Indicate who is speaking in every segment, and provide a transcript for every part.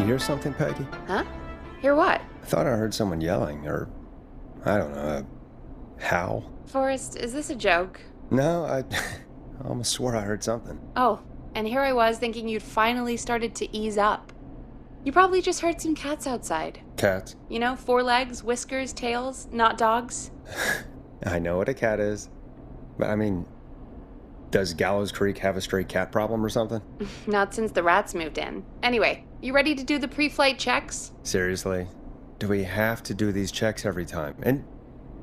Speaker 1: hear something, Peggy?
Speaker 2: Huh? Hear what?
Speaker 1: I thought I heard someone yelling, or, I don't know, a howl.
Speaker 2: Forrest, is this a joke?
Speaker 1: No, I almost swore I heard something.
Speaker 2: Oh, and here I was thinking you'd finally started to ease up. You probably just heard some cats outside.
Speaker 1: Cats?
Speaker 2: You know, 4 legs, whiskers, tails, not dogs.
Speaker 1: I know what a cat is. But I mean, does Gallows Creek have a stray cat problem or something?
Speaker 2: Not since the rats moved in. Anyway, you ready to do the pre-flight checks?
Speaker 1: Seriously? Do we have to do these checks every time? And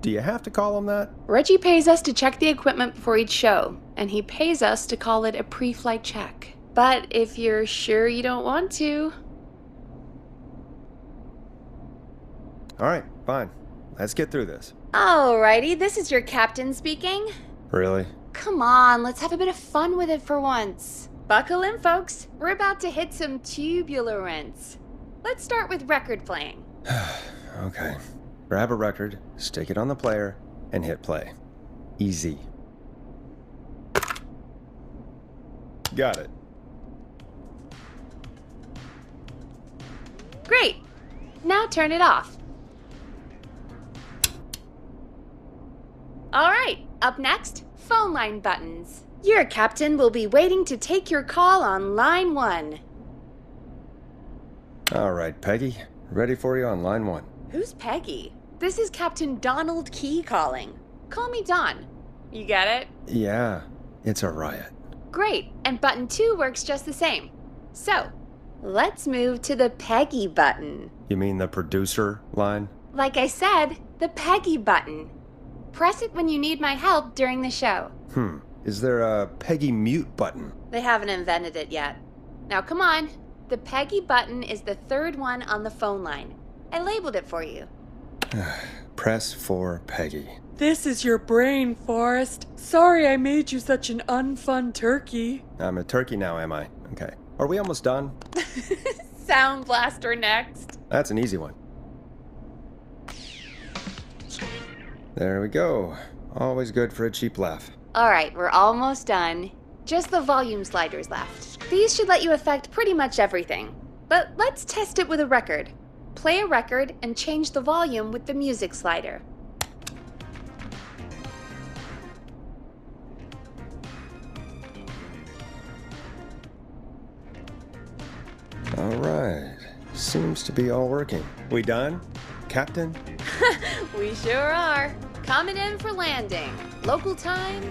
Speaker 1: do you have to call them that?
Speaker 2: Reggie pays us to check the equipment before each show, and he pays us to call it a pre-flight check. But if you're sure you don't want to...
Speaker 1: All right, fine. Let's get through this.
Speaker 2: Alrighty, this is your captain speaking.
Speaker 1: Really?
Speaker 2: Come on, let's have a bit of fun with it for once. Buckle in, folks. We're about to hit some turbulence. Let's start with record playing.
Speaker 1: Okay. Grab a record, stick it on the player, and hit play. Easy. Got it.
Speaker 2: Great. Now turn it off. All right, up next, phone line buttons. Your captain will be waiting to take your call on line 1.
Speaker 1: All right, Peggy. Ready for you on line 1.
Speaker 2: Who's Peggy? This is Captain Donald Key calling. Call me Don. You get it?
Speaker 1: Yeah, it's a riot.
Speaker 2: Great, and button 2 works just the same. So, let's move to the Peggy button.
Speaker 1: You mean the producer line?
Speaker 2: Like I said, the Peggy button. Press it when you need my help during the show.
Speaker 1: Is there a Peggy mute button?
Speaker 2: They haven't invented it yet. Now come on. The Peggy button is the 3rd one on the phone line. I labeled it for you.
Speaker 1: Press for Peggy.
Speaker 3: This is your brain, Forrest. Sorry I made you such an unfun turkey.
Speaker 1: I'm a turkey now, am I? Okay. Are we almost done?
Speaker 2: Sound blaster next.
Speaker 1: That's an easy one. There we go. Always good for a cheap laugh.
Speaker 2: All right, we're almost done. Just the volume sliders left. These should let you affect pretty much everything. But let's test it with a record. Play a record and change the volume with the music slider.
Speaker 1: All right. Seems to be all working. We done, Captain?
Speaker 2: We sure are. Coming in for landing. Local time?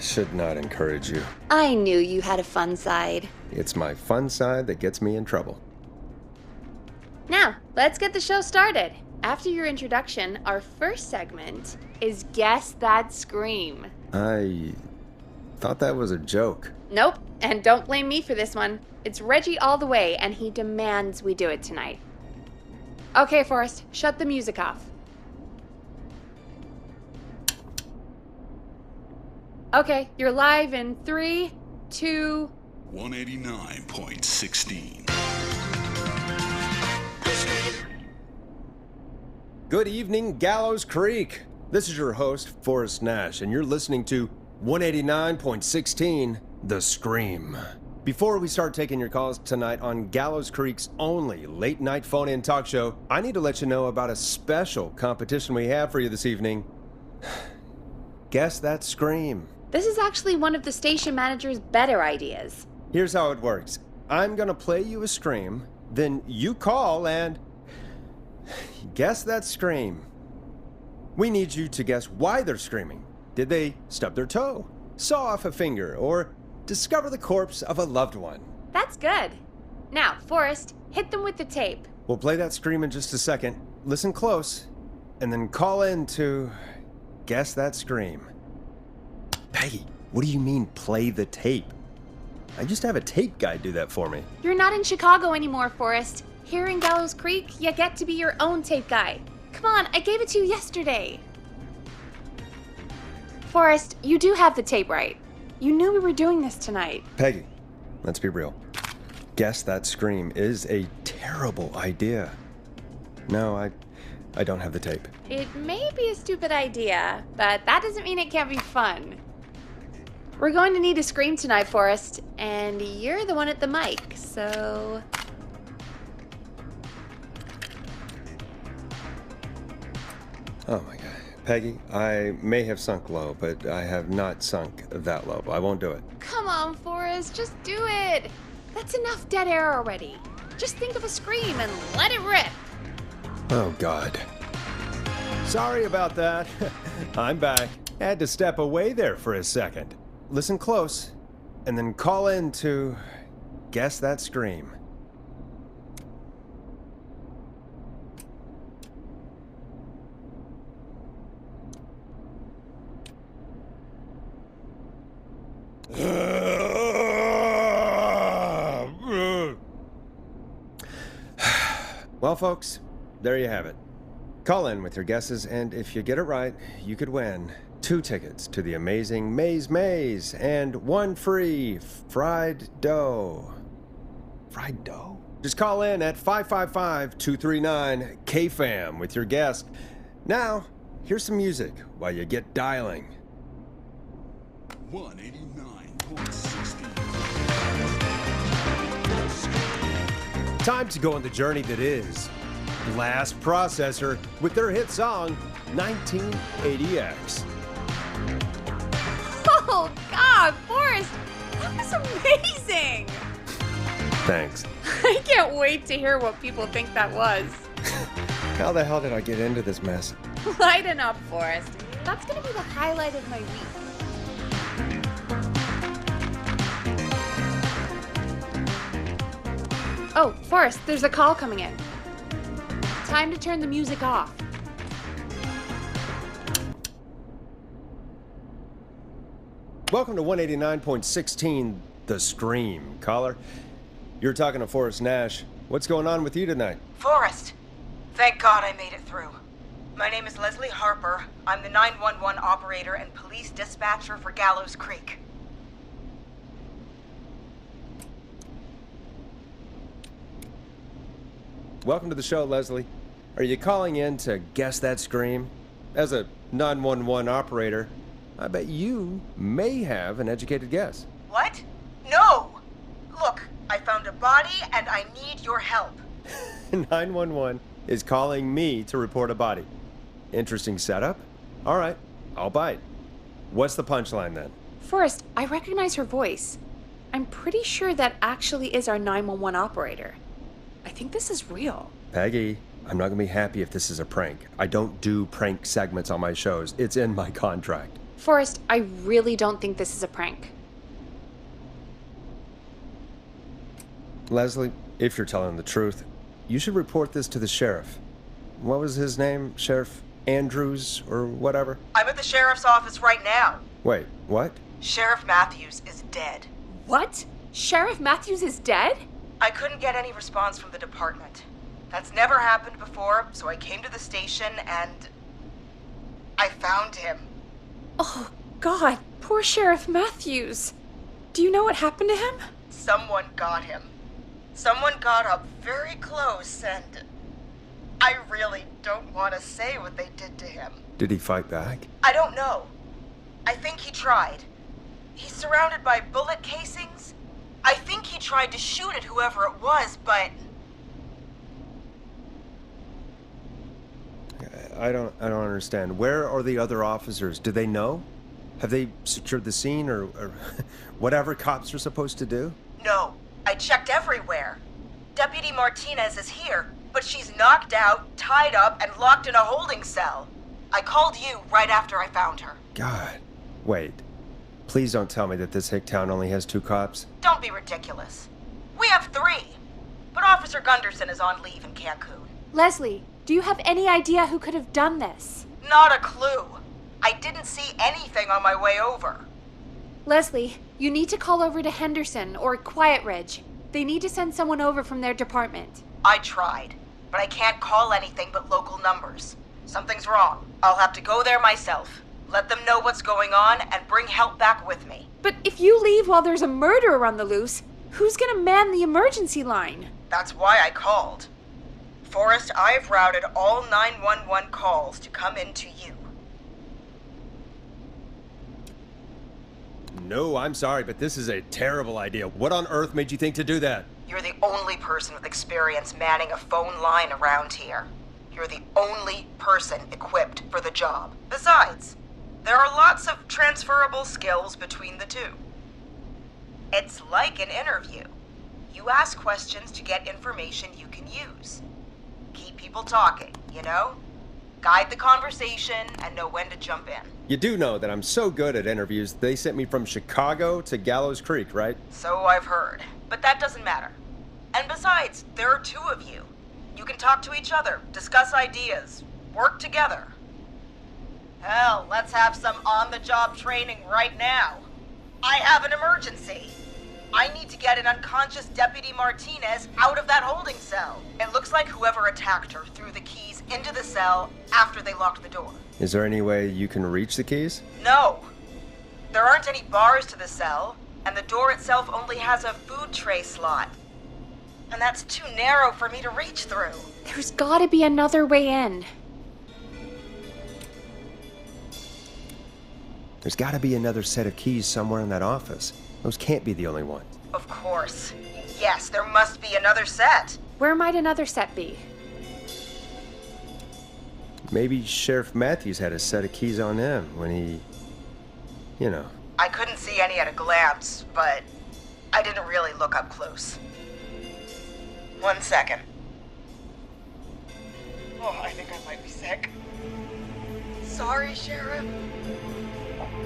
Speaker 1: Should not encourage you.
Speaker 2: I knew you had a fun side.
Speaker 1: It's my fun side that gets me in trouble.
Speaker 2: Now, let's get the show started. After your introduction, our first segment is Guess That Scream.
Speaker 1: I thought that was a joke.
Speaker 2: Nope, and don't blame me for this one. It's Reggie all the way, and he demands we do it tonight. Okay, Forrest, shut the music off. Okay, you're live in 3, 2...
Speaker 4: 189.16.
Speaker 1: Good evening, Gallows Creek. This is your host, Forrest Nash, and you're listening to 189.16, The Scream. Before we start taking your calls tonight on Gallows Creek's only late-night phone-in talk show, I need to let you know about a special competition we have for you this evening. Guess That Scream.
Speaker 2: This is actually one of the station manager's better ideas.
Speaker 1: Here's how it works. I'm gonna play you a scream, then you call and guess that scream. We need you to guess why they're screaming. Did they stub their toe, saw off a finger, or discover the corpse of a loved one?
Speaker 2: That's good. Now, Forrest, hit them with the tape.
Speaker 1: We'll play that scream in just a second. Listen close, and then call in to guess that scream. Peggy, what do you mean play the tape? I just have a tape guy do that for me.
Speaker 2: You're not in Chicago anymore, Forrest. Here in Gallows Creek, you get to be your own tape guy. Come on, I gave it to you yesterday. Forrest, you do have the tape right. You knew we were doing this tonight.
Speaker 1: Peggy, let's be real. Guess that scream is a terrible idea. No, I don't have the tape.
Speaker 2: It may be a stupid idea, but that doesn't mean it can't be fun. We're going to need a scream tonight, Forrest, and you're the one at the mic, so...
Speaker 1: Oh my God. Peggy, I may have sunk low, but I have not sunk that low. I won't do it.
Speaker 2: Come on, Forrest, just do it. That's enough dead air already. Just think of a scream and let it rip.
Speaker 1: Oh God. Sorry about that. I'm back. Had to step away there for a second. Listen close, and then call in to guess that scream. Well, folks, there you have it. Call in with your guesses, and if you get it right, you could win 2 tickets to the amazing Maze and 1 free fried dough. Fried dough? Just call in at 555-239-KFAM with your guess. Now, here's some music while you get dialing.
Speaker 4: 189.16.
Speaker 1: Time to go on the journey that is Blast Processor with their hit song 1980X.
Speaker 2: Oh, God, Forrest, that was amazing.
Speaker 1: Thanks.
Speaker 2: I can't wait to hear what people think that was.
Speaker 1: How the hell did I get into this mess?
Speaker 2: Lighten up, Forrest. That's gonna be the highlight of my week. Oh, Forrest, there's a call coming in. Time to turn the music off.
Speaker 1: Welcome to 189.16, The Scream. Caller, you're talking to Forrest Nash. What's going on with you tonight?
Speaker 5: Forrest, thank God I made it through. My name is Leslie Harper. I'm the 911 operator and police dispatcher for Gallows Creek.
Speaker 1: Welcome to the show, Leslie. Are you calling in to guess that scream? As a 911 operator, I bet you may have an educated guess.
Speaker 5: What? No! Look, I found a body and I need your help.
Speaker 1: 911 is calling me to report a body. Interesting setup. All right, I'll bite. What's the punchline then?
Speaker 2: Forrest, I recognize her voice. I'm pretty sure that actually is our 911 operator. I think this is real.
Speaker 1: Peggy, I'm not gonna be happy if this is a prank. I don't do prank segments on my shows. It's in my contract.
Speaker 2: Forrest, I really don't think this is a prank.
Speaker 1: Leslie, if you're telling the truth, you should report this to the sheriff. What was his name? Sheriff Andrews or whatever?
Speaker 5: I'm at the sheriff's office right now.
Speaker 1: Wait, what?
Speaker 5: Sheriff Matthews is dead.
Speaker 2: What? Sheriff Matthews is dead?
Speaker 5: I couldn't get any response from the department. That's never happened before, so I came to the station and I found him.
Speaker 2: Oh, God, poor Sheriff Matthews. Do you know what happened to him?
Speaker 5: Someone got him. Someone got up very close and I really don't want to say what they did to him.
Speaker 1: Did he fight back?
Speaker 5: I don't know. I think he tried. He's surrounded by bullet casings. I think he tried to shoot at whoever it was, but
Speaker 1: I don't understand. Where are the other officers? Do they know? Have they secured the scene or whatever cops are supposed to do?
Speaker 5: no. I checked everywhere. Deputy Martinez is here, but she's knocked out, tied up, and locked in a holding cell. I called you right after I found her.
Speaker 1: God. Wait. Please don't tell me that this hick town only has 2 cops.
Speaker 5: Don't be ridiculous. We have 3, but Officer Gunderson is on leave in Cancun.
Speaker 2: Leslie, do you have any idea who could have done this?
Speaker 5: Not a clue. I didn't see anything on my way over.
Speaker 2: Leslie, you need to call over to Henderson or Quiet Ridge. They need to send someone over from their department.
Speaker 5: I tried, but I can't call anything but local numbers. Something's wrong. I'll have to go there myself. Let them know what's going on and bring help back with me.
Speaker 2: But if you leave while there's a murderer on the loose, who's gonna man the emergency line?
Speaker 5: That's why I called. Forrest, I've routed all 911 calls to come in to you.
Speaker 1: No, I'm sorry, but this is a terrible idea. What on earth made you think to do that?
Speaker 5: You're the only person with experience manning a phone line around here. You're the only person equipped for the job. Besides, there are lots of transferable skills between the two. It's like an interview. You ask questions to get information you can use. Keep people talking, you know? Guide the conversation and know when to jump in.
Speaker 1: You do know that I'm so good at interviews, they sent me from Chicago to Gallows Creek, right?
Speaker 5: So I've heard. But that doesn't matter. And besides, there are two of you. You can talk to each other, discuss ideas, work together. Hell, let's have some on-the-job training right now. I have an emergency. I need to get an unconscious Deputy Martinez out of that holding cell. It looks like whoever attacked her threw the keys into the cell after they locked the door.
Speaker 1: Is there any way you can reach the keys?
Speaker 5: No. There aren't any bars to the cell, and the door itself only has a food tray slot. And that's too narrow for me to reach through.
Speaker 2: There's gotta be another way in.
Speaker 1: There's gotta be another set of keys somewhere in that office. Those can't be the only ones.
Speaker 5: Of course. Yes, there must be another set.
Speaker 2: Where might another set be?
Speaker 1: Maybe Sheriff Matthews had a set of keys on him when he... you know.
Speaker 5: I couldn't see any at a glance, but I didn't really look up close. 1 second. Oh, I think I might be sick. Sorry, Sheriff.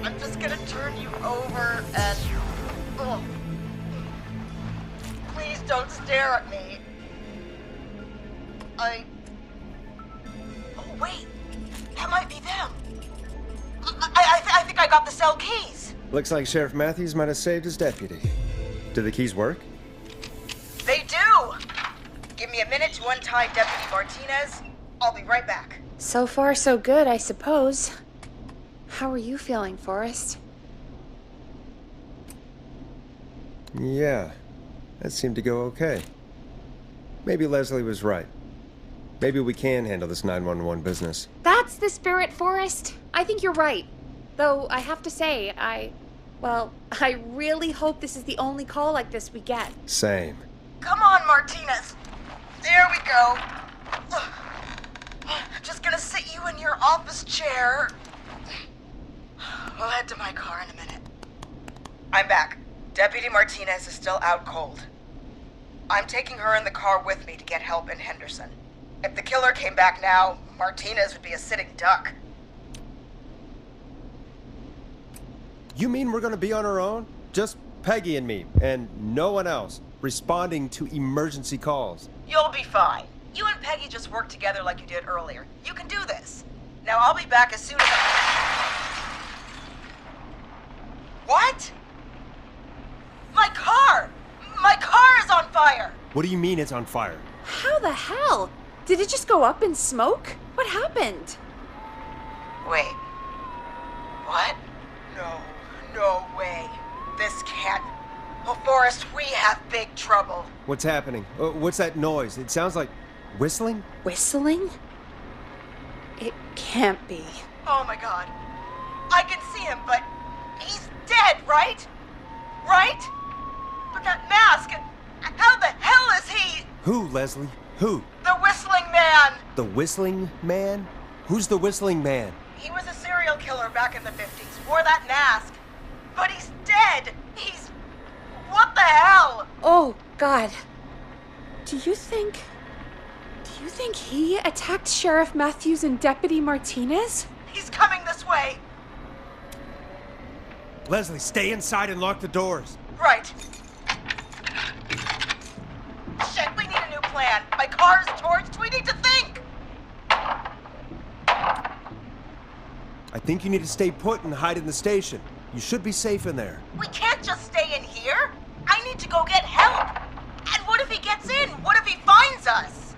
Speaker 5: I'm just gonna turn you over and... Oh. Please don't stare at me. Oh, wait. That might be them. I think I got the cell keys.
Speaker 1: Looks like Sheriff Matthews might have saved his deputy. Do the keys work?
Speaker 5: They do! Give me a minute to untie Deputy Martinez. I'll be right back.
Speaker 2: So far, so good, I suppose. How are you feeling, Forrest?
Speaker 1: Yeah, that seemed to go okay. Maybe Leslie was right. Maybe we can handle this 911 business.
Speaker 2: That's the spirit, Forrest. I think you're right. Though, I have to say, I really hope this is the only call like this we get.
Speaker 1: Same.
Speaker 5: Come on, Martinez. There we go. Just gonna sit you in your office chair. We'll head to my car in a minute. I'm back. Deputy Martinez is still out cold. I'm taking her in the car with me to get help in Henderson. If the killer came back now, Martinez would be a sitting duck.
Speaker 1: You mean we're gonna be on our own? Just Peggy and me, and no one else, responding to emergency calls.
Speaker 5: You'll be fine. You and Peggy just work together like you did earlier. You can do this. Now I'll be back as soon as What? My car! My car is on fire!
Speaker 1: What do you mean it's on fire?
Speaker 2: How the hell? Did it just go up in smoke? What happened?
Speaker 5: Wait. What? No way. This can't... Oh, Forrest, we have big trouble.
Speaker 1: What's happening? What's that noise? It sounds like whistling?
Speaker 2: Whistling? It can't be.
Speaker 5: Oh my god. I can see him, but he's dead, right? Right? But that mask, how the hell is he?
Speaker 1: Who, Leslie? Who?
Speaker 5: The Whistling Man!
Speaker 1: The Whistling Man? Who's the Whistling Man?
Speaker 5: He was a serial killer back in the 50s, wore that mask. But he's dead! He's... What the hell?
Speaker 2: Oh, God. Do you think he attacked Sheriff Matthews and Deputy Martinez?
Speaker 5: He's coming this way.
Speaker 1: Leslie, stay inside and lock the doors.
Speaker 5: Right. Shit, we need a new plan. My car is torched. We need to think.
Speaker 1: I think you need to stay put and hide in the station. You should be safe in there.
Speaker 5: We can't just stay in here. I need to go get help. And what if he gets in? What if he finds us?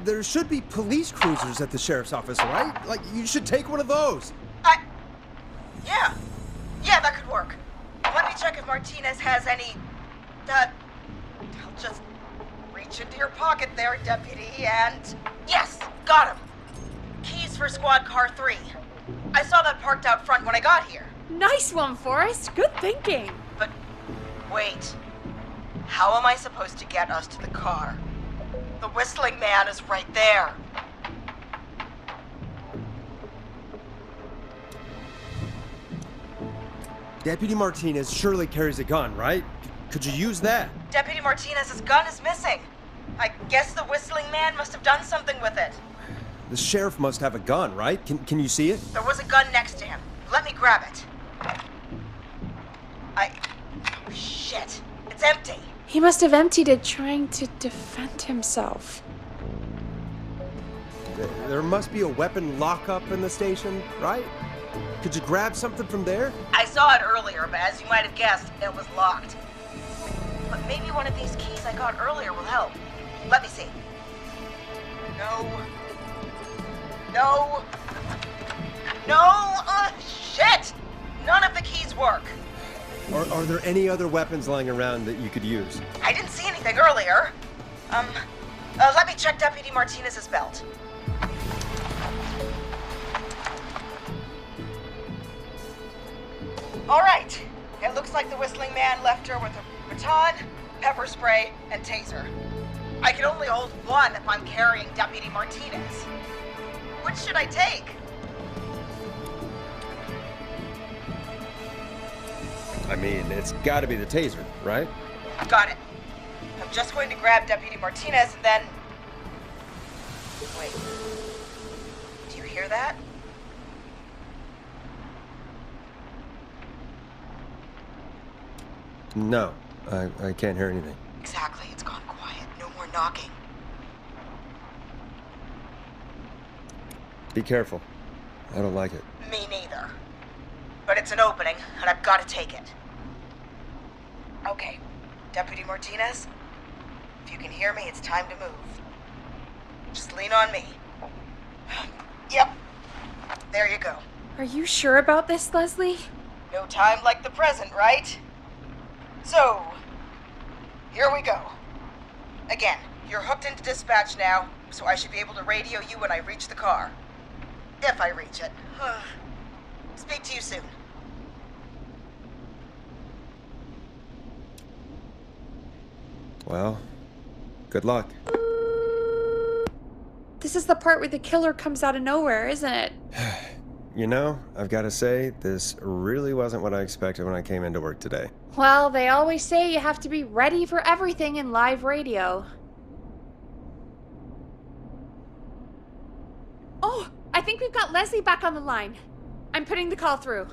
Speaker 1: There should be police cruisers at the sheriff's office, right? Like, you should take one of those.
Speaker 5: Yeah, that could work. Let me check if Martinez has any... I'll just reach into your pocket there, Deputy, and... Yes, got him. Keys for Squad Car 3. I saw that parked out front when I got here.
Speaker 2: Nice one, Forrest. Good thinking.
Speaker 5: But, wait. How am I supposed to get us to the car? The Whistling Man is right there.
Speaker 1: Deputy Martinez surely carries a gun, right? Could you use that?
Speaker 5: Deputy Martinez's gun is missing. I guess the whistling man must have done something with it.
Speaker 1: The sheriff must have a gun, right? Can you see it?
Speaker 5: There was a gun next to him. Let me grab it. Oh, shit. It's empty.
Speaker 2: He must have emptied it trying to defend himself.
Speaker 1: There must be a weapon lockup in the station, right? Could you grab something from there?
Speaker 5: I saw it earlier, but as you might have guessed, it was locked. But maybe one of these keys I got earlier will help. Let me see. No. No. No! Shit! None of the keys work.
Speaker 1: Are there any other weapons lying around that you could use?
Speaker 5: I didn't see anything earlier. Let me check Deputy Martinez's belt. All right. It looks like the whistling man left her with a baton, pepper spray, and taser. I can only hold one if I'm carrying Deputy Martinez. Which should I take?
Speaker 1: I mean, it's gotta be the taser, right?
Speaker 5: Got it. I'm just going to grab Deputy Martinez and then... Wait. Do you hear that?
Speaker 1: No, I can't hear anything.
Speaker 5: Exactly. It's gone quiet. No more knocking.
Speaker 1: Be careful. I don't like it.
Speaker 5: Me neither. But it's an opening, and I've got to take it. Okay. Deputy Martinez, if you can hear me, it's time to move. Just lean on me. Yep. There you go.
Speaker 2: Are you sure about this, Leslie?
Speaker 5: No time like the present, right? So, here we go. Again, you're hooked into dispatch now, so I should be able to radio you when I reach the car. If I reach it. Speak to you soon.
Speaker 1: Well, good luck.
Speaker 2: This is the part where the killer comes out of nowhere, isn't it?
Speaker 1: You know, I've got to say, this really wasn't what I expected when I came into work today.
Speaker 2: Well, they always say you have to be ready for everything in live radio. Oh, I think we've got Leslie back on the line. I'm putting the call through.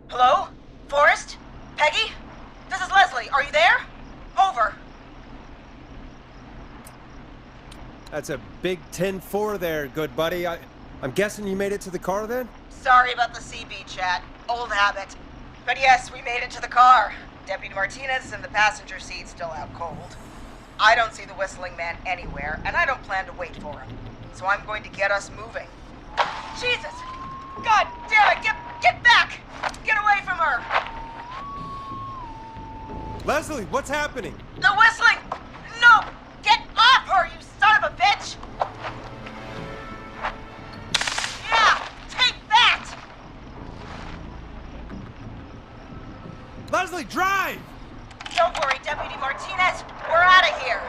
Speaker 5: Hello? Forrest? Peggy? This is Leslie. Are you there? Over.
Speaker 1: That's a big 10-4 there, good buddy. I'm guessing you made it to the car then?
Speaker 5: Sorry about the CB chat. Old habit. But yes, we made it to the car. Deputy Martinez is in the passenger seat, still out cold. I don't see the whistling man anywhere, and I don't plan to wait for him. So I'm going to get us moving. Jesus! God damn it! Get back! Get away from her!
Speaker 1: Leslie, what's happening?
Speaker 5: The whistling! No! Get off her, you son of a bitch! Yeah! Take that!
Speaker 1: Leslie, drive!
Speaker 5: Don't worry, Deputy Martinez. We're out of here.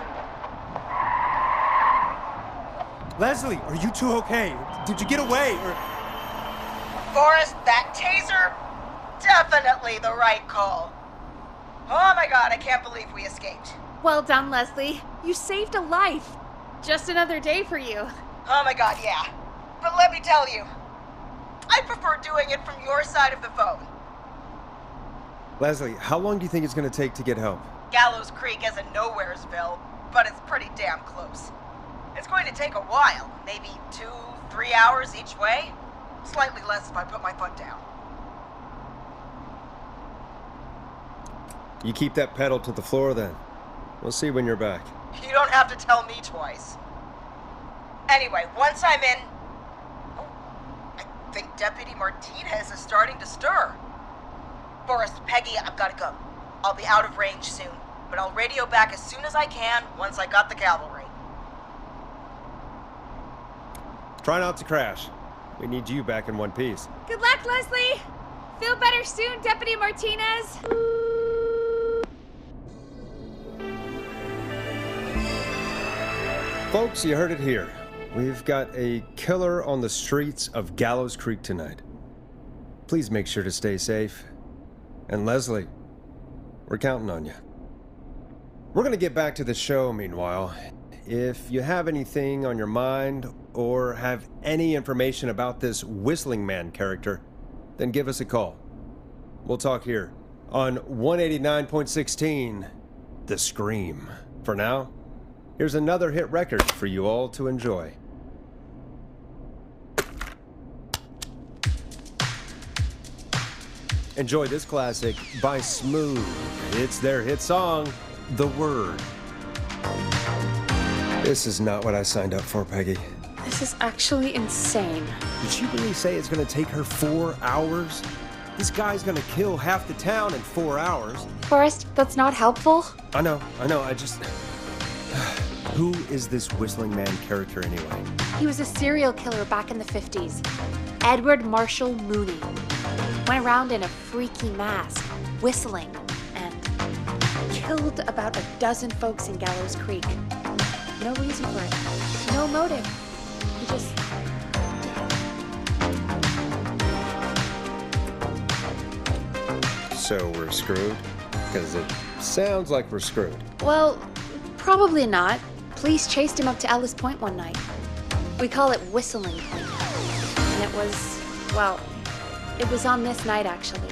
Speaker 1: Leslie, are you two okay? Did you get away, or...
Speaker 5: Forrest, that taser? Definitely the right call. Oh my god, I can't believe we escaped.
Speaker 2: Well done, Leslie. You saved a life. Just another day for you.
Speaker 5: Oh my god, yeah. But let me tell you, I prefer doing it from your side of the phone.
Speaker 1: Leslie, how long do you think it's going to take to get help?
Speaker 5: Gallows Creek isn't Nowheresville, but it's pretty damn close. It's going to take a while, maybe 2-3 hours each way. Slightly less if I put my foot down.
Speaker 1: You keep that pedal to the floor then. We'll see when you're back.
Speaker 5: You don't have to tell me twice. Anyway, once I'm in... Oh, I think Deputy Martinez is starting to stir. Forrest, Peggy, I've got to go. I'll be out of range soon, but I'll radio back as soon as I can once I got the cavalry.
Speaker 1: Try not to crash. We need you back in one piece.
Speaker 2: Good luck, Leslie. Feel better soon, Deputy Martinez.
Speaker 1: Folks, you heard it here. We've got a killer on the streets of Gallows Creek tonight. Please make sure to stay safe And Leslie, we're counting on you. We're gonna get back to the show meanwhile. If you have anything on your mind or have any information about this Whistling Man character, then give us a call. We'll talk here on 189.16, The Scream. For now, here's another hit record for you all to enjoy. Enjoy this classic by Smooth. It's their hit song, The Word. This is not what I signed up for, Peggy.
Speaker 2: This is actually insane.
Speaker 1: Did she really say it's gonna take her 4 hours? This guy's gonna kill half the town in 4 hours.
Speaker 2: Forrest, that's not helpful.
Speaker 1: I know, I just... Who is this Whistling Man character anyway?
Speaker 2: He was a serial killer back in the 50s. Edward Marshall Mooney. Went around in a freaky mask, whistling, and killed about a dozen folks in Gallows Creek. No reason for it. No motive. He just...
Speaker 1: So we're screwed? Because it sounds like we're screwed.
Speaker 2: Well, probably not. Police chased him up to Ellis Point one night. We call it Whistling Point. And it was, well, it was on this night actually.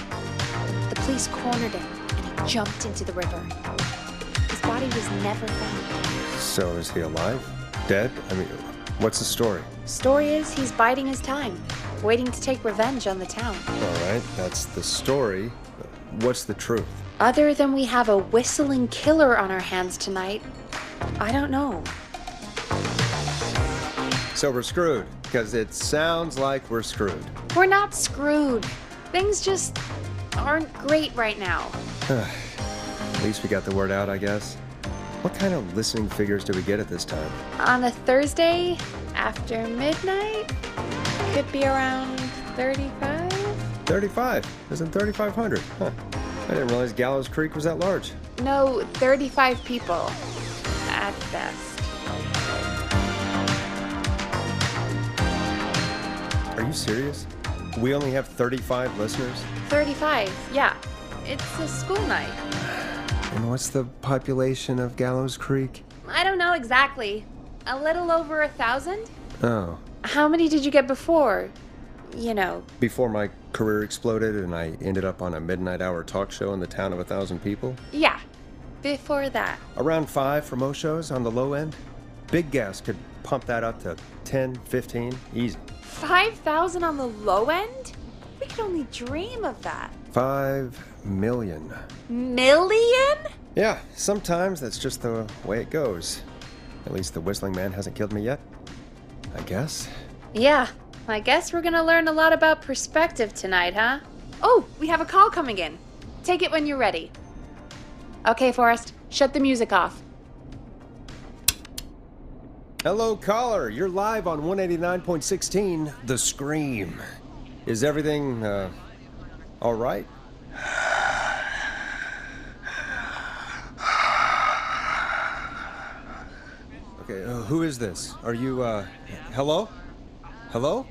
Speaker 2: The police cornered him and he jumped into the river. His body was never found.
Speaker 1: So is he alive? Dead? I mean, what's the story?
Speaker 2: Story is he's biding his time, waiting to take revenge on the town.
Speaker 1: All right, that's the story. What's the truth?
Speaker 2: Other than we have a whistling killer on our hands tonight, I don't know.
Speaker 1: So we're screwed, because it sounds like we're screwed.
Speaker 2: We're not screwed. Things just aren't great right now.
Speaker 1: At least we got the word out, I guess. What kind of listening figures do we get at this time?
Speaker 2: On a Thursday after midnight, could be around 35?
Speaker 1: 35. Isn't 3,500? Huh. I didn't realize Gallows Creek was that large.
Speaker 2: No, 35 people. At best.
Speaker 1: Are you serious? We only have 35 listeners?
Speaker 2: 35, yeah. It's a school night.
Speaker 1: And what's the population of Gallows Creek?
Speaker 2: I don't know exactly. A little over 1,000?
Speaker 1: Oh.
Speaker 2: How many did you get before? You know.
Speaker 1: Before my career exploded and I ended up on a midnight hour talk show in the town of 1,000 people?
Speaker 2: Yeah, before that.
Speaker 1: Around 5 for most shows on the low end. Big gas could pump that up to 10, 15, easy.
Speaker 2: 5,000 on the low end? We could only dream of that.
Speaker 1: 5 million.
Speaker 2: Million?
Speaker 1: Yeah, sometimes that's just the way it goes. At least the Whistling Man hasn't killed me yet, I guess.
Speaker 2: Yeah, I guess we're gonna learn a lot about perspective tonight, huh? Oh, we have a call coming in. Take it when you're ready. Okay, Forrest, shut the music off.
Speaker 1: Hello, caller. You're live on 189.16, The Scream. Is everything, all right? Okay, who is this? Are you, hello? Hello?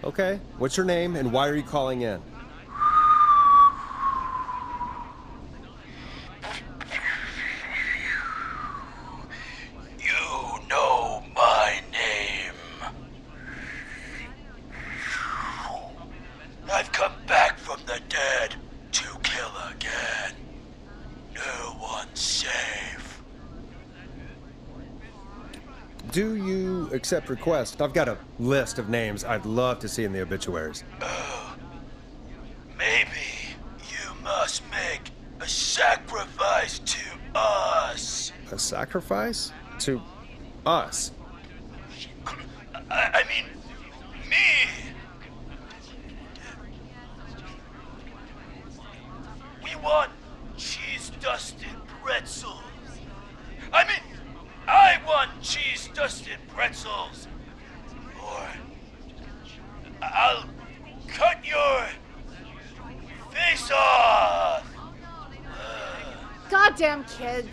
Speaker 1: Okay, what's your name and why are you calling in?
Speaker 4: You know my name. I've come back from the dead to kill again. No one's safe.
Speaker 1: Do you accept requests? I've got a list of names I'd love to see in the obituaries.
Speaker 4: Maybe you must make a sacrifice to us.
Speaker 1: A sacrifice? To us?
Speaker 4: I mean, me. We want cheese-dusted pretzels. I mean, I want cheese-dusted pretzels. Or I'll cut your face off.
Speaker 2: Goddamn kids.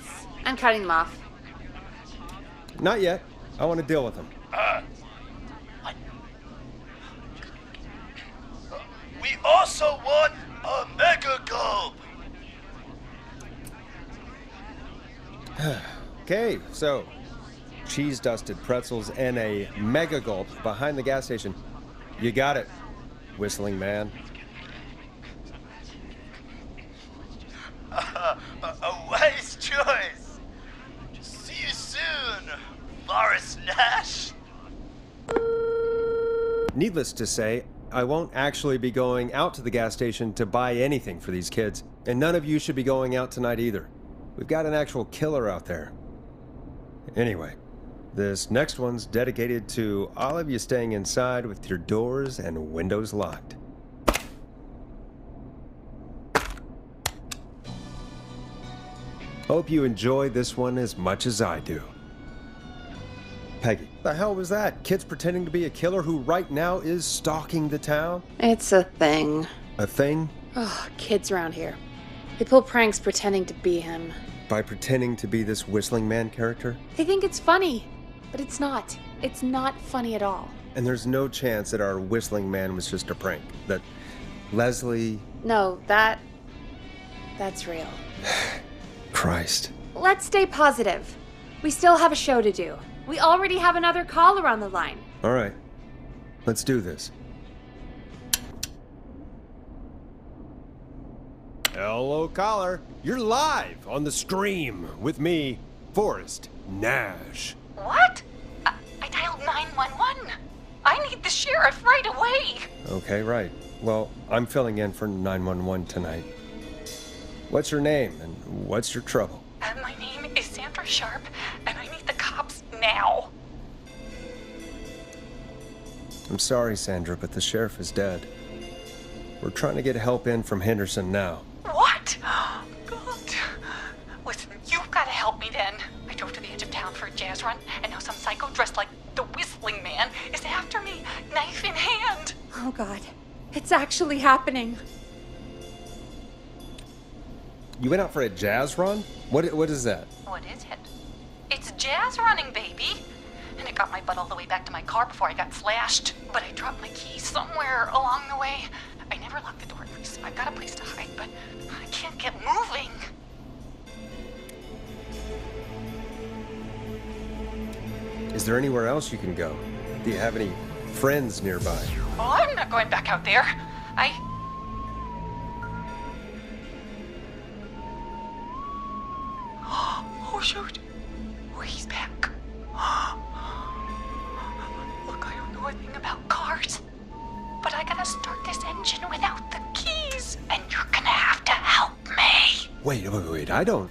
Speaker 2: I'm cutting them off.
Speaker 1: Not yet. I want to deal with him.
Speaker 4: We also want a mega gulp.
Speaker 1: Okay, so cheese-dusted pretzels and a mega gulp behind the gas station. You got it, whistling man.
Speaker 4: A wise choice. See you soon, Forrest Nash.
Speaker 1: Needless to say, I won't actually be going out to the gas station to buy anything for these kids, and none of you should be going out tonight either. We've got an actual killer out there. Anyway, this next one's dedicated to all of you staying inside with your doors and windows locked. Hope you enjoy this one as much as I do. Peggy, the hell was that? Kids pretending to be a killer who right now is stalking the town?
Speaker 2: It's a thing.
Speaker 1: A thing?
Speaker 2: Oh, kids around here. They pull pranks pretending to be him.
Speaker 1: By pretending to be this whistling man character?
Speaker 2: They think it's funny, but it's not. It's not funny at all.
Speaker 1: And there's no chance that our whistling man was just a prank. That Leslie...
Speaker 2: No, that's real.
Speaker 1: Christ.
Speaker 2: Let's stay positive. We still have a show to do. We already have another caller on the line.
Speaker 1: All right. Let's do this. Hello, caller. You're live on the stream with me, Forrest Nash.
Speaker 6: What? I dialed 911. I need the sheriff right away.
Speaker 1: Okay, right. Well, I'm filling in for 911 tonight. What's your name and what's your trouble?
Speaker 6: My name is Sandra Sharp, and I need the cops now.
Speaker 1: I'm sorry, Sandra, but the sheriff is dead. We're trying to get help in from Henderson now.
Speaker 6: What? God. Listen, you've got to help me then. I drove to the edge of town for a jazz run, and now some psycho dressed like the Whistling Man is after me, knife in hand.
Speaker 2: Oh, God. It's actually happening.
Speaker 1: You went out for a jazz run? What is that?
Speaker 6: What is it? It's jazz running, baby. And it got my butt all the way back to my car before I got flashed. But I dropped my keys somewhere along the way. I never locked the door, Maurice. I've got a place to hide, but I can't get moving.
Speaker 1: Is there anywhere else you can go? Do you have any friends nearby?
Speaker 6: Oh, I'm not going back out there. Oh, shoot. Oh, he's back. Look, I don't know a thing about cars, but I gotta start this engine without the keys, and you're gonna have to help me.
Speaker 1: Wait, I don't...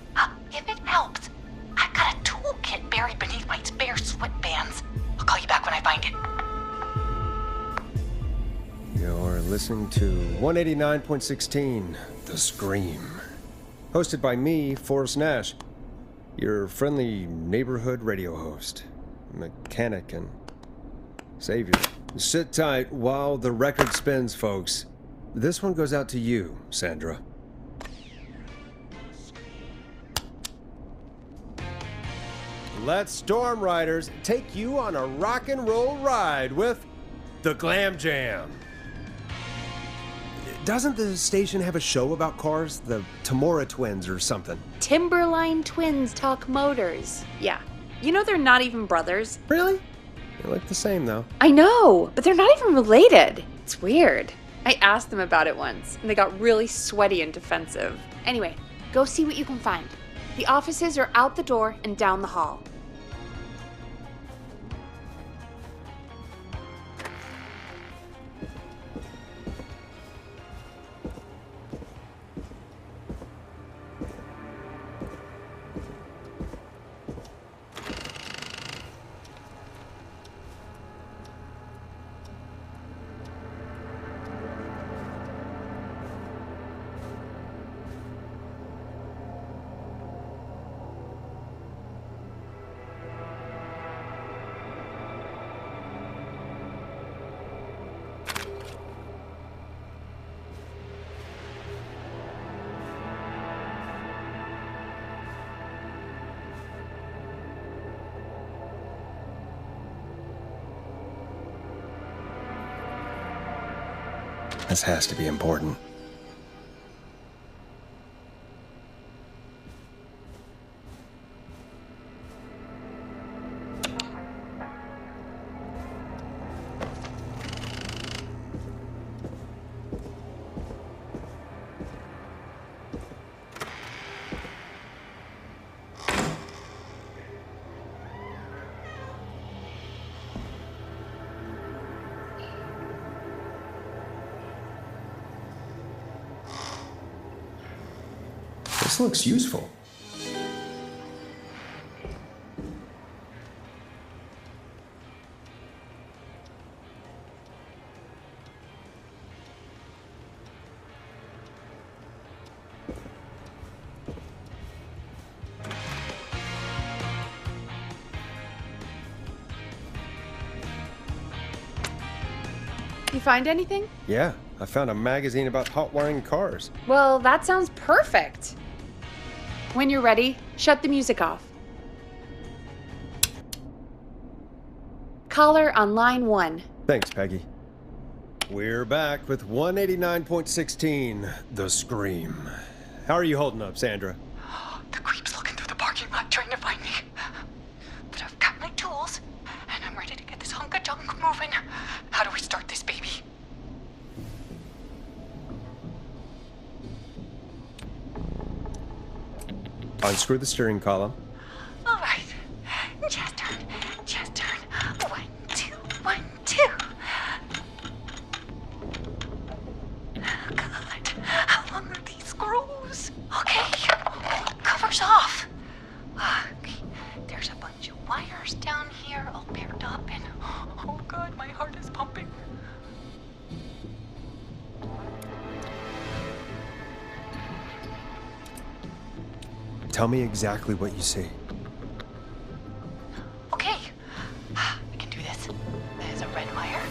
Speaker 6: If it helps, I got a toolkit buried beneath my spare sweatbands. I'll call you back when I find it.
Speaker 1: You're listening to 189.16, The Scream. Hosted by me, Forrest Nash, your friendly neighborhood radio host, mechanic, and savior. Sit tight while the record spins, folks. This one goes out to you, Sandra. Let Storm Riders take you on a rock and roll ride with the Glam Jam. Doesn't the station have a show about cars? The Tamora twins or something?
Speaker 2: Timberline twins talk motors. Yeah. You know they're not even brothers.
Speaker 1: Really? They look the same, though.
Speaker 2: I know, but they're not even related. It's weird. I asked them about it once, and they got really sweaty and defensive. Anyway, go see what you can find. The offices are out the door and down the hall.
Speaker 1: This has to be important. This looks useful.
Speaker 2: You find anything?
Speaker 1: Yeah, I found a magazine about hot wiring cars.
Speaker 2: Well, that sounds perfect. When you're ready, shut the music off. Caller on line 1.
Speaker 1: Thanks, Peggy. We're back with 189.16, The Scream. How are you holding up, Sandra?
Speaker 6: The creep's looking through the parking lot trying to find me. But I've got my tools, and I'm ready to get this hunk of junk moving. How do we start this baby?
Speaker 1: Unscrew the steering column.
Speaker 6: All right. Just turn. Just turn. 1, 2, 1, 2. Oh, God. How long are these screws? Okay. Cover's off. Okay. There's a bunch of wires down here all paired up, and oh, God, my heart is pumping.
Speaker 1: Tell me exactly what you see.
Speaker 6: Okay, I can do this. There's a red wire,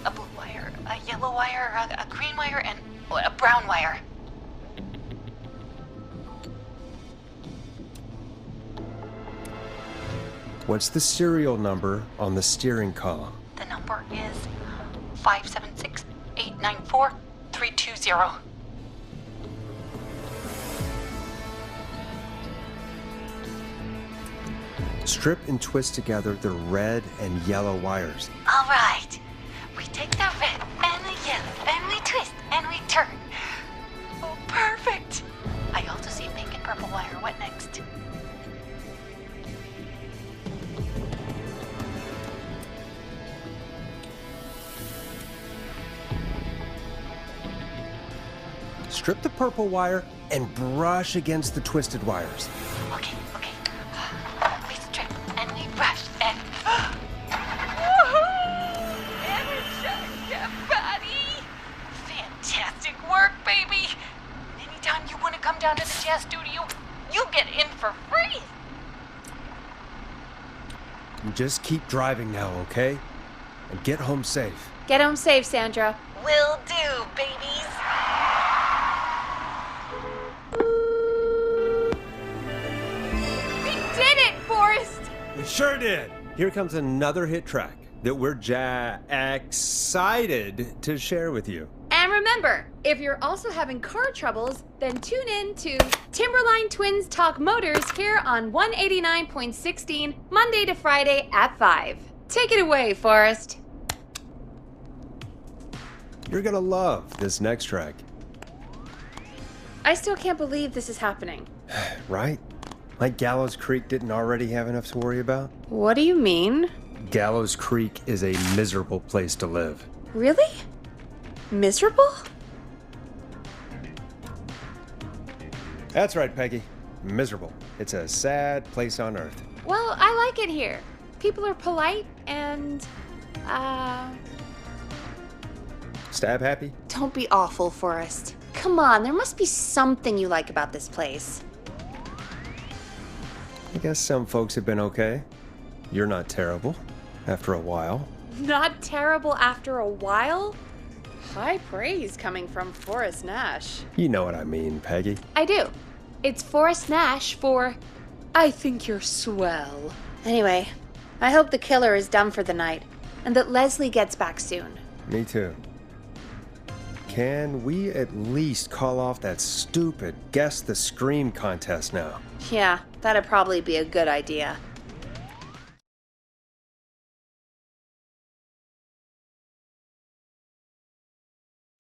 Speaker 6: a blue wire, a yellow wire, a green wire, and a brown wire.
Speaker 1: What's the serial number on the steering column?
Speaker 6: The number is 576-894-320.
Speaker 1: Strip and twist together the red and yellow wires.
Speaker 6: All right. We take the red and the yellow, and we twist, and we turn. Oh, perfect. I also see pink and purple wire. What next?
Speaker 1: Strip the purple wire and brush against the twisted wires.
Speaker 6: Okay. We strip, and we brush, and... And it shuts your body. Fantastic work, baby. Anytime you want to come down to the jazz studio, you get in for free.
Speaker 1: You just keep driving now, okay? And get home safe.
Speaker 2: Get home safe, Sandra.
Speaker 6: Will do, babies.
Speaker 2: We did it, Forrest!
Speaker 1: We sure did. Here comes another hit track that we're excited to share with you.
Speaker 2: And remember, if you're also having car troubles, then tune in to Timberline Twins Talk Motors here on 189.16, Monday to Friday at 5. Take it away, Forrest.
Speaker 1: You're gonna love this next track,
Speaker 2: I still can't believe this is happening.
Speaker 1: right? Like Gallows Creek didn't already have enough to worry about?
Speaker 2: What do you mean?
Speaker 1: Gallows Creek is a miserable place to live.
Speaker 2: Really? Miserable?
Speaker 1: That's right, Peggy. Miserable. It's a sad place on earth.
Speaker 2: Well, I like it here. People are polite and,
Speaker 1: Stab happy?
Speaker 2: don't be awful, Forrest. Come on, there must be something you like about this place.
Speaker 1: I guess some folks have been okay. You're not terrible. After a while.
Speaker 2: Not terrible after a while? High praise coming from Forrest Nash.
Speaker 1: You know what I mean, Peggy.
Speaker 2: I do. It's Forrest Nash for I think you're swell. Anyway, I hope the killer is done for the night and that Leslie gets back soon.
Speaker 1: Me too. Can we at least call off that stupid Guess the Scream contest now?
Speaker 2: Yeah, that'd probably be a good idea.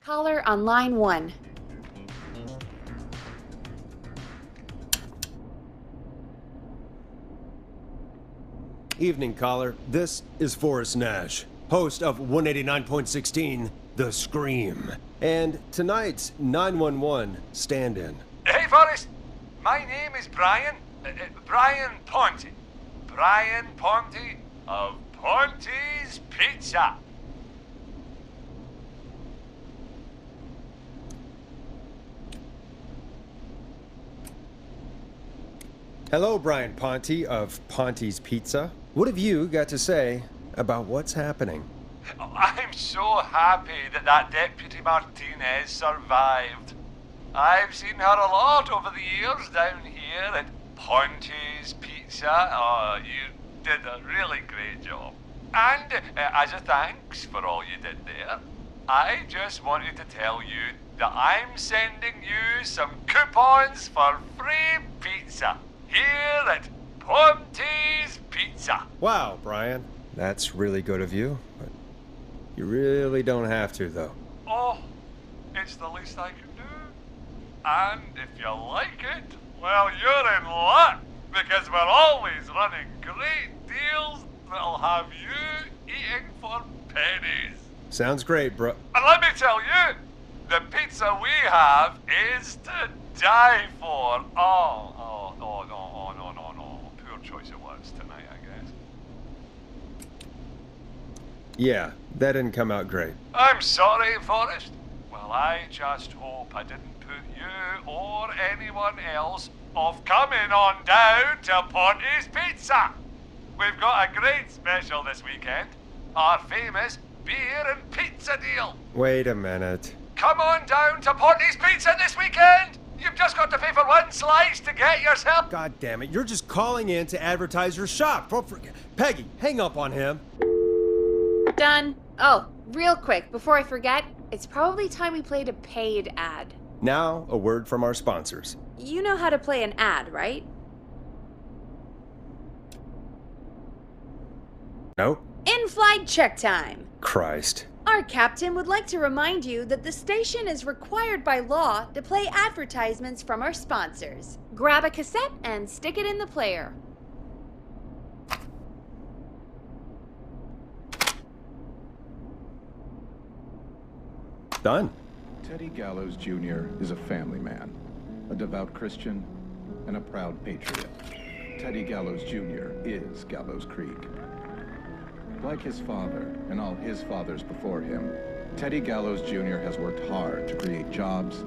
Speaker 2: Caller on line 1.
Speaker 1: Evening, caller. This is Forrest Nash, host of 189.16, The Scream. And tonight's 911 stand-in.
Speaker 7: Hey, Forrest. My name is Brian. Brian Ponte. Brian Ponte of Ponte's Pizza.
Speaker 1: Hello, Brian Ponte of Ponte's Pizza. What have you got to say about what's happening?
Speaker 7: I'm so happy that Deputy Martinez survived. I've seen her a lot over the years down here at Ponte's Pizza. Oh, you did a really great job. And as a thanks for all you did there, I just wanted to tell you that I'm sending you some coupons for free pizza here at Ponte's Pizza.
Speaker 1: Wow, Brian. That's really good of you, but you really don't have to, though.
Speaker 7: Oh, it's the least I can do. And if you like it, well, you're in luck, because we're always running great deals that'll have you eating for pennies.
Speaker 1: Sounds great, bro.
Speaker 7: And let me tell you, the pizza we have is to die for. No. Poor choice of words tonight, I guess.
Speaker 1: Yeah, that didn't come out great.
Speaker 7: I'm sorry, Forrest. Well, I just hope I didn't put you or anyone else off coming on down to Ponte's Pizza. We've got a great special this weekend. Our famous beer and pizza deal.
Speaker 1: Wait a minute.
Speaker 7: Come on down to Ponte's Pizza this weekend. You've just got to pay for one slice to get yourself.
Speaker 1: God damn it, you're just calling in to advertise your shop. Peggy, hang up on him.
Speaker 2: Done. Oh, real quick, before I forget, it's probably time we played a paid ad.
Speaker 1: Now, a word from our sponsors.
Speaker 2: You know how to play an ad, right?
Speaker 1: Nope.
Speaker 2: In-flight check time.
Speaker 1: Christ.
Speaker 2: Our captain would like to remind you that the station is required by law to play advertisements from our sponsors. Grab a cassette and stick it in the player.
Speaker 1: Done.
Speaker 8: Teddy Gallows Jr. is a family man, a devout Christian, and a proud patriot. Teddy Gallows Jr. is Gallows Creek. Like his father and all his fathers before him, Teddy Gallows Jr. has worked hard to create jobs,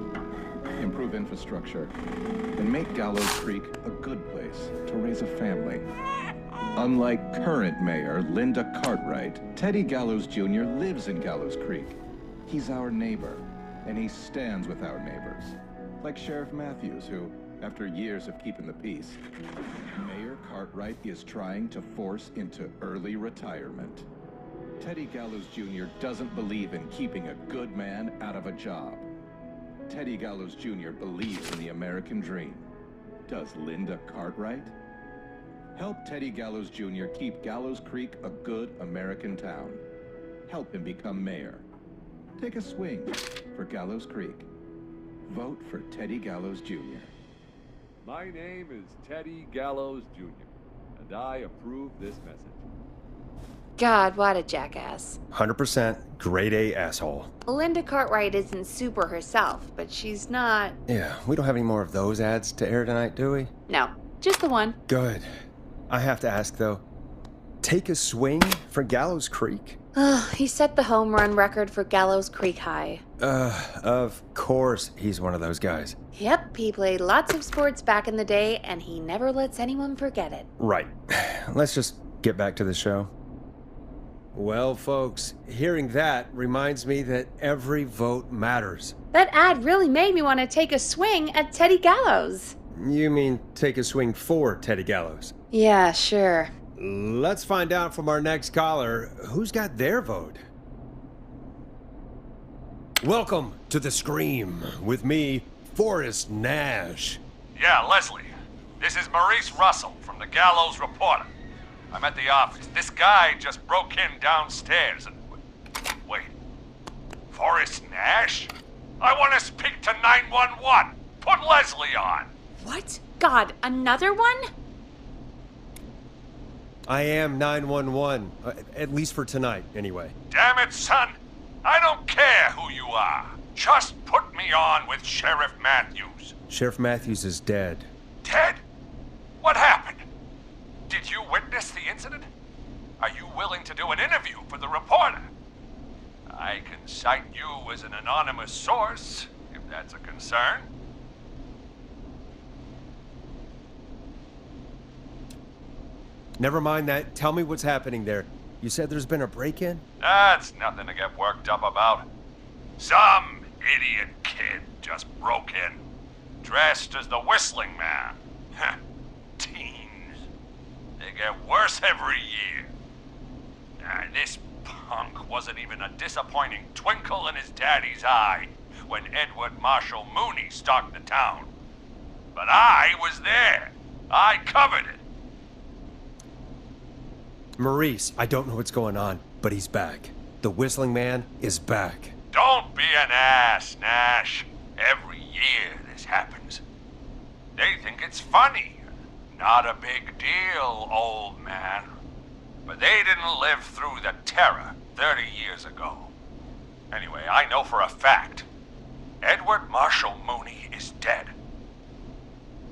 Speaker 8: improve infrastructure, and make Gallows Creek a good place to raise a family. Unlike current mayor Linda Cartwright, Teddy Gallows Jr. lives in Gallows Creek. He's our neighbor, and he stands with our neighbors. Like Sheriff Matthews, who, after years of keeping the peace, Mayor Cartwright is trying to force into early retirement. Teddy Gallows Jr. doesn't believe in keeping a good man out of a job. Teddy Gallows Jr. believes in the American dream. Does Linda Cartwright? Help Teddy Gallows Jr. keep Gallows Creek a good American town. Help him become mayor. Take a swing for Gallows Creek. Vote for Teddy Gallows Jr.
Speaker 9: My name is Teddy Gallows Jr., and I approve this message.
Speaker 2: God, what a jackass.
Speaker 1: 100% grade A asshole.
Speaker 2: Linda Cartwright isn't super herself, but she's not...
Speaker 1: Yeah, we don't have any more of those ads to air tonight, do we?
Speaker 2: No, just the one.
Speaker 1: Good. I have to ask, though, take a swing for Gallows Creek?
Speaker 2: He set the home run record for Gallows Creek High.
Speaker 1: Of course he's one of those guys.
Speaker 2: Yep, he played lots of sports back in the day, and he never lets anyone forget it.
Speaker 1: Right. Let's just get back to the show. Well, folks, hearing that reminds me that every vote matters.
Speaker 2: That ad really made me want to take a swing at Teddy Gallows.
Speaker 1: You mean take a swing for Teddy Gallows?
Speaker 2: Yeah, sure.
Speaker 1: Let's find out from our next caller who's got their vote. Welcome to the Scream with me, Forrest Nash.
Speaker 7: Yeah, Leslie. This is Maurice Russell from the Gallows Reporter. I'm at the office. This guy just broke in downstairs and... Wait. Forrest Nash? I want to speak to 911. Put Leslie on.
Speaker 2: What? God, another one?
Speaker 1: I am 911, at least for tonight, anyway.
Speaker 7: Damn it, son. I don't care who you are. Just put me on with Sheriff Matthews.
Speaker 1: Sheriff Matthews is dead.
Speaker 7: Dead? What happened? Did you witness the incident? Are you willing to do an interview for the reporter? I can cite you as an anonymous source, if that's a concern.
Speaker 1: Never mind that. Tell me what's happening there. You said there's been a break-in?
Speaker 7: That's nothing to get worked up about. Some idiot kid just broke in, dressed as the Whistling Man. Teens. They get worse every year. This punk wasn't even a disappointing twinkle in his daddy's eye when Edward Marshall Mooney stalked the town. But I was there. I covered it.
Speaker 1: Maurice, I don't know what's going on, but he's back. The Whistling Man is back.
Speaker 7: Don't be an ass, Nash. Every year this happens. They think it's funny. Not a big deal, old man. But they didn't live through the terror 30 years ago. Anyway, I know for a fact, Edward Marshall Mooney is dead.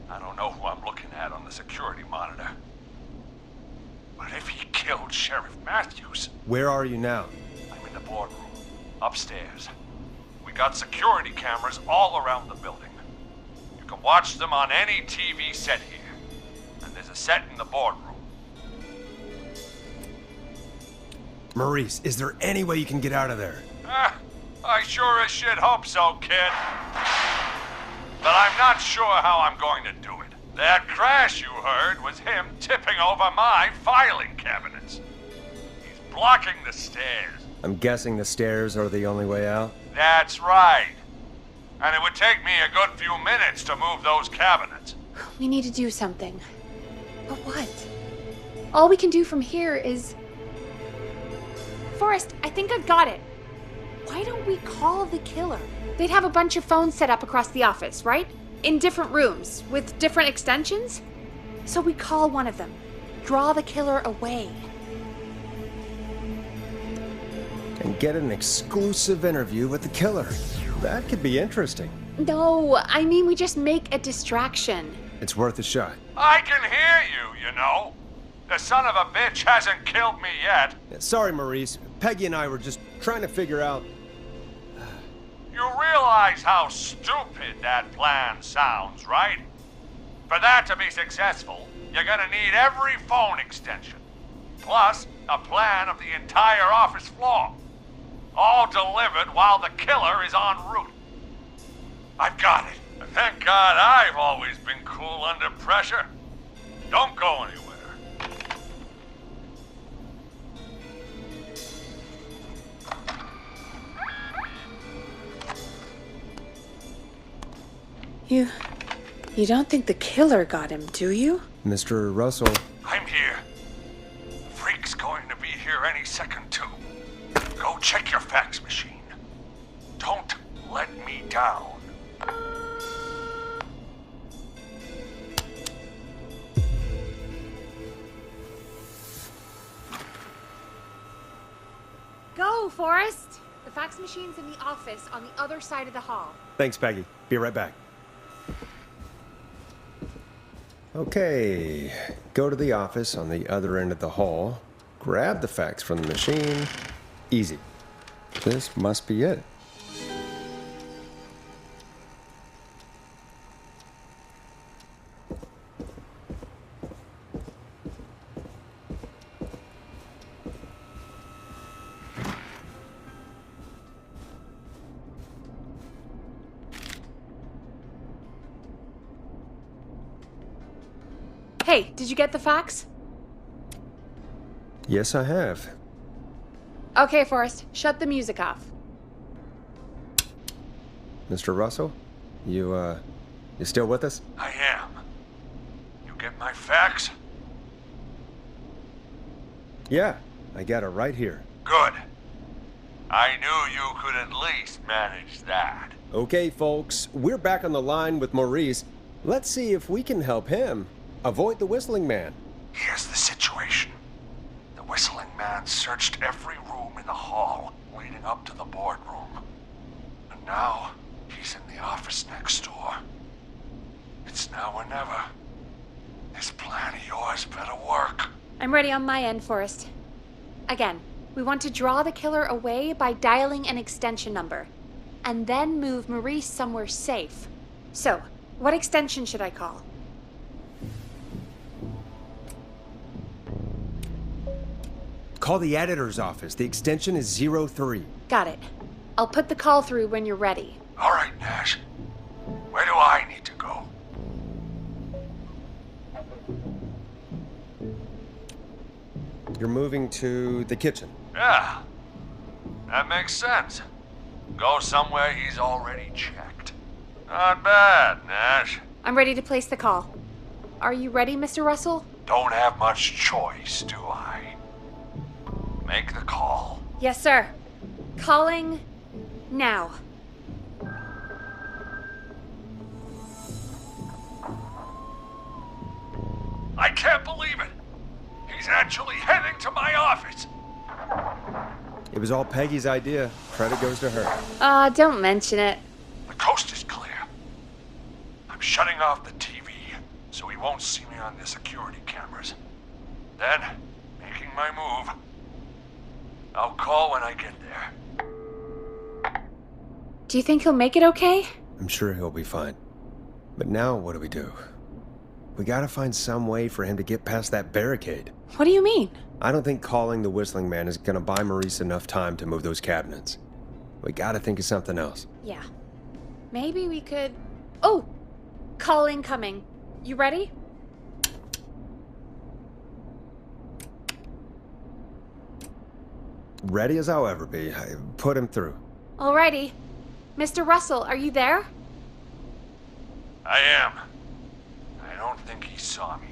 Speaker 7: I don't know who I'm looking at on the security monitor. But if he killed Sheriff Matthews...
Speaker 1: Where are you now?
Speaker 7: I'm in the boardroom, upstairs. We got security cameras all around the building. You can watch them on any TV set here. And there's a set in the boardroom.
Speaker 1: Maurice, is there any way you can get out of there?
Speaker 7: I sure as shit hope so, kid. But I'm not sure how I'm going to do it. That crash you heard was him tipping over my filing cabinets. He's blocking the stairs.
Speaker 1: I'm guessing the stairs are the only way out?
Speaker 7: That's right. And it would take me a good few minutes to move those cabinets.
Speaker 2: We need to do something. But what? All we can do from here is... Forrest, I think I've got it. Why don't we call the killer? They'd have a bunch of phones set up across the office, right? In different rooms, with different extensions? So we call one of them. Draw the killer away.
Speaker 1: And get an exclusive interview with the killer. That could be interesting.
Speaker 2: No, I mean we just make a distraction.
Speaker 1: It's worth a shot.
Speaker 7: I can hear you, you know. The son of a bitch hasn't killed me yet.
Speaker 1: Sorry, Maurice. Peggy and I were just trying to figure out...
Speaker 7: You realize how stupid that plan sounds, right? For that to be successful, you're gonna need every phone extension. Plus, a plan of the entire office floor. All delivered while the killer is en route. I've got it. Thank God I've always been cool under pressure. Don't go anywhere.
Speaker 2: You don't think the killer got him, do you?
Speaker 1: Mr. Russell.
Speaker 7: I'm here. The freak's going to be here any second, too. Go check your fax machine. Don't let me down.
Speaker 2: Go, Forrest! The fax machine's in the office on the other side of the hall.
Speaker 1: Thanks, Peggy. Be right back. Okay, go to the office on the other end of the hall, grab the fax from the machine. Easy. This must be it.
Speaker 2: Hey, did you get the fax?
Speaker 1: Yes, I have.
Speaker 2: Okay, Forrest, shut the music off.
Speaker 1: Mr. Russell? You still with us?
Speaker 7: I am. You get my fax?
Speaker 1: Yeah, I got it right here.
Speaker 7: Good. I knew you could at least manage that.
Speaker 1: Okay, folks, we're back on the line with Maurice. Let's see if we can help him avoid the Whistling Man.
Speaker 7: Here's the situation. The Whistling Man searched every room in the hall leading up to the boardroom. And now, he's in the office next door. It's now or never. This plan of yours better work.
Speaker 2: I'm ready on my end, Forrest. Again, we want to draw the killer away by dialing an extension number, and then move Maurice somewhere safe. So, what extension should I call?
Speaker 1: Call the editor's office. The extension is 03.
Speaker 2: Got it. I'll put the call through when you're ready.
Speaker 7: All right, Nash. Where do I need to go?
Speaker 1: You're moving to the kitchen.
Speaker 7: Yeah. That makes sense. Go somewhere he's already checked. Not bad, Nash.
Speaker 2: I'm ready to place the call. Are you ready, Mr. Russell?
Speaker 7: Don't have much choice, do I? Make the call.
Speaker 2: Yes, sir. Calling now.
Speaker 7: I can't believe it. He's actually heading to my office.
Speaker 1: It was all Peggy's idea. Credit goes to her.
Speaker 2: Don't mention it.
Speaker 7: The coast is clear. I'm shutting off the TV so he won't see me on the security cameras. Then, making my move. I'll call when I get there.
Speaker 2: Do you think he'll make it okay?
Speaker 1: I'm sure he'll be fine. But now what do we do? We gotta find some way for him to get past that barricade.
Speaker 2: What do you mean?
Speaker 1: I don't think calling the Whistling Man is gonna buy Maurice enough time to move those cabinets. We gotta think of something else.
Speaker 2: Yeah. Maybe we could... Oh! Call incoming. You ready?
Speaker 1: Ready as I'll ever be. I put him through.
Speaker 2: Alrighty. Mr. Russell, are you there?
Speaker 7: I am. I don't think he saw me.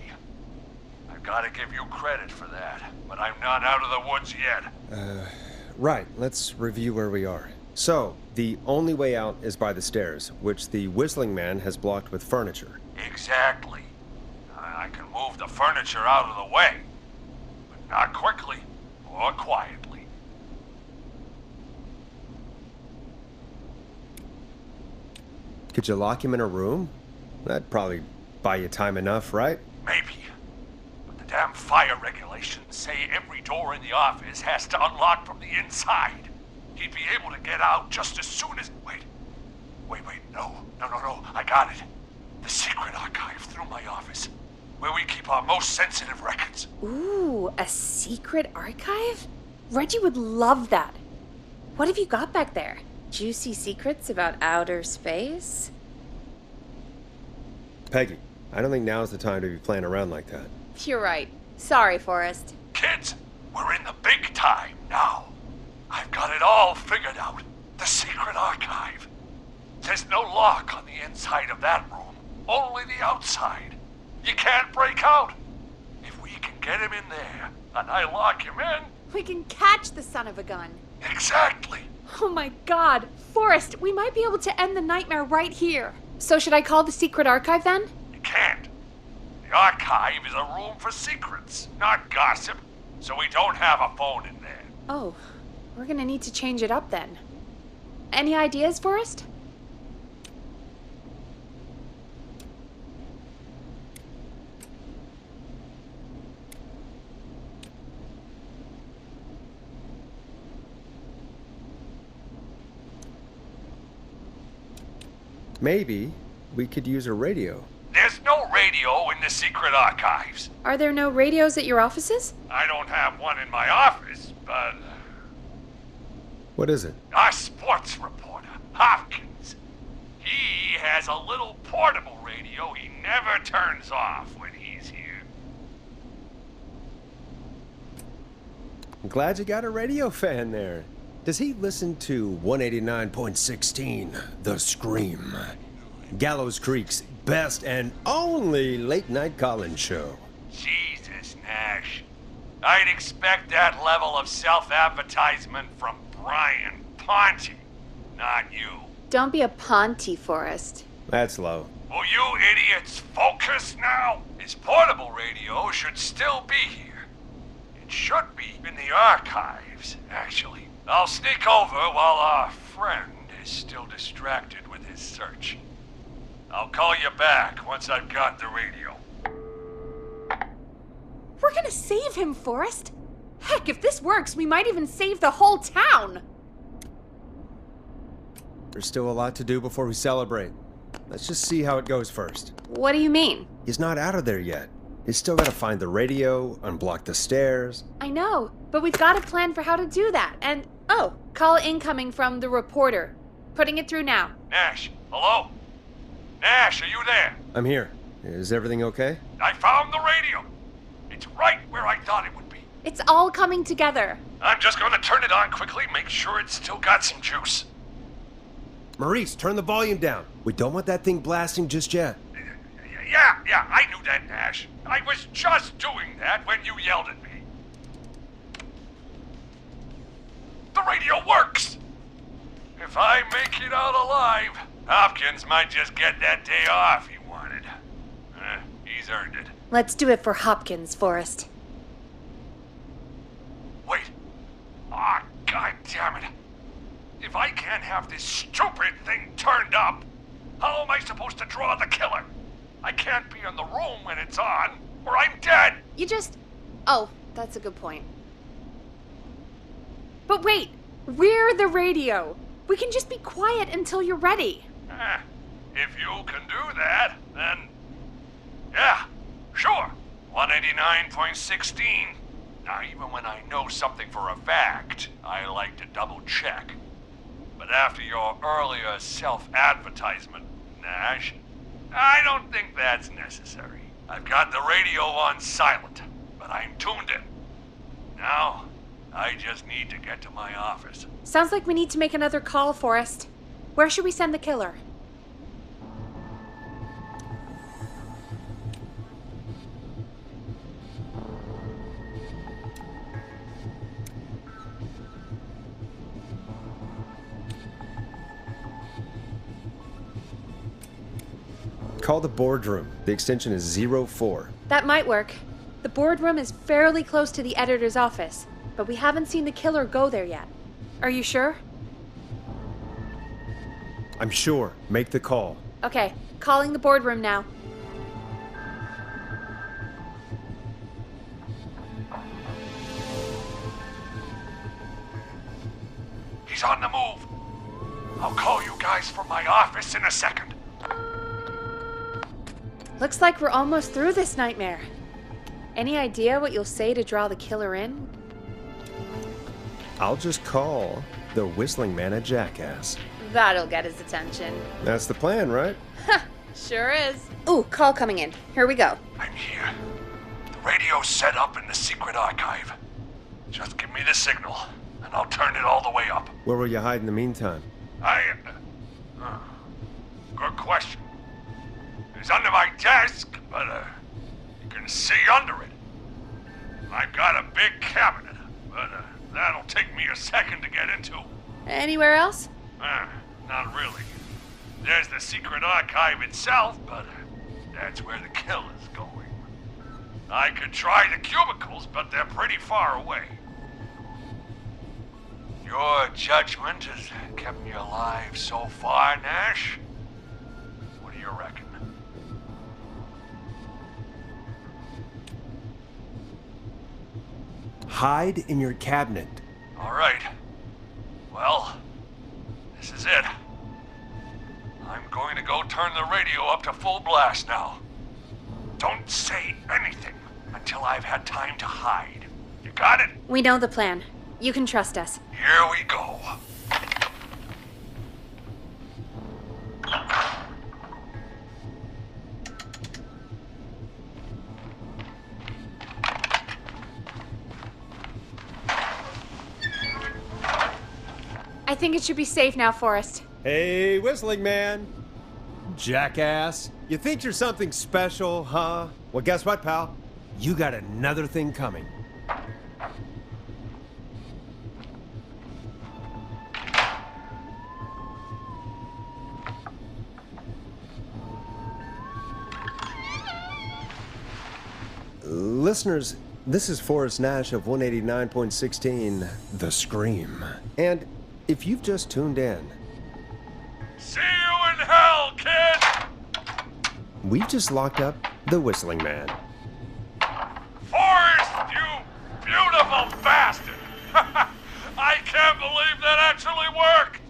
Speaker 7: I've got to give you credit for that, but I'm not out of the woods yet.
Speaker 1: Right, let's review where we are. So, the only way out is by the stairs, which the Whistling Man has blocked with furniture.
Speaker 7: Exactly. I can move the furniture out of the way, but not quickly or quietly.
Speaker 1: Could you lock him in a room? That'd probably buy you time enough, right?
Speaker 7: Maybe. But the damn fire regulations say every door in the office has to unlock from the inside. He'd be able to get out just as soon as... Wait, no. I got it. The secret archive through my office, where we keep our most sensitive records.
Speaker 2: Ooh, a secret archive? Reggie would love that. What have you got back there? Juicy secrets about outer space?
Speaker 1: Peggy, I don't think now's the time to be playing around like that.
Speaker 2: You're right. Sorry, Forrest.
Speaker 7: Kids, we're in the big time now. I've got it all figured out. The secret archive. There's no lock on the inside of that room, only the outside. You can't break out. If we can get him in there, and I lock him in...
Speaker 2: We can catch the son of a gun.
Speaker 7: Exactly.
Speaker 2: Oh my god. Forrest, we might be able to end the nightmare right here. So should I call the secret archive then?
Speaker 7: You can't. The archive is a room for secrets, not gossip, so we don't have a phone in there.
Speaker 2: Oh, we're gonna need to change it up then. Any ideas, Forrest?
Speaker 1: Maybe we could use a radio.
Speaker 7: There's no radio in the secret archives.
Speaker 2: Are there no radios at your offices?
Speaker 7: I don't have one in my office, but...
Speaker 1: What is it?
Speaker 7: Our sports reporter, Hopkins. He has a little portable radio he never turns off when he's here.
Speaker 1: I'm glad you got a radio fan there. Does he listen to 189.16, The Scream? Gallows Creek's best and only late-night call-in show.
Speaker 7: Jesus, Nash. I'd expect that level of self-advertisement from Brian Ponte, not you.
Speaker 2: Don't be a Ponte, Forrest.
Speaker 1: That's low.
Speaker 7: Will you idiots focus now? His portable radio should still be here. It should be in the archives, actually. I'll sneak over while our friend is still distracted with his search. I'll call you back once I've got the radio.
Speaker 2: We're gonna save him, Forrest. Heck, if this works, we might even save the whole town.
Speaker 1: There's still a lot to do before we celebrate. Let's just see how it goes first.
Speaker 2: What do you mean?
Speaker 1: He's not out of there yet. He's still gotta find the radio, unblock the stairs.
Speaker 2: I know, but we've got a plan for how to do that. And, oh, call incoming from the reporter. Putting it through now.
Speaker 7: Nash, hello? Nash, are you there?
Speaker 1: I'm here. Is everything okay?
Speaker 7: I found the radio. It's right where I thought it would be.
Speaker 2: It's all coming together.
Speaker 7: I'm just gonna turn it on quickly, make sure it's still got some juice.
Speaker 1: Maurice, turn the volume down. We don't want that thing blasting just yet.
Speaker 7: Yeah, I knew that, Nash. I was just doing that when you yelled at me. The radio works! If I make it out alive, Hopkins might just get that day off he wanted. He's earned it.
Speaker 2: Let's do it for Hopkins, Forrest.
Speaker 7: Wait. Ah, God damn it. If I can't have this stupid thing turned up, how am I supposed to draw the killer? I can't be in the room when it's on, or I'm dead.
Speaker 2: You just... Oh, that's a good point. But wait, we're the radio. We can just be quiet until you're ready.
Speaker 7: If you can do that, then... Yeah, sure. 189.16. Now, even when I know something for a fact, I like to double check. But after your earlier self-advertisement, Nash, I don't think that's necessary. I've got the radio on silent, but I'm tuned in. Now, I just need to get to my office.
Speaker 2: Sounds like we need to make another call, Forrest. Where should we send the killer?
Speaker 1: Call the boardroom. The extension is 04.
Speaker 2: That might work. The boardroom is fairly close to the editor's office, but we haven't seen the killer go there yet. Are you sure?
Speaker 1: I'm sure. Make the call.
Speaker 2: Okay, calling the boardroom now.
Speaker 7: He's on the move. I'll call you guys from my office in a second.
Speaker 2: Looks like we're almost through this nightmare. Any idea what you'll say to draw the killer in?
Speaker 1: I'll just call the whistling man a jackass.
Speaker 2: That'll get his attention.
Speaker 1: That's the plan, right?
Speaker 2: Sure is. Ooh, call coming in. Here we go.
Speaker 7: I'm here. The radio's set up in the secret archive. Just give me the signal, and I'll turn it all the way up.
Speaker 1: Where will you hide in the meantime?
Speaker 7: Good question. It's under my desk, but you can see under it. I've got a big cabinet, but that'll take me a second to get into.
Speaker 2: Anywhere else?
Speaker 7: Not really. There's the secret archive itself, but that's where the killer's going. I could try the cubicles, but they're pretty far away. Your judgment has kept me alive so far, Nash. What do you reckon?
Speaker 1: Hide in your cabinet.
Speaker 7: All right. Well, this is it. I'm going to go turn the radio up to full blast now. Don't say anything until I've had time to hide. You got it?
Speaker 2: We know the plan. You can trust us.
Speaker 7: Here we go.
Speaker 2: I think it should be safe now, Forrest.
Speaker 1: Hey, whistling man. Jackass. You think you're something special, huh? Well, guess what, pal? You got another thing coming. Listeners, this is Forrest Nash of 189.16, The Scream. And if you've just tuned in,
Speaker 7: See you in hell, kid!
Speaker 1: we've just locked up the Whistling Man.
Speaker 7: Forrest, you beautiful bastard! I can't believe that actually worked!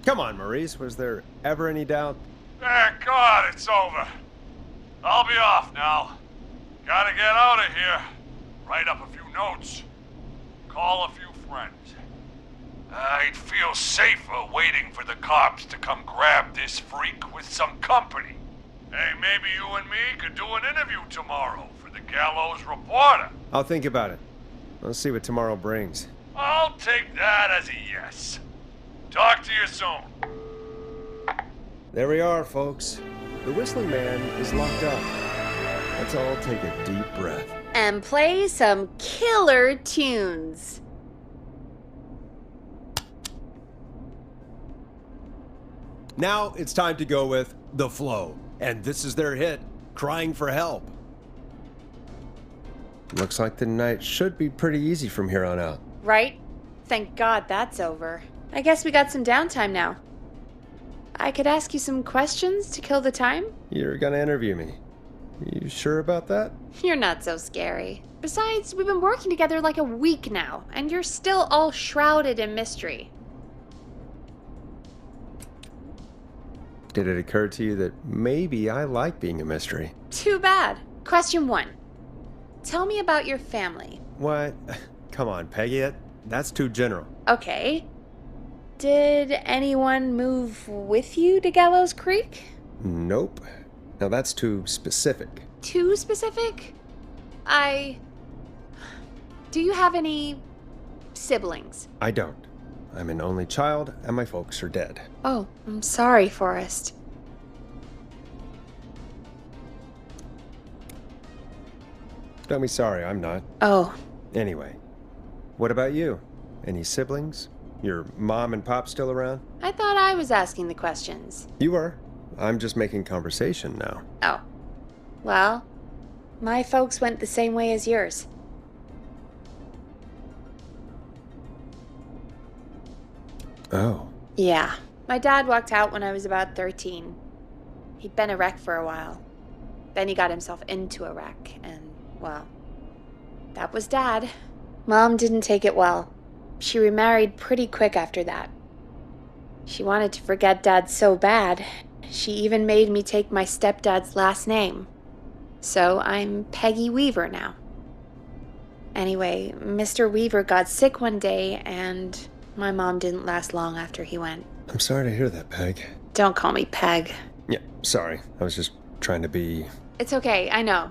Speaker 1: Come on, Maurice, was there ever any doubt?
Speaker 7: Thank God it's over. I'll be off now. Gotta get out of here. Write up a few notes. Call a few friends. I'd feel safer waiting for the cops to come grab this freak with some company. Hey, maybe you and me could do an interview tomorrow for the Gallows Reporter.
Speaker 1: I'll think about it. Let's see what tomorrow brings.
Speaker 7: I'll take that as a yes. Talk to you soon.
Speaker 1: There we are, folks. The Whistling Man is locked up. Let's all take a deep breath.
Speaker 2: And play some killer tunes.
Speaker 1: Now it's time to go with The Flow. And this is their hit, Crying for Help. Looks like the night should be pretty easy from here on out.
Speaker 2: Right? Thank God that's over. I guess we got some downtime now. I could ask you some questions to kill the time?
Speaker 1: You're gonna interview me. You sure about that?
Speaker 2: You're not so scary. Besides, we've been working together like a week now, and you're still all shrouded in mystery.
Speaker 1: Did it occur to you that maybe I like being a mystery?
Speaker 2: Too bad. Question 1. Tell me about your family.
Speaker 1: What? Come on, Peggy. That's too general.
Speaker 2: Okay. Did anyone move with you to Gallows Creek?
Speaker 1: Nope. Now that's too specific.
Speaker 2: Too specific? Do you have any siblings?
Speaker 1: I don't. I'm an only child, and my folks are dead.
Speaker 2: Oh, I'm sorry, Forrest.
Speaker 1: Don't be sorry, I'm not.
Speaker 2: Oh.
Speaker 1: Anyway, what about you? Any siblings? Your mom and pop still around?
Speaker 2: I thought I was asking the questions.
Speaker 1: You are. I'm just making conversation now.
Speaker 2: Oh. Well, my folks went the same way as yours.
Speaker 1: Oh.
Speaker 2: Yeah. My dad walked out when I was about 13. He'd been a wreck for a while. Then he got himself into a wreck, and, well, that was Dad. Mom didn't take it well. She remarried pretty quick after that. She wanted to forget Dad so bad, she even made me take my stepdad's last name. So I'm Peggy Weaver now. Anyway, Mr. Weaver got sick one day, and my mom didn't last long after he went.
Speaker 1: I'm sorry to hear that, Peg.
Speaker 2: Don't call me Peg.
Speaker 1: Yeah, sorry. I was just trying to be...
Speaker 2: It's okay, I know.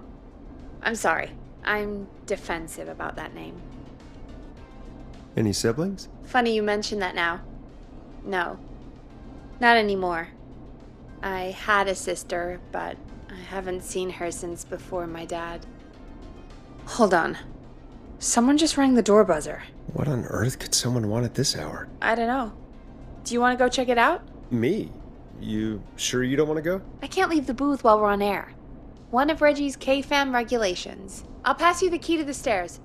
Speaker 2: I'm sorry. I'm defensive about that name.
Speaker 1: Any siblings?
Speaker 2: Funny you mention that now. No. Not anymore. I had a sister, but I haven't seen her since before my dad. Hold on. Someone just rang the door buzzer.
Speaker 1: What on earth could someone want at this hour?
Speaker 2: I don't know. Do you want to go check it out?
Speaker 1: Me? You sure you don't want to go?
Speaker 2: I can't leave the booth while we're on air. One of Reggie's K-Fam regulations. I'll pass you the key to the stairs.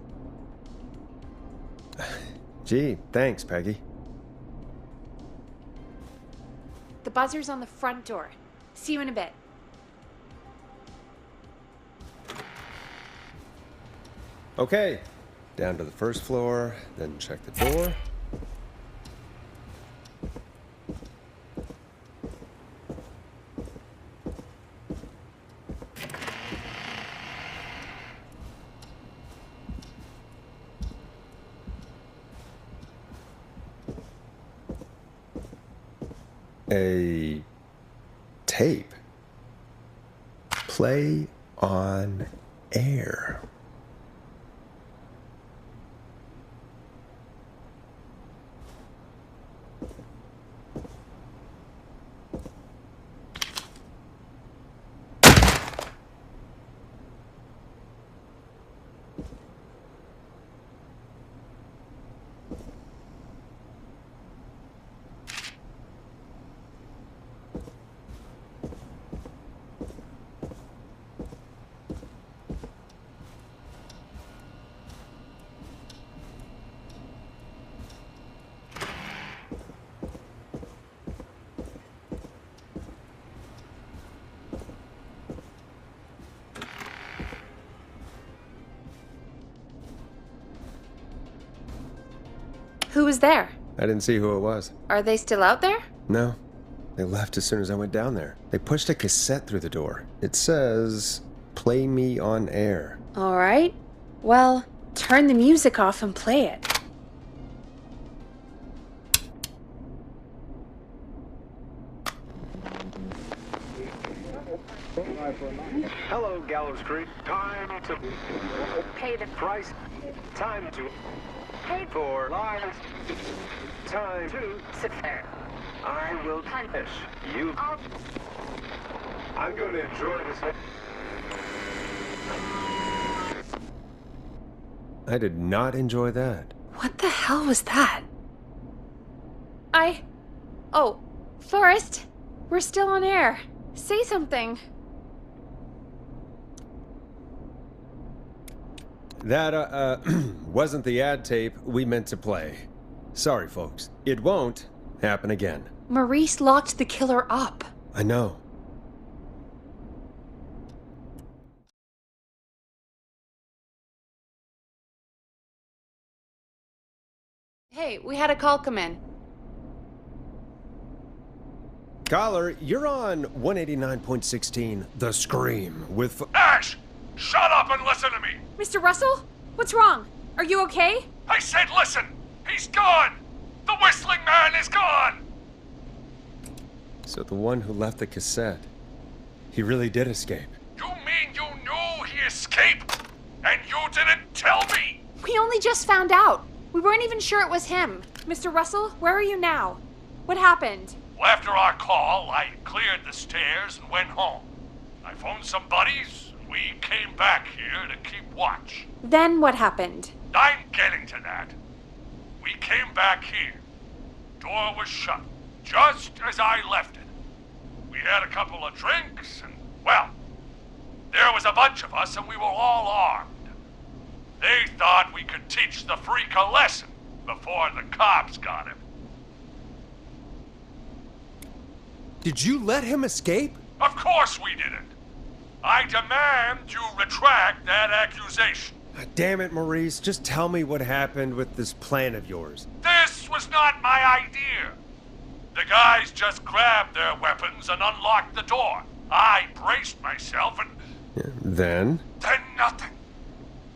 Speaker 1: Gee, thanks, Peggy.
Speaker 2: The buzzer's on the front door. See you in a bit.
Speaker 1: Okay. Down to the first floor, then check the door. A tape. Play on air.
Speaker 2: Who was there?
Speaker 1: I didn't see who it was.
Speaker 2: Are they still out there?
Speaker 1: No. They left as soon as I went down there. They pushed a cassette through the door. It says, "Play me on air."
Speaker 2: All right. Well, turn the music off and play it.
Speaker 10: Hello, Gallows Creek. Time to
Speaker 2: Pay the
Speaker 10: price. Time to pay for lives. Time to
Speaker 2: sit there.
Speaker 10: I will punish you. I'm going to enjoy this.
Speaker 1: I did not enjoy that.
Speaker 2: What the hell was that? Oh, Forrest, we're still on air. Say something.
Speaker 1: That, wasn't the ad tape we meant to play. Sorry, folks. It won't happen again.
Speaker 2: Maurice locked the killer up.
Speaker 1: I know.
Speaker 2: Hey, we had a call come in.
Speaker 1: Caller, you're on 189.16, The Scream, with...
Speaker 7: Ash! Shut up and listen to me!
Speaker 2: Mr. Russell? What's wrong? Are you okay?
Speaker 7: I said listen! He's gone! The whistling man is gone!
Speaker 1: So the one who left the cassette, he really did escape.
Speaker 7: You mean you knew he escaped? And you didn't tell me?
Speaker 2: We only just found out. We weren't even sure it was him. Mr. Russell, where are you now? What happened?
Speaker 7: Well, after our call, I cleared the stairs and went home. I phoned some buddies, and we came back here to keep watch.
Speaker 2: Then what happened?
Speaker 7: I'm getting to that. We came back here. Door was shut, just as I left it. We had a couple of drinks, and, well, there was a bunch of us, and we were all armed. They thought we could teach the freak a lesson before the cops got him.
Speaker 1: Did you let him escape?
Speaker 7: Of course we didn't. I demand you retract that accusation.
Speaker 1: Damn it, Maurice. Just tell me what happened with this plan of yours.
Speaker 7: This was not my idea. The guys just grabbed their weapons and unlocked the door. I braced myself and...
Speaker 1: Then
Speaker 7: nothing.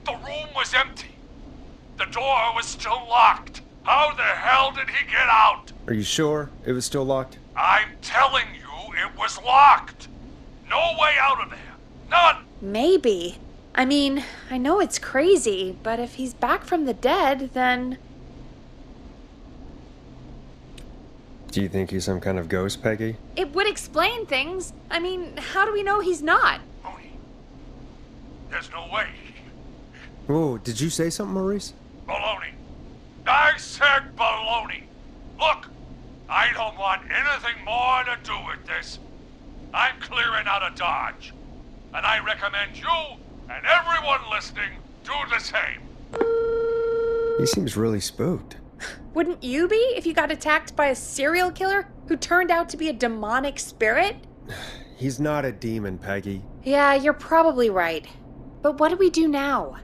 Speaker 7: The room was empty. The door was still locked. How the hell did he get out?
Speaker 1: Are you sure it was still locked?
Speaker 7: I'm telling you, it was locked. No way out of there. None.
Speaker 2: Maybe. I mean, I know it's crazy, but if he's back from the dead, then...
Speaker 1: Do you think he's some kind of ghost, Peggy?
Speaker 2: It would explain things. I mean, how do we know he's not?
Speaker 7: Tony, there's no way.
Speaker 1: Whoa, did you say something, Maurice?
Speaker 7: Baloney. I said baloney. Look, I don't want anything more to do with this. I'm clearing out of Dodge. And I recommend you and everyone listening do the same.
Speaker 1: He seems really spooked.
Speaker 2: Wouldn't you be if you got attacked by a serial killer who turned out to be a demonic spirit?
Speaker 1: He's not a demon, Peggy.
Speaker 2: Yeah, you're probably right. But what do we do now?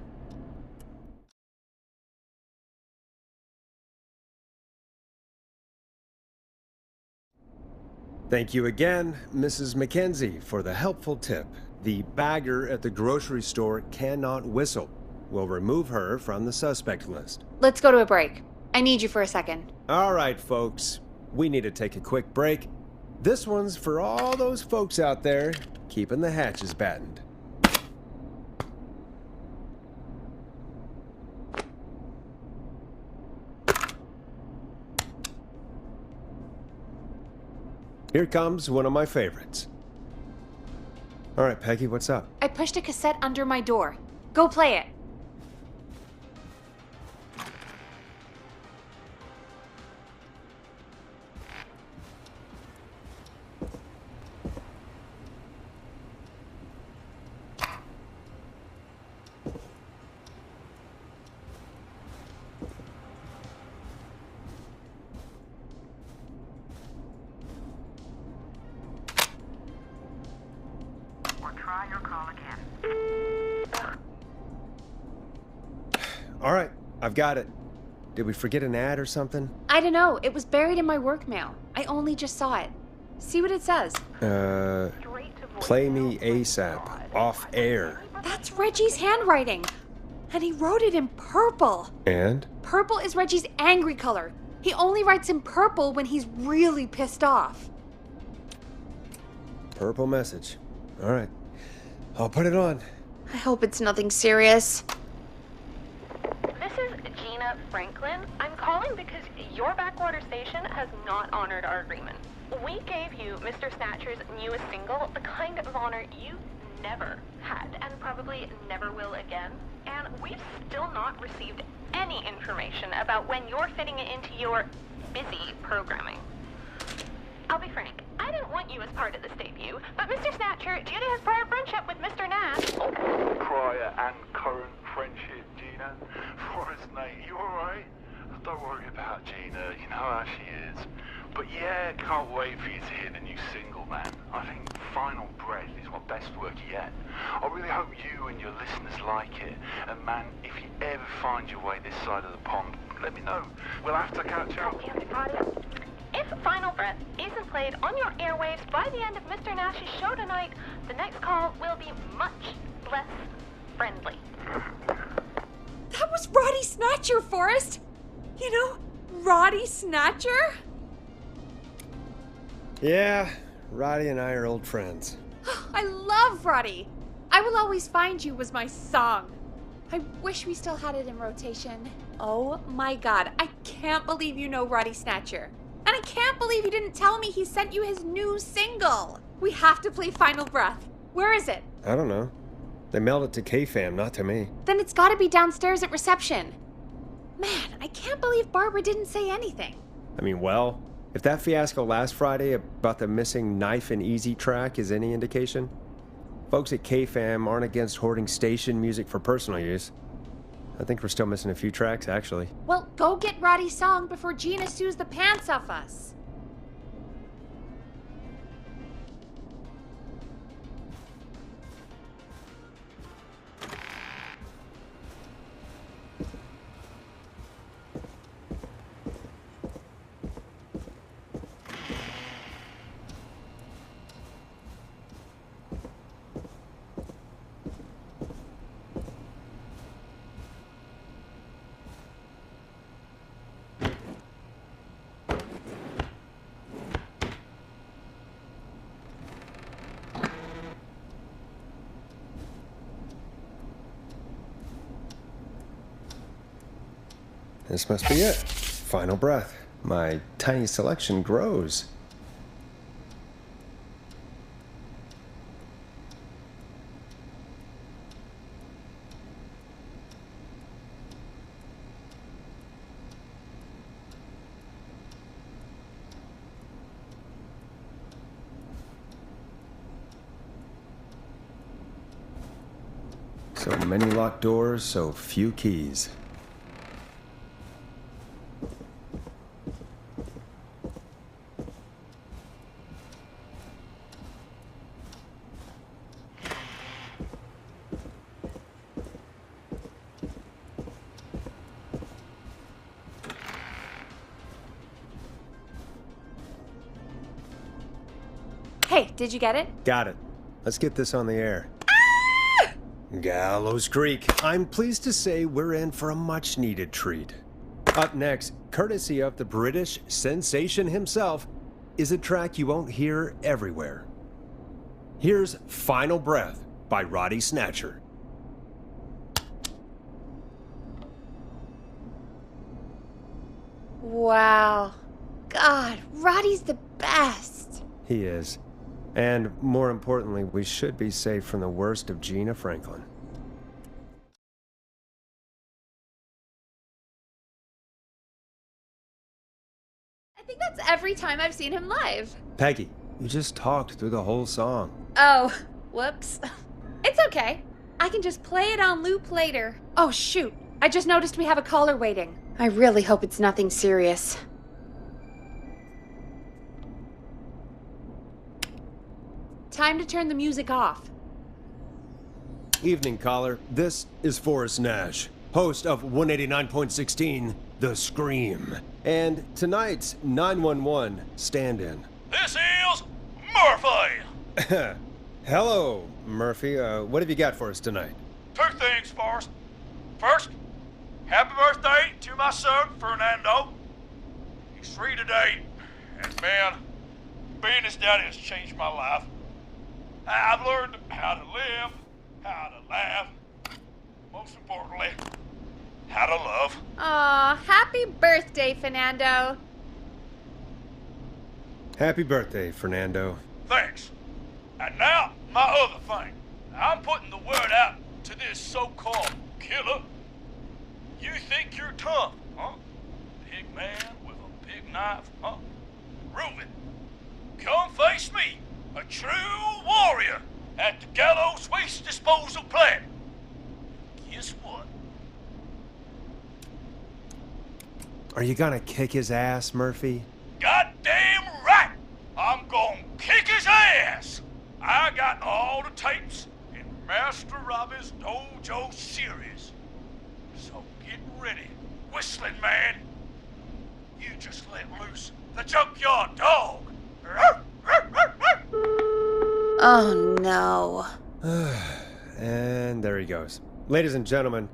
Speaker 1: Thank you again, Mrs. Mackenzie, for the helpful tip. The bagger at the grocery store cannot whistle. We'll remove her from the suspect list.
Speaker 2: Let's go to a break. I need you for a second.
Speaker 1: All right, folks. We need to take a quick break. This one's for all those folks out there keeping the hatches battened. Here comes one of my favorites. All right, Peggy, what's up?
Speaker 2: I pushed a cassette under my door. Go play it.
Speaker 1: All right, I've got it. Did we forget an ad or something?
Speaker 2: I don't know. It was buried in my work mail. I only just saw it. See what it says.
Speaker 1: Play me ASAP. Off air.
Speaker 2: That's Reggie's handwriting. And he wrote it in purple.
Speaker 1: And?
Speaker 2: Purple is Reggie's angry color. He only writes in purple when he's really pissed off.
Speaker 1: Purple message. All right. I'll put it on.
Speaker 2: I hope it's nothing serious.
Speaker 11: This is Gina Franklin. I'm calling because your backwater station has not honored our agreement. We gave you Mr. Snatcher's newest single, the kind of honor you never had and probably never will again. And we've still not received any information about when you're fitting it into your busy programming. I'll be frank, I didn't want you as part of this debut, but Mr. Snatcher, due to his prior friendship with Mr. Nash...
Speaker 10: Prior and current friendship, Gina. Forrest, mate, you alright? Don't worry about Gina, you know how she is. But yeah, can't wait for you to hear the new single, man. I think Final Breath is my best work yet. I really hope you and your listeners like it. And man, if you ever find your way this side of the pond, let me know. We'll have to catch up.
Speaker 11: If Final Breath isn't played on your airwaves by the end of Mr. Nash's show tonight, the next call will be much less friendly.
Speaker 2: That was Roddy Snatcher, Forrest! You know, Roddy Snatcher?
Speaker 1: Yeah, Roddy and I are old friends.
Speaker 2: I love Roddy! I Will Always Find You was my song. I wish we still had it in rotation. Oh my god, I can't believe you know Roddy Snatcher. And I can't believe you didn't tell me he sent you his new single. We have to play Final Breath. Where is it?
Speaker 1: I don't know. They mailed it to K-Fam, not to me.
Speaker 2: Then it's gotta be downstairs at reception. Man, I can't believe Barbara didn't say anything.
Speaker 1: I mean, well, if that fiasco last Friday about the missing Knife and Easy track is any indication, folks at K-Fam aren't against hoarding station music for personal use. I think we're still missing a few tracks, actually.
Speaker 2: Well, go get Roddy's song before Gina sues the pants off us.
Speaker 1: This must be it. Final Breath. My tiny selection grows. So many locked doors, so few keys.
Speaker 2: Hey, did you get it?
Speaker 1: Got it. Let's get this on the air. Gallows Creek. I'm pleased to say we're in for a much-needed treat. Up next, courtesy of the British sensation himself, is a track you won't hear everywhere. Here's Final Breath by Roddy Snatcher.
Speaker 2: Wow. God, Roddy's the best.
Speaker 1: He is. And more importantly, we should be safe from the worst of Gina Franklin.
Speaker 2: I think that's every time I've seen him live.
Speaker 1: Peggy, you just talked through the whole song.
Speaker 2: Oh, whoops. It's okay. I can just play it on loop later. Oh, shoot. I just noticed we have a caller waiting. I really hope it's nothing serious. Time to turn the music off.
Speaker 1: Evening, caller. This is Forrest Nash, host of 189.16 The Scream, and tonight's 911 stand-in.
Speaker 4: This is Murphy!
Speaker 1: Hello, Murphy. What have you got for us tonight?
Speaker 4: Two things, Forrest. First, happy birthday to my son, Fernando. He's 3 today, and man, being his daddy has changed my life. I've learned how to live, how to laugh, most importantly, how to love.
Speaker 2: Aw, happy birthday, Fernando.
Speaker 1: Happy birthday, Fernando.
Speaker 4: Thanks. And now, my other thing. I'm putting the word out to this so-called killer. You think you're tough, huh? Big man with a big knife, huh? Prove it. Come face me, a true warrior, at the Gallows Waste Disposal Plant. Guess what?
Speaker 1: Are you gonna kick his ass, Murphy?
Speaker 4: Goddamn right! I'm gonna kick his ass! I got all the tapes in Master Robbie's Dojo series. So get ready, whistling man. You just let loose the junkyard dog.
Speaker 2: Oh no.
Speaker 1: And there he goes. Ladies and gentlemen,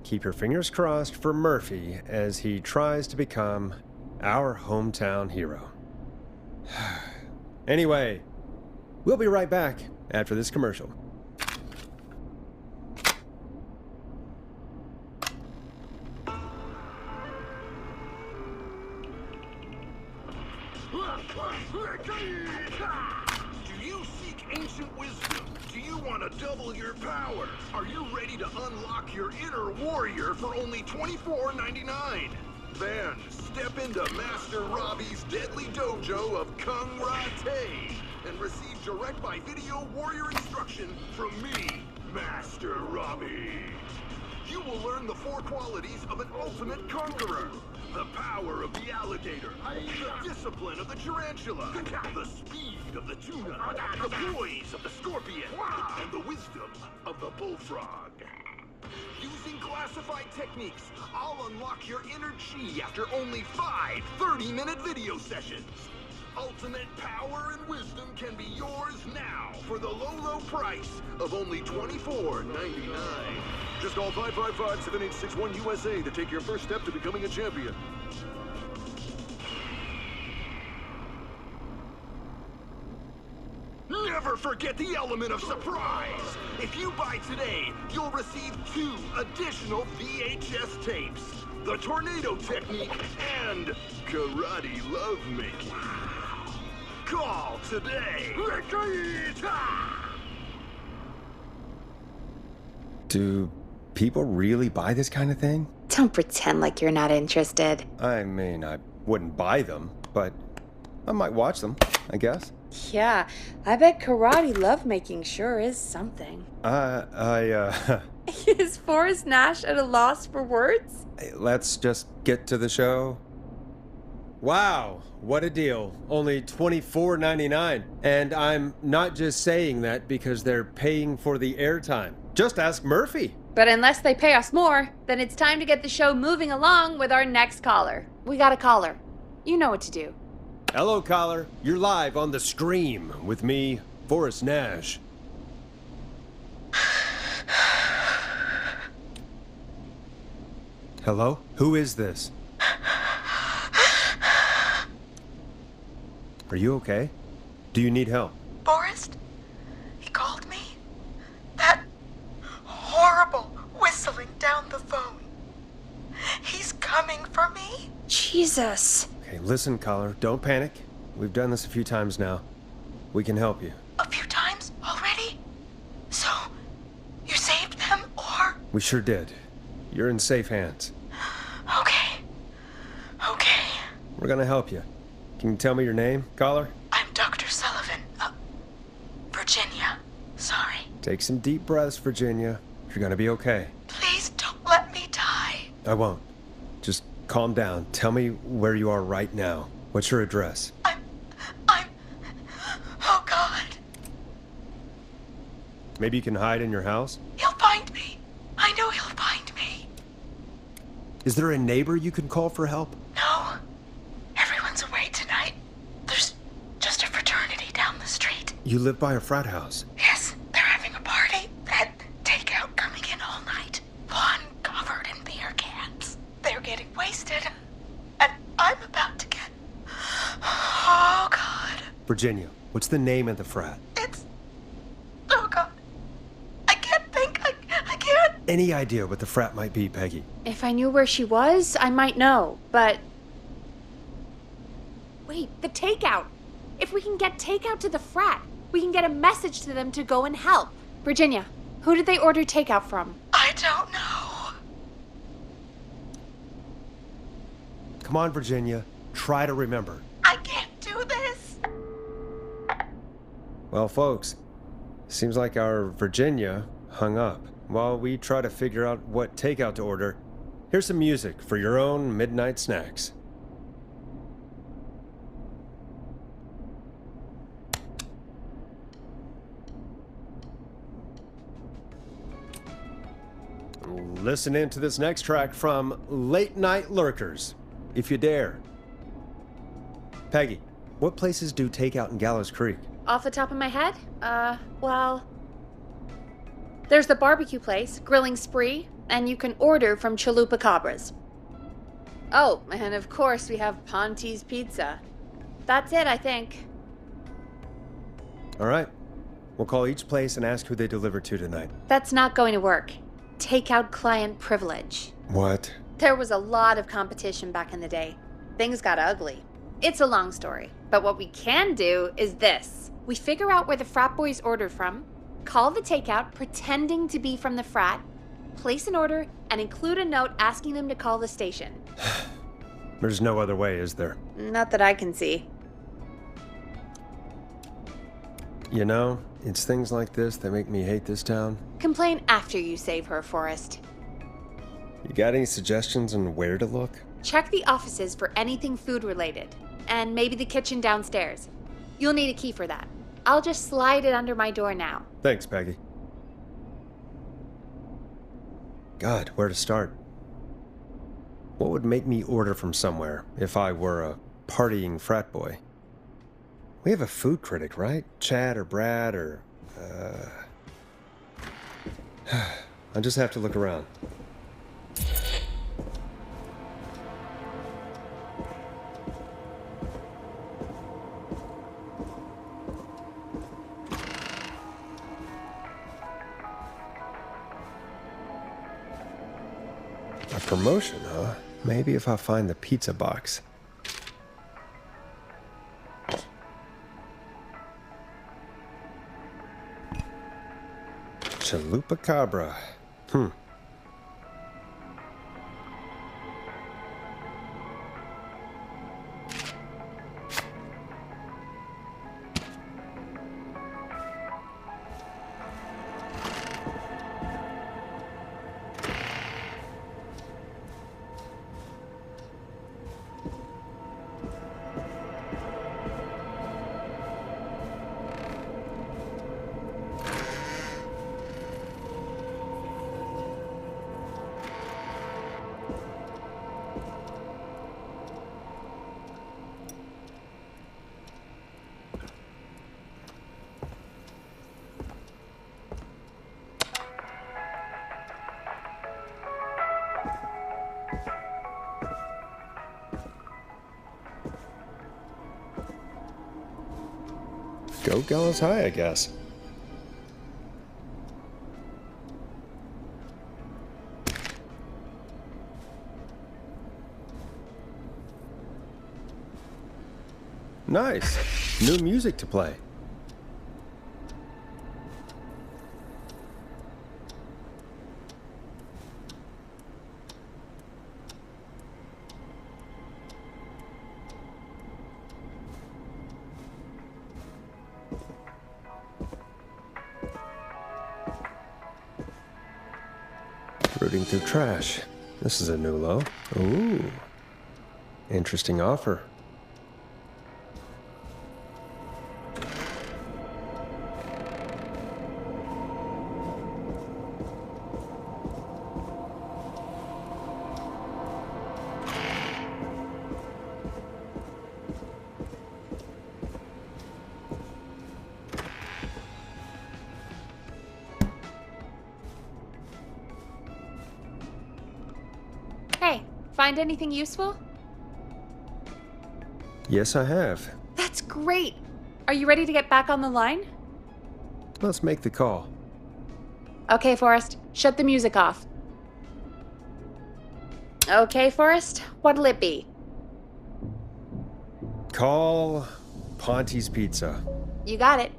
Speaker 1: keep your fingers crossed for Murphy as he tries to become our hometown hero. Anyway, we'll be right back after this commercial.
Speaker 12: Do you seek ancient wisdom? Do you want to double your power? Are you ready to unlock your inner warrior for only $24.99? Then step into Master Robbie's deadly dojo of Kung Rate and receive direct by video warrior instruction from me, Master Robbie. You will learn the 4 qualities of an ultimate conqueror. The power of the alligator, the discipline of the tarantula, the speed of the tuna, the poise of the scorpion, and the wisdom of the bullfrog. Using classified techniques, I'll unlock your inner chi after only 5 30-minute video sessions. Ultimate power and wisdom can be yours now for the low price of only $24.99. Just call 555-7861 USA to take your first step to becoming a champion. Never forget the element of surprise! If you buy today, you'll receive 2 additional VHS tapes. The Tornado Technique and Karate Lovemaking. Call today!
Speaker 1: Do people really buy this kind of thing?
Speaker 2: Don't pretend like you're not interested.
Speaker 1: I mean, I wouldn't buy them, but I might watch them, I guess.
Speaker 3: Yeah, I bet karate lovemaking sure is something. Is Forrest Nash at a loss for words?
Speaker 1: Let's just get to the show. Wow, what a deal. Only $24.99. And I'm not just saying that because they're paying for the airtime. Just ask Murphy.
Speaker 2: But unless they pay us more, then it's time to get the show moving along with our next caller. We got a caller. You know what to do.
Speaker 1: Hello, caller. You're live on The Scream with me, Forrest Nash. Hello? Who is this? Are you okay? Do you need help?
Speaker 6: Forrest? He called me? That horrible whistling down the phone. He's coming for me?
Speaker 2: Jesus.
Speaker 1: Okay, listen, caller. Don't panic. We've done this a few times now. We can help you.
Speaker 6: A few times already? So, you saved them, or?
Speaker 1: We sure did. You're in safe hands.
Speaker 6: Okay. Okay.
Speaker 1: We're gonna help you. Can you tell me your name, caller?
Speaker 6: I'm Dr. Sullivan. Virginia. Sorry.
Speaker 1: Take some deep breaths, Virginia. You're gonna be okay.
Speaker 6: Please don't let me die.
Speaker 1: I won't. Just calm down. Tell me where you are right now. What's your address?
Speaker 6: Oh, God.
Speaker 1: Maybe you can hide in your house?
Speaker 6: He'll find me. I know he'll find me.
Speaker 1: Is there a neighbor you can call for help?
Speaker 5: No. Everyone's away tonight. There's just a fraternity down the street.
Speaker 1: You live by a frat house.
Speaker 5: Yes, they're having a party. Had takeout coming in all night. Lawn covered in beer cans. They're getting wasted. And I'm about to get... Oh, God.
Speaker 1: Virginia, what's the name of the frat?
Speaker 5: Oh, God. I can't think. I can't.
Speaker 1: Any idea what the frat might be, Peggy?
Speaker 2: If I knew where she was, I might know, but... Wait, the takeout! If we can get takeout to the frat, we can get a message to them to go and help. Virginia, who did they order takeout from?
Speaker 5: I don't know.
Speaker 1: Come on, Virginia. Try to remember.
Speaker 5: I can't do this.
Speaker 1: Well, folks, seems like our Virginia hung up. While we try to figure out what takeout to order, here's some music for your own midnight snacks. Listen in to this next track from Late Night Lurkers, if you dare. Peggy, what places do takeout in Gallows Creek?
Speaker 2: Off the top of my head? Well... There's the barbecue place, Grilling Spree, and you can order from Chalupa Cabras. Oh, and of course we have Ponte's Pizza. That's it, I think.
Speaker 1: All right. We'll call each place and ask who they deliver to tonight.
Speaker 2: That's not going to work. Takeout client privilege.
Speaker 1: What?
Speaker 2: There was a lot of competition back in the day. Things got ugly. It's a long story, but what we can do is this. We figure out where the frat boys ordered from, call the takeout pretending to be from the frat, place an order, and include a note asking them to call the station.
Speaker 1: There's no other way, is there?
Speaker 2: Not that I can see.
Speaker 1: You know, it's things like this that make me hate this town.
Speaker 2: Complain after you save her, Forrest.
Speaker 1: You got any suggestions on where to look?
Speaker 2: Check the offices for anything food-related, and maybe the kitchen downstairs. You'll need a key for that. I'll just slide it under my door now.
Speaker 1: Thanks, Peggy. God, where to start? What would make me order from somewhere if I were a partying frat boy? We have a food critic, right? Chad or Brad or... I'll just have to look around. A promotion, huh? Maybe if I find the pizza box. Chalupa Cabra. Go Gallows High, I guess. Nice. New music to play. Rooting through trash. This is a new low. Ooh. Interesting offer.
Speaker 2: Find anything useful?
Speaker 1: Yes, I have.
Speaker 2: That's great. Are you ready to get back on the line?
Speaker 1: Let's make the call.
Speaker 2: Okay, Forrest. Shut the music off. Okay, Forrest. What'll it be?
Speaker 1: Call Ponte's Pizza.
Speaker 2: You got it.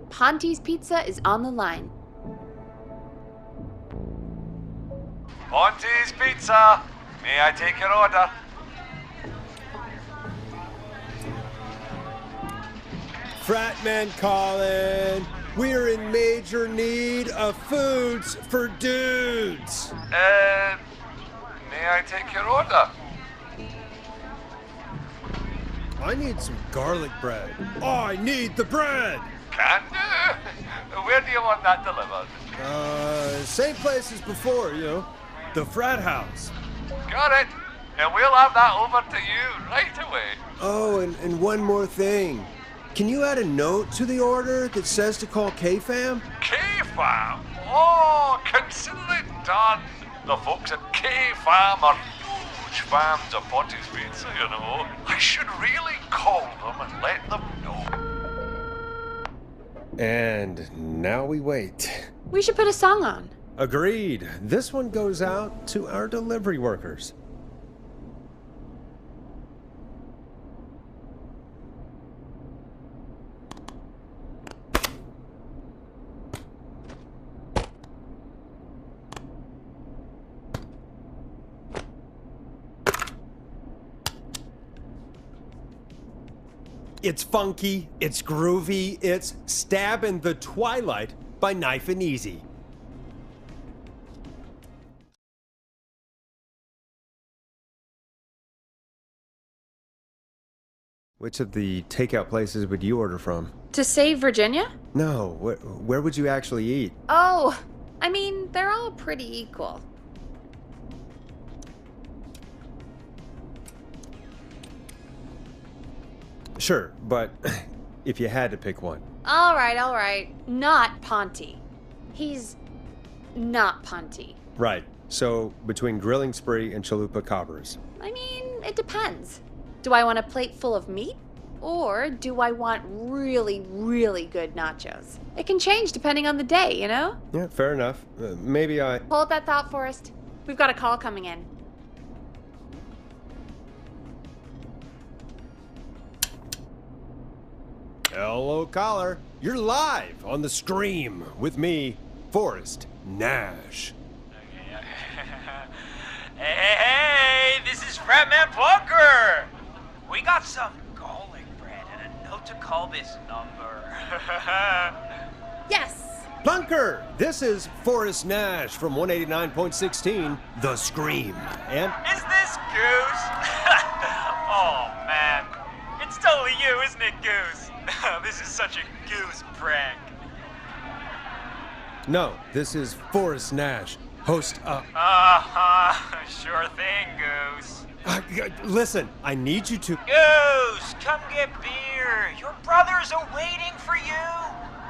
Speaker 2: Ponte's Pizza is on the line.
Speaker 7: Ponte's Pizza. May I take your order?
Speaker 1: Fratman calling. We're in major need of foods for dudes.
Speaker 7: May I take your order?
Speaker 1: I need some garlic bread. I need the bread.
Speaker 7: Can do. Where do you want that delivered?
Speaker 1: Same place as before, you know. The frat house.
Speaker 7: Got it. And we'll have that over to you right away.
Speaker 1: Oh, and one more thing. Can you add a note to the order that says to call K-Fam?
Speaker 7: K-Fam? Oh, consider it done. The folks at K-Fam are huge fans of Ponte's Pizza, you know. I should really call them and let them know.
Speaker 1: And now we wait.
Speaker 2: We should put a song on.
Speaker 1: Agreed. This one goes out to our delivery workers. It's funky, it's groovy, it's Stab in the Twilight by Knife and Easy. Which of the takeout places would you order from?
Speaker 2: To save Virginia?
Speaker 1: No, where would you actually eat?
Speaker 2: Oh, I mean, they're all pretty equal.
Speaker 1: Sure, but if you had to pick one.
Speaker 2: All right. Not Ponte. He's not Ponte.
Speaker 1: Right, so between Grilling Spree and Chalupa Cabras.
Speaker 2: I mean, it depends. Do I want a plate full of meat? Or do I want really, really good nachos? It can change depending on the day, you know?
Speaker 1: Yeah, fair enough. Maybe I...
Speaker 2: Hold that thought, Forrest. We've got a call coming in.
Speaker 1: Hello, caller. You're live on the Scream with me, Forrest Nash.
Speaker 13: Hey, this is Fratman Plunker. We got some garlic bread and a note to call this number.
Speaker 2: Yes.
Speaker 1: Plunker, this is Forrest Nash from 189.16, The Scream. And...
Speaker 13: Is this Goose? Oh, man. It's totally you, isn't it, Goose? This is such a Goose prank.
Speaker 1: No, this is Forrest Nash, host of...
Speaker 13: Sure thing, Goose.
Speaker 1: Listen, I need you to...
Speaker 13: Goose, come get beer. Your brothers are waiting for you.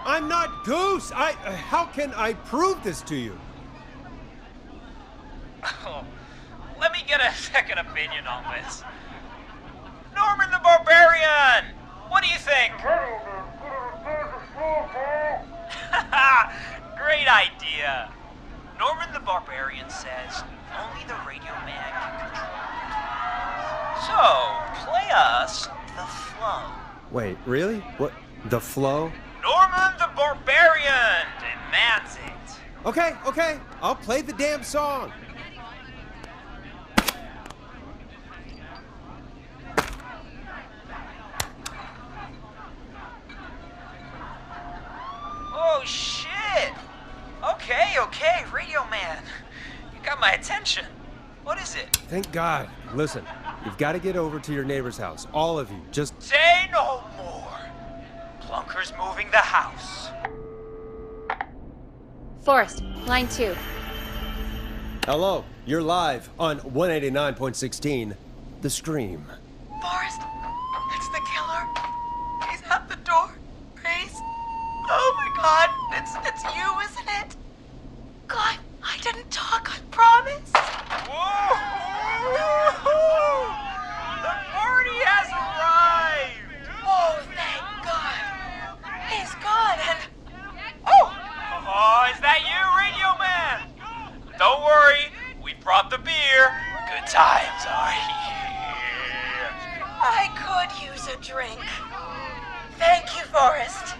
Speaker 1: I'm not Goose. How can I prove this to you?
Speaker 13: Oh, let me get a second opinion on this. Norman the Barbarian! What do you think? Great idea. Norman the Barbarian says only the radio man can control it. So, play us the flow.
Speaker 1: Wait, really? What? The flow?
Speaker 13: Norman the Barbarian demands it.
Speaker 1: Okay. I'll play the damn song.
Speaker 13: Oh, shit. Okay, Radio Man. You got my attention. What is it?
Speaker 1: Thank God. Listen, you've got to get over to your neighbor's house. All of you. Just...
Speaker 13: Say no more. Plunker's moving the house.
Speaker 2: Forrest, line 2.
Speaker 1: Hello, you're live on 189.16, The Scream.
Speaker 5: Forrest, it's the killer. He's at the door. Grace. Oh my God, it's you, isn't it? God didn't talk, I promise.
Speaker 13: Whoa! The party has arrived!
Speaker 5: Oh, thank God. He's gone and... Oh!
Speaker 13: Oh, is that you, Radio Man? Don't worry, we brought the beer. Good times are here.
Speaker 5: I could use a drink. Thank you, Forrest.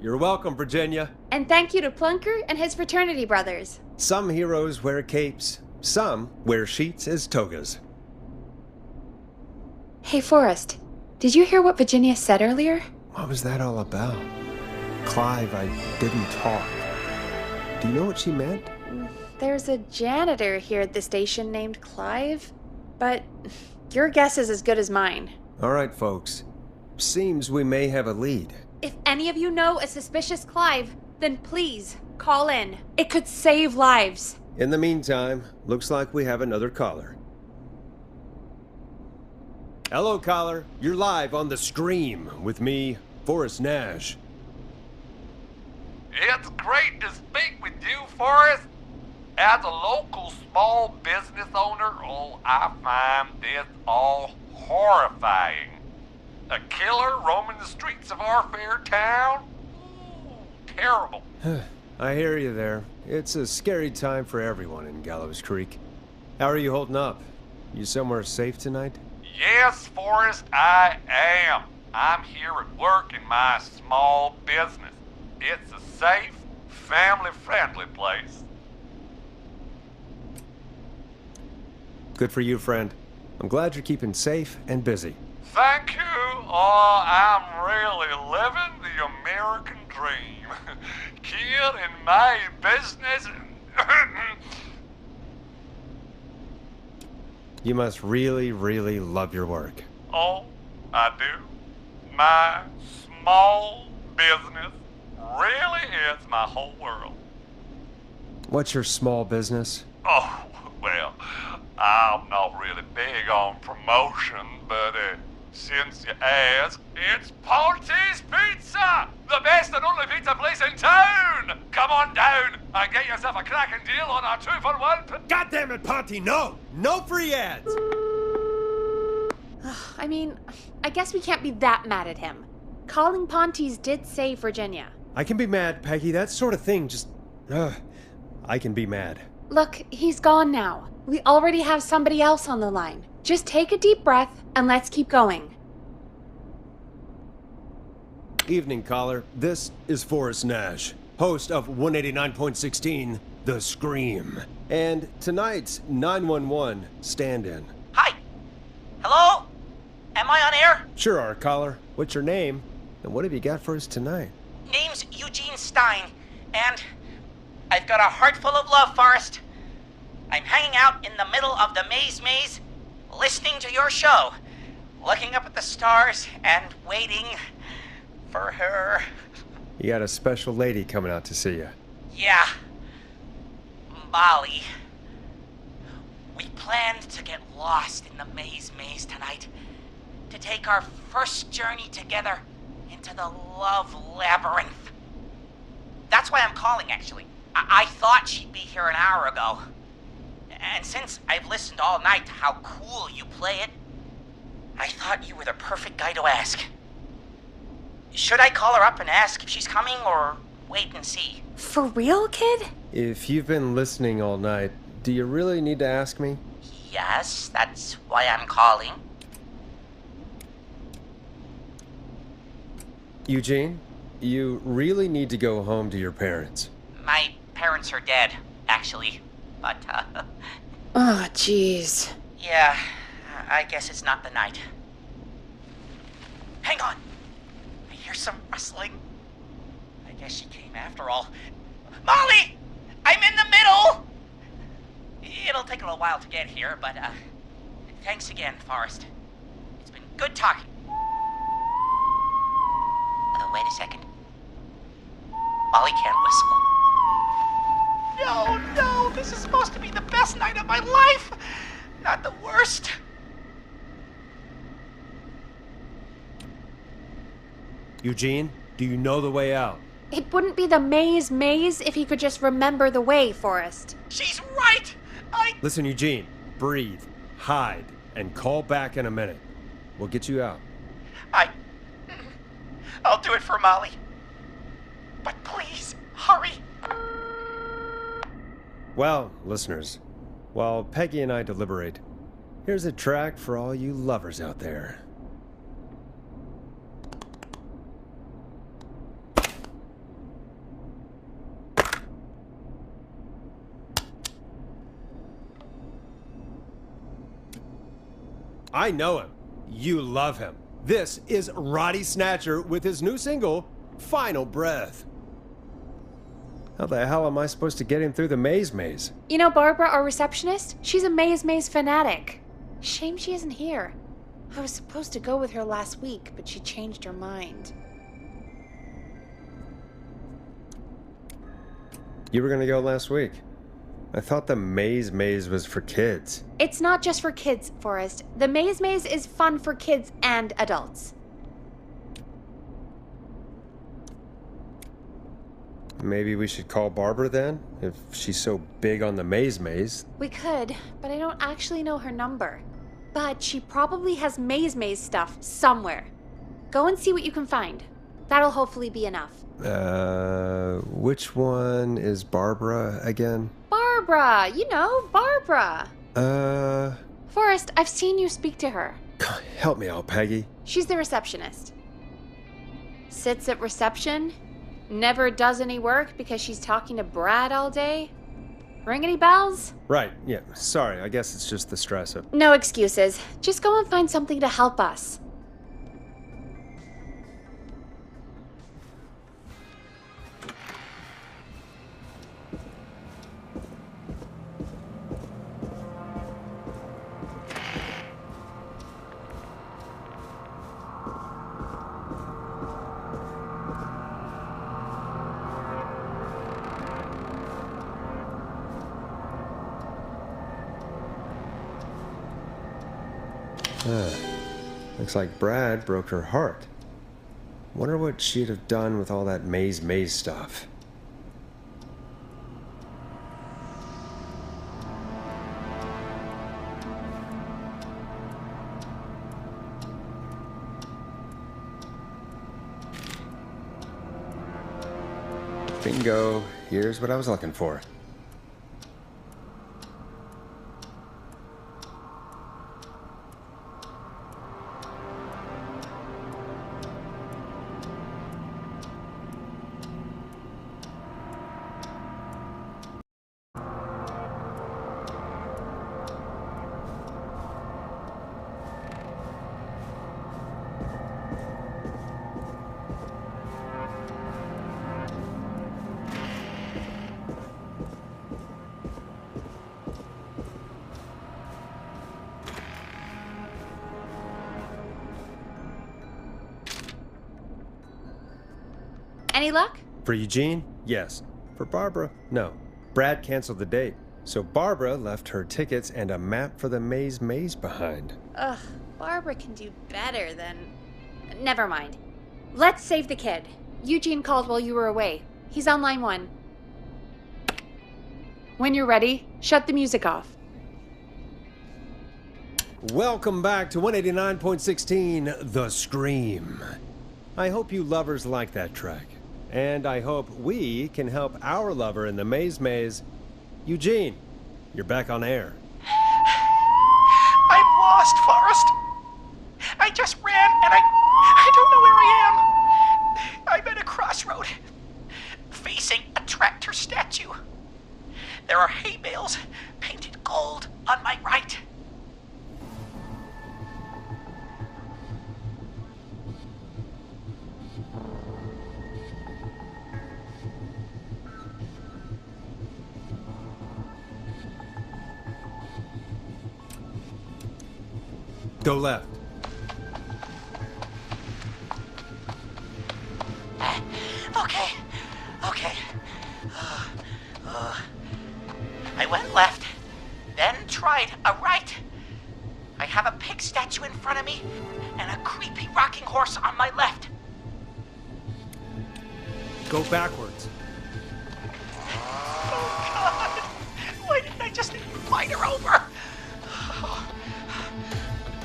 Speaker 1: You're welcome, Virginia.
Speaker 2: And thank you to Plunker and his fraternity brothers.
Speaker 1: Some heroes wear capes, some wear sheets as togas.
Speaker 2: Hey, Forrest, did you hear what Virginia said earlier?
Speaker 1: What was that all about? Clive, I didn't talk. Do you know what she meant?
Speaker 2: There's a janitor here at the station named Clive, but your guess is as good as mine.
Speaker 1: All right, folks. Seems we may have a lead.
Speaker 2: If any of you know a suspicious Clive, then please call in. It could save lives.
Speaker 1: In the meantime, looks like we have another caller. Hello, caller. You're live on the Scream with me, Forrest Nash.
Speaker 7: It's great to speak with you, Forrest. As a local small business owner, I find this all horrifying. A killer roaming the streets of our fair town? Ooh, terrible.
Speaker 1: I hear you there. It's a scary time for everyone in Gallows Creek. How are you holding up? You somewhere safe tonight?
Speaker 7: Yes, Forrest, I am. I'm here at work in my small business. It's a safe, family-friendly place.
Speaker 1: Good for you, friend. I'm glad you're keeping safe and busy.
Speaker 7: Thank you. Oh, I'm really living the American dream. Kid in my business.
Speaker 1: You must really, really love your work.
Speaker 7: Oh, I do. My small business really is my whole world.
Speaker 1: What's your small business?
Speaker 7: Oh, well, I'm not really big on promotion, but since you ask, it's Ponte's Pizza! The best and only pizza place in town! Come on down and get yourself a cracking deal on our 2-for-1.
Speaker 1: God damn it, Ponte, no! No free ads!
Speaker 2: I mean, I guess we can't be that mad at him. Calling Ponte's did save Virginia.
Speaker 1: I can be mad, Peggy. That sort of thing just... I can be mad.
Speaker 2: Look, he's gone now. We already have somebody else on the line. Just take a deep breath and let's keep going.
Speaker 1: Evening, caller. This is Forrest Nash, host of 189.16, The Scream. And tonight's 911 stand-in.
Speaker 13: Hi. Hello? Am I on air?
Speaker 1: Sure are, caller. What's your name? And what have you got for us tonight?
Speaker 13: Name's Eugene Stein, and I've got a heart full of love, Forrest. I'm hanging out in the middle of the maze, listening to your show, looking up at the stars and waiting for her.
Speaker 1: You got a special lady coming out to see you.
Speaker 13: Yeah. Molly. We planned to get lost in the maze tonight, to take our first journey together into the love labyrinth. That's why I'm calling, actually. I thought she'd be here an hour ago. And since I've listened all night to how cool you play it, I thought you were the perfect guy to ask. Should I call her up and ask if she's coming, or wait and see?
Speaker 2: For real, kid?
Speaker 1: If you've been listening all night, do you really need to ask me?
Speaker 13: Yes, that's why I'm calling.
Speaker 1: Eugene, you really need to go home to your parents.
Speaker 13: My parents are dead, actually. But,
Speaker 2: Oh, jeez.
Speaker 13: yeah, I guess it's not the night. Hang on. I hear some rustling. I guess she came after all. Molly! I'm in the middle! It'll take a little while to get here, but, thanks again, Forrest. It's been good talking. Wait a second. Molly can't whistle. No, this is supposed to be the best night of my life! Not the worst.
Speaker 1: Eugene, do you know the way out?
Speaker 2: It wouldn't be the maze if he could just remember the way, Forrest.
Speaker 13: She's right!
Speaker 1: Listen, Eugene, breathe, hide, and call back in a minute. We'll get you out.
Speaker 13: I'll do it for Molly. But please, hurry!
Speaker 1: Well, listeners, while Peggy and I deliberate, here's a track for all you lovers out there. I know him. You love him. This is Roddy Snatcher with his new single, Final Breath. How the hell am I supposed to get him through the maze?
Speaker 2: You know Barbara, our receptionist? She's a maze fanatic. Shame she isn't here. I was supposed to go with her last week, but she changed her mind.
Speaker 1: You were gonna go last week. I thought the maze was for kids.
Speaker 2: It's not just for kids, Forrest. The maze is fun for kids and adults.
Speaker 1: Maybe we should call Barbara then, if she's so big on the maze.
Speaker 2: We could, but I don't actually know her number. But she probably has maze stuff somewhere. Go and see what you can find. That'll hopefully be enough.
Speaker 1: Which one is Barbara again?
Speaker 2: Barbara! You know, Barbara! Forrest, I've seen you speak to her.
Speaker 1: Help me out, Peggy.
Speaker 2: She's the receptionist. Sits at reception, never does any work because she's talking to Brad all day. Ring any bells?
Speaker 1: Right, yeah. Sorry, I guess it's just the stress of...
Speaker 2: No excuses. Just go and find something to help us.
Speaker 1: Looks like Brad broke her heart. Wonder what she'd have done with all that maze stuff. Bingo. Here's what I was looking for.
Speaker 2: Any luck?
Speaker 1: For Eugene? Yes. For Barbara? No. Brad canceled the date, so Barbara left her tickets and a map for the maze behind.
Speaker 2: Ugh, Barbara can do better than... Never mind. Let's save the kid. Eugene called while you were away. He's on line 1. When you're ready, shut the music off.
Speaker 1: Welcome back to 189.16, The Scream. I hope you lovers like that track. And I hope we can help our lover in the maze. Eugene, you're back on air.
Speaker 13: I'm lost, Forrest. I just ran and I don't know where I am. I'm at a crossroad, facing a tractor statue. There are hay bales painted gold on my right.
Speaker 1: Go left.
Speaker 13: Okay. I went left, then tried a right. I have a pig statue in front of me and a creepy rocking horse on my left.
Speaker 1: Go backwards.
Speaker 13: Oh, God! Why didn't I just invite her over?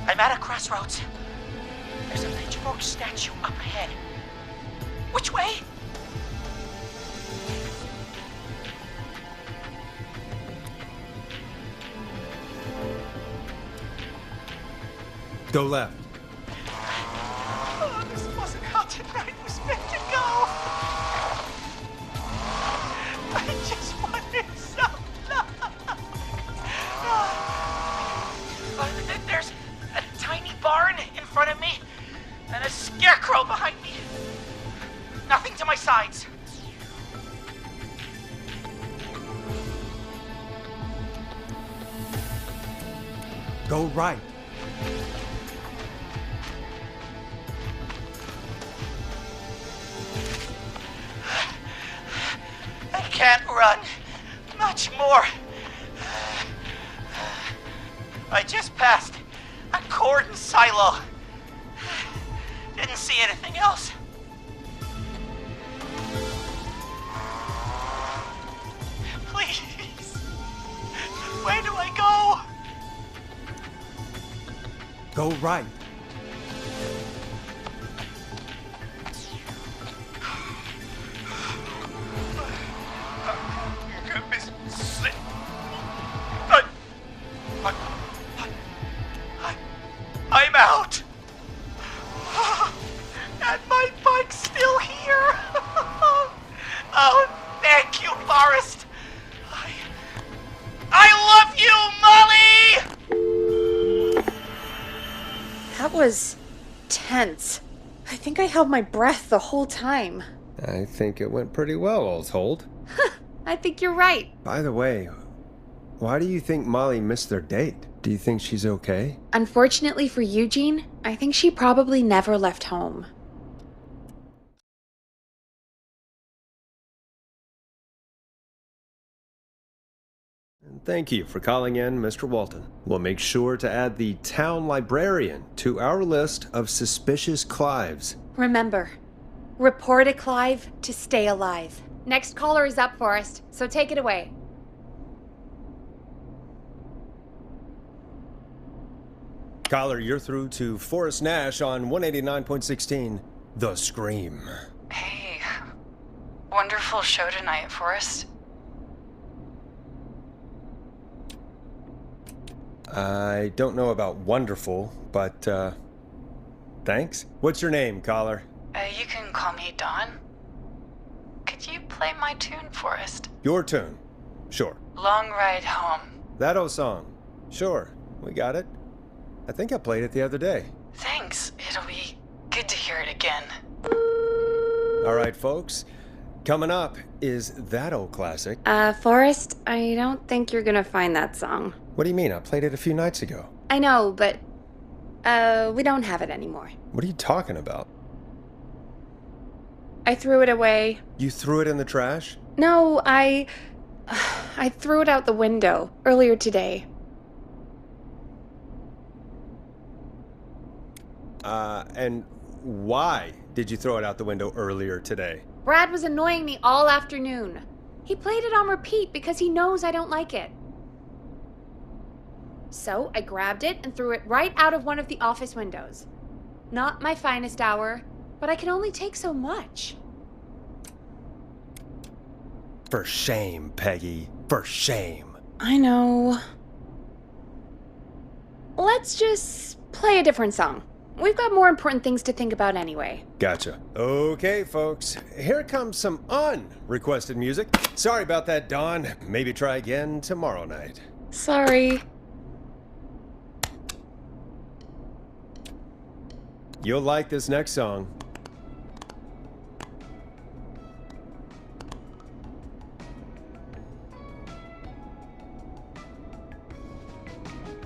Speaker 13: I'm at a crossroads. There's a pitchfork statue up ahead. Which way?
Speaker 1: Go left.
Speaker 13: Oh, this wasn't how tonight was meant to go. I just wanted some love. There's a tiny barn in front of me and a scarecrow behind me. Nothing to my sides.
Speaker 1: Go right.
Speaker 13: I can't run much more. I just passed a cordon silo. Didn't see anything else. Please. Where do I go?
Speaker 1: Go right.
Speaker 13: I'm out. And my bike's still here. Oh, thank you, Forrest. I love you, Molly!
Speaker 2: That was tense. I think I held my breath the whole time.
Speaker 1: I think it went pretty well, all told.
Speaker 2: I think you're right.
Speaker 1: By the way, why do you think Molly missed their date? Do you think she's okay?
Speaker 2: Unfortunately for Eugene, I think she probably never left home.
Speaker 1: And thank you for calling in, Mr. Walton. We'll make sure to add the town librarian to our list of suspicious Clives.
Speaker 2: Remember, report a Clive to stay alive. Next caller is up, Forrest, so take it away.
Speaker 1: Caller, you're through to Forrest Nash on 189.16, The Scream.
Speaker 6: Hey, wonderful show tonight, Forrest.
Speaker 1: I don't know about wonderful, but, thanks. What's your name, caller?
Speaker 6: You can call me Dawn. Could you play my tune, Forrest?
Speaker 1: Your tune. Sure.
Speaker 6: Long Ride Home.
Speaker 1: That old song. Sure. We got it. I think I played it the other day.
Speaker 6: Thanks. It'll be good to hear it again.
Speaker 1: All right, folks. Coming up is that old classic.
Speaker 2: Forrest, I don't think you're gonna find that song.
Speaker 1: What do you mean? I played it a few nights ago.
Speaker 2: I know, but, we don't have it anymore.
Speaker 1: What are you talking about?
Speaker 2: I threw it away.
Speaker 1: You threw it in the trash?
Speaker 2: No, I threw it out the window earlier today.
Speaker 1: And why did you throw it out the window earlier today?
Speaker 2: Brad was annoying me all afternoon. He played it on repeat because he knows I don't like it. So I grabbed it and threw it right out of one of the office windows. Not my finest hour, but I can only take so much.
Speaker 1: For shame, Peggy. For shame.
Speaker 2: I know. Let's just play a different song. We've got more important things to think about anyway.
Speaker 1: Gotcha. Okay, folks. Here comes some unrequested music. Sorry about that, Dawn. Maybe try again tomorrow night.
Speaker 2: Sorry.
Speaker 1: You'll like this next song.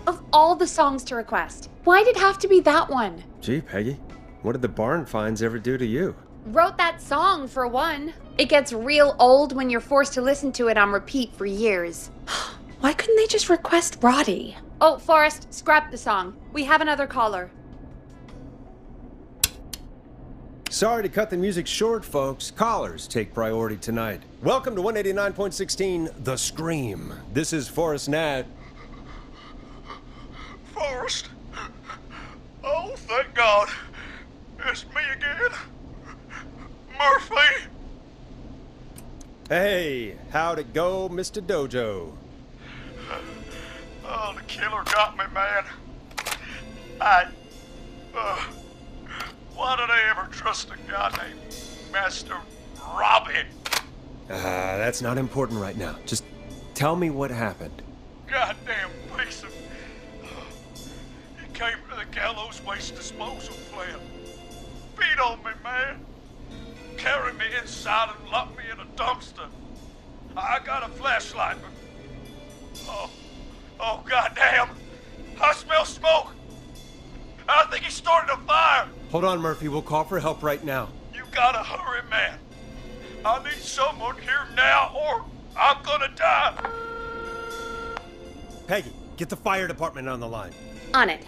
Speaker 2: Of all the songs to request, why'd it have to be that one?
Speaker 1: Gee, Peggy, what did the barn finds ever do to you?
Speaker 2: Wrote that song, for one. It gets real old when you're forced to listen to it on repeat for years. Why couldn't they just request Roddy? Oh, Forrest, scrap the song. We have another caller.
Speaker 1: Sorry to cut the music short, folks. Callers take priority tonight. Welcome to 189.16, The Scream. This is Forrest Nash.
Speaker 4: Forrest? Oh, thank God. It's me again. Murphy.
Speaker 1: Hey, how'd it go, Mr. Dojo?
Speaker 4: Oh, the killer got me, man. Why did I ever trust a guy named Master Robbie?
Speaker 1: That's not important right now. Just tell me what happened.
Speaker 4: Goddamn piece of... He came to the gallows waste disposal plant. Beat on me, man. Carried me inside and locked me in a dumpster. I got a flashlight, but... Oh, goddamn. I smell smoke. I think he started a fire.
Speaker 1: Hold on, Murphy. We'll call for help right now.
Speaker 4: You gotta hurry, man. I need someone here now or I'm gonna die.
Speaker 1: Peggy, get the fire department on the line.
Speaker 2: On it.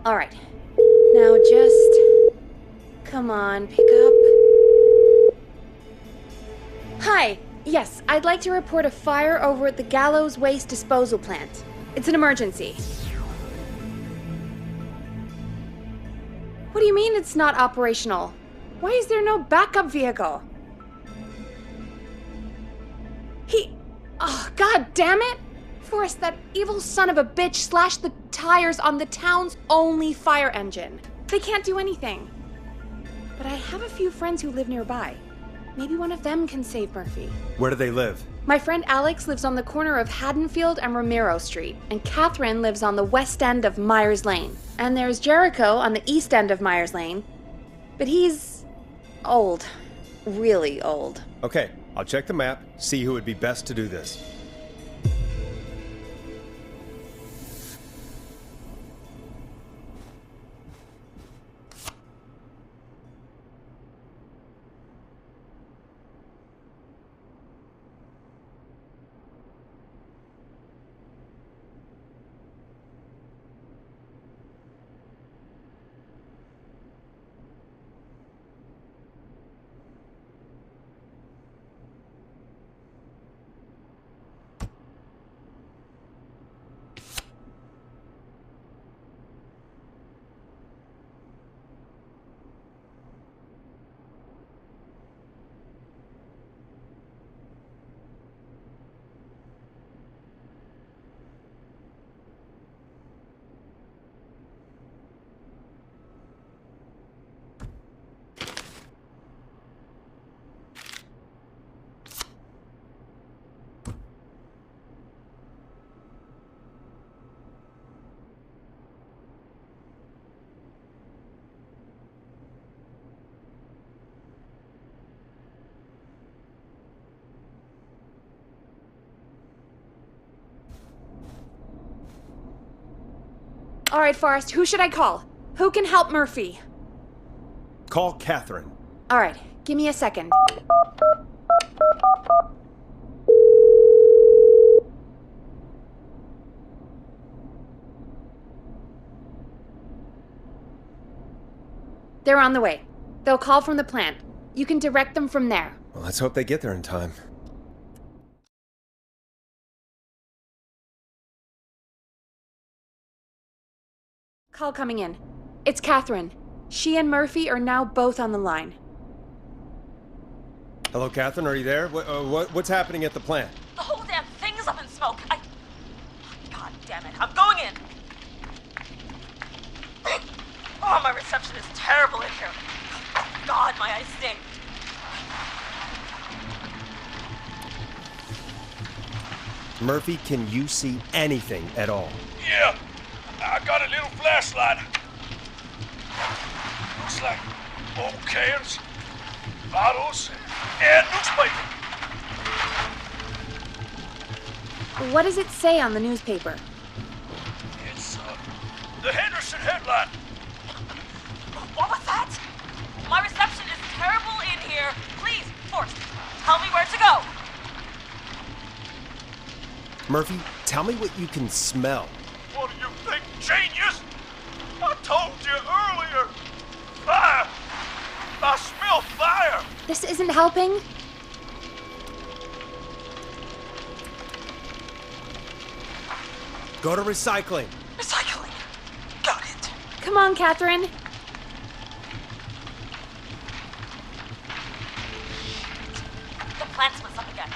Speaker 2: All right. Now just... Come on, pick up. Hi. Yes, I'd like to report a fire over at the Gallows Waste Disposal Plant. It's an emergency. What do you mean it's not operational? Why is there no backup vehicle? Oh, god damn it! Forrest, that evil son of a bitch slashed the tires on the town's only fire engine. They can't do anything. But I have a few friends who live nearby. Maybe one of them can save Murphy.
Speaker 1: Where do they live?
Speaker 2: My friend Alex lives on the corner of Haddonfield and Romero Street, and Catherine lives on the west end of Myers Lane. And there's Jericho on the east end of Myers Lane. But he's... old. Really old.
Speaker 1: Okay, I'll check the map, see who would be best to do this.
Speaker 2: All right, Forrest, who should I call? Who can help Murphy?
Speaker 1: Call Catherine.
Speaker 2: All right, give me a second. They're on the way. They'll call from the plant. You can direct them from there.
Speaker 1: Well, let's hope they get there in time.
Speaker 2: Call coming in. It's Catherine. She and Murphy are now both on the line.
Speaker 1: Hello, Catherine, are you there? What's happening at the plant?
Speaker 5: The whole damn thing is up in smoke. God damn it. I'm going in. Oh, my reception is terrible in here. God, my eyes sting.
Speaker 1: Murphy, can you see anything at all?
Speaker 4: Yeah, I got a little flashlight. Looks like old cans, bottles, and newspaper.
Speaker 2: What does it say on the newspaper?
Speaker 4: It's, the Henderson headline.
Speaker 5: What was that? My reception is terrible in here. Please, Forrest, tell me where to go.
Speaker 1: Murphy, tell me what you can smell.
Speaker 4: What do you think, genius? I told you earlier. I
Speaker 2: This isn't helping.
Speaker 1: Go to recycling.
Speaker 5: Recycling. Got it.
Speaker 2: Come on, Catherine.
Speaker 5: The plant splits up again.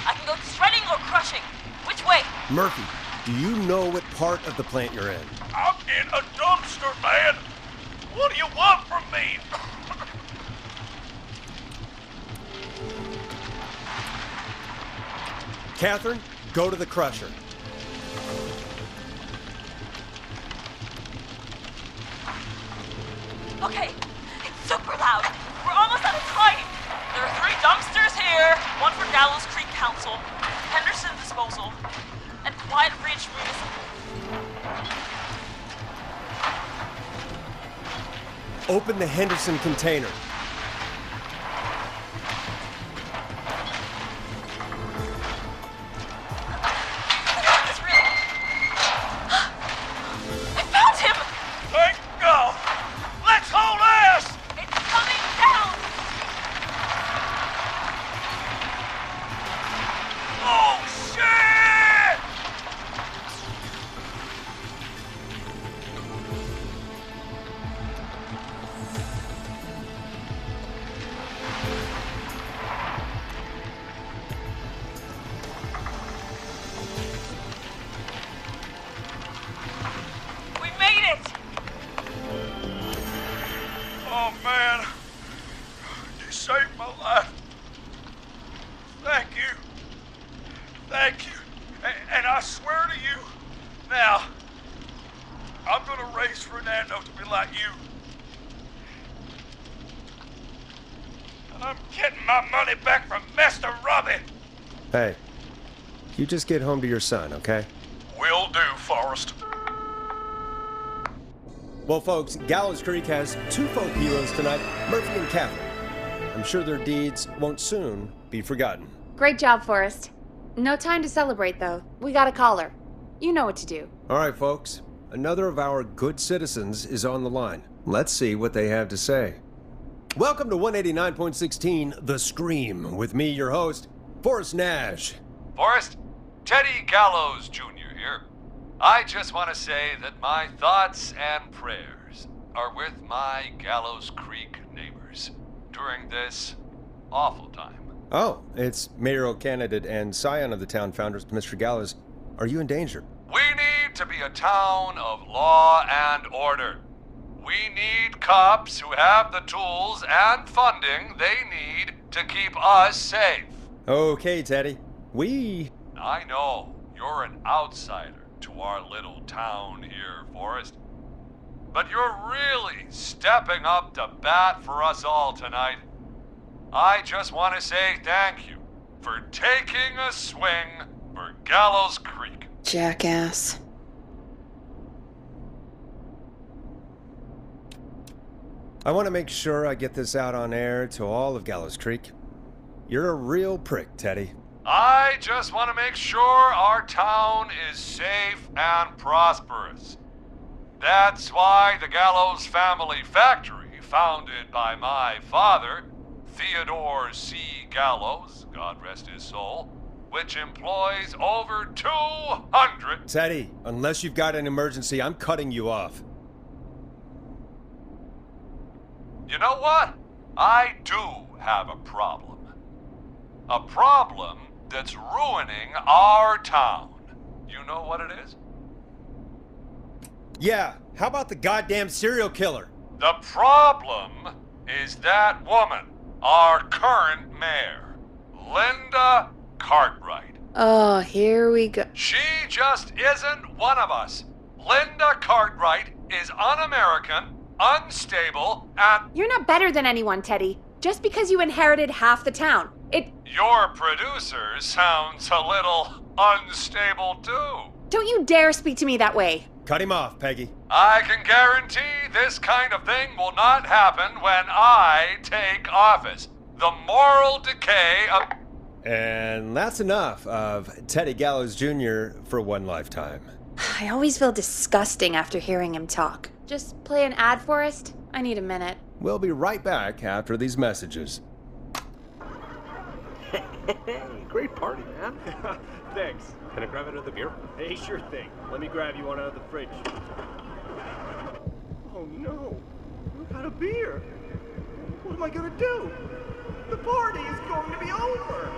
Speaker 5: I can go shredding or crushing. Which way?
Speaker 1: Murphy, do you know what part of the plant you're in?
Speaker 4: I'm in a dumpster, man. What do you want from me?
Speaker 1: Catherine, go to the crusher.
Speaker 5: Okay, it's super loud. We're almost out of time. There are 3 dumpsters here. 1 for Gallows Creek Council, Henderson Disposal, and Quiet Ridge Municipal.
Speaker 1: Open the Henderson container.
Speaker 5: I found him!
Speaker 4: Thank God. Let's hold ass.
Speaker 5: It's coming down!
Speaker 4: Oh, shit!
Speaker 5: We made it!
Speaker 4: Oh, man. You saved my life. Thank you. Thank you. And I swear to you, now, I'm gonna raise Fernando to be like you. And I'm getting my money back from Mr. Robbie.
Speaker 1: Hey, you just get home to your son, okay?
Speaker 4: Will do, Forrest.
Speaker 1: Well, folks, Gallows Creek has 2 folk heroes tonight, Murphy and Catherine. I'm sure their deeds won't soon be forgotten.
Speaker 2: Great job, Forrest. No time to celebrate, though. We got a caller. You know what to do.
Speaker 1: All right, folks. Another of our good citizens is on the line. Let's see what they have to say. Welcome to 189.16 The Scream, with me, your host, Forrest Nash.
Speaker 7: Forrest, Teddy Gallows Jr. here. I just want to say that my thoughts and prayers are with my Gallows Creek neighbors during this awful time.
Speaker 1: Oh, it's mayoral candidate and scion of the town founders, Mr. Gallows. Are you in danger?
Speaker 7: We need to be a town of law and order. We need cops who have the tools and funding they need to keep us safe.
Speaker 1: Okay, Teddy.
Speaker 7: I know you're an outsider to our little town here, Forrest. But you're really stepping up to bat for us all tonight. I just want to say thank you for taking a swing for Gallows Creek.
Speaker 2: Jackass.
Speaker 1: I want to make sure I get this out on air to all of Gallows Creek. You're a real prick, Teddy.
Speaker 7: I just want to make sure our town is safe and prosperous. That's why the Gallows Family Factory, founded by my father, Theodore C. Gallows, God rest his soul, which employs over 200...
Speaker 1: Teddy, unless you've got an emergency, I'm cutting you off.
Speaker 7: You know what? I do have a problem. A problem that's ruining our town. You know what it is?
Speaker 1: Yeah, how about the goddamn serial killer?
Speaker 7: The problem is that woman, our current mayor, Linda Cartwright.
Speaker 2: Oh, here we go.
Speaker 7: She just isn't one of us. Linda Cartwright is un-American, unstable, and...
Speaker 2: You're not better than anyone, Teddy. Just because you inherited half the town.
Speaker 7: Your producer sounds a little unstable, too.
Speaker 2: Don't you dare speak to me that way.
Speaker 1: Cut him off, Peggy.
Speaker 7: I can guarantee this kind of thing will not happen when I take office. The moral decay of...
Speaker 1: And that's enough of Teddy Gallows Jr. for one lifetime.
Speaker 2: I always feel disgusting after hearing him talk. Just play an ad, Forrest. I need a minute.
Speaker 1: We'll be right back after these messages.
Speaker 14: Great party, man.
Speaker 15: Thanks. Can I grab another beer? Hey, sure thing. Let me grab you one out of the fridge. Oh no, I'm out of beer. What am I gonna do? The party is going to be over.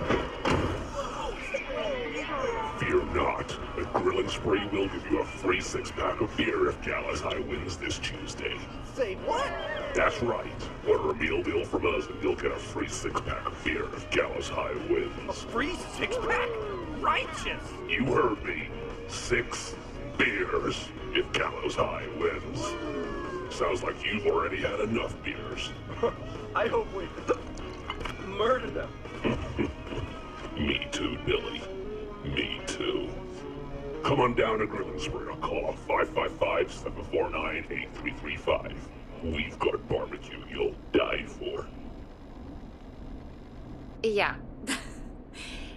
Speaker 16: Fear not. A grilling spree will give you a free 6-pack of beer if Gallows High wins this Tuesday.
Speaker 15: Say what?
Speaker 16: That's right. Order a meal deal from us and you'll get a free 6-pack of beer if Gallows High wins.
Speaker 15: A free 6-pack? Righteous!
Speaker 16: You heard me. 6 beers if Gallows High wins. Sounds like you've already had enough beers.
Speaker 15: I hope we murder them.
Speaker 16: Me too, Billy. Me too. Come on down to Grilling Spree or call 555-749-8335. We've got barbecue you'll die for.
Speaker 2: Yeah.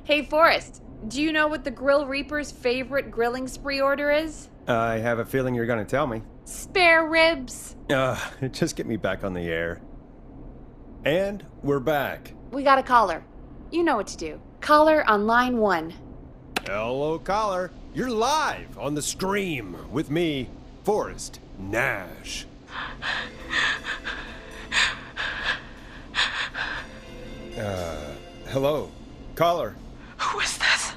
Speaker 2: Hey, Forrest, do you know what the Grill Reaper's favorite grilling spree order is?
Speaker 1: I have a feeling you're gonna tell me.
Speaker 2: Spare ribs.
Speaker 1: Just get me back on the air. And we're back.
Speaker 2: We got a caller. You know what to do. Caller on line 1.
Speaker 1: Hello, caller. You're live on the Scream with me, Forrest Nash. Hello, caller.
Speaker 6: Who is this?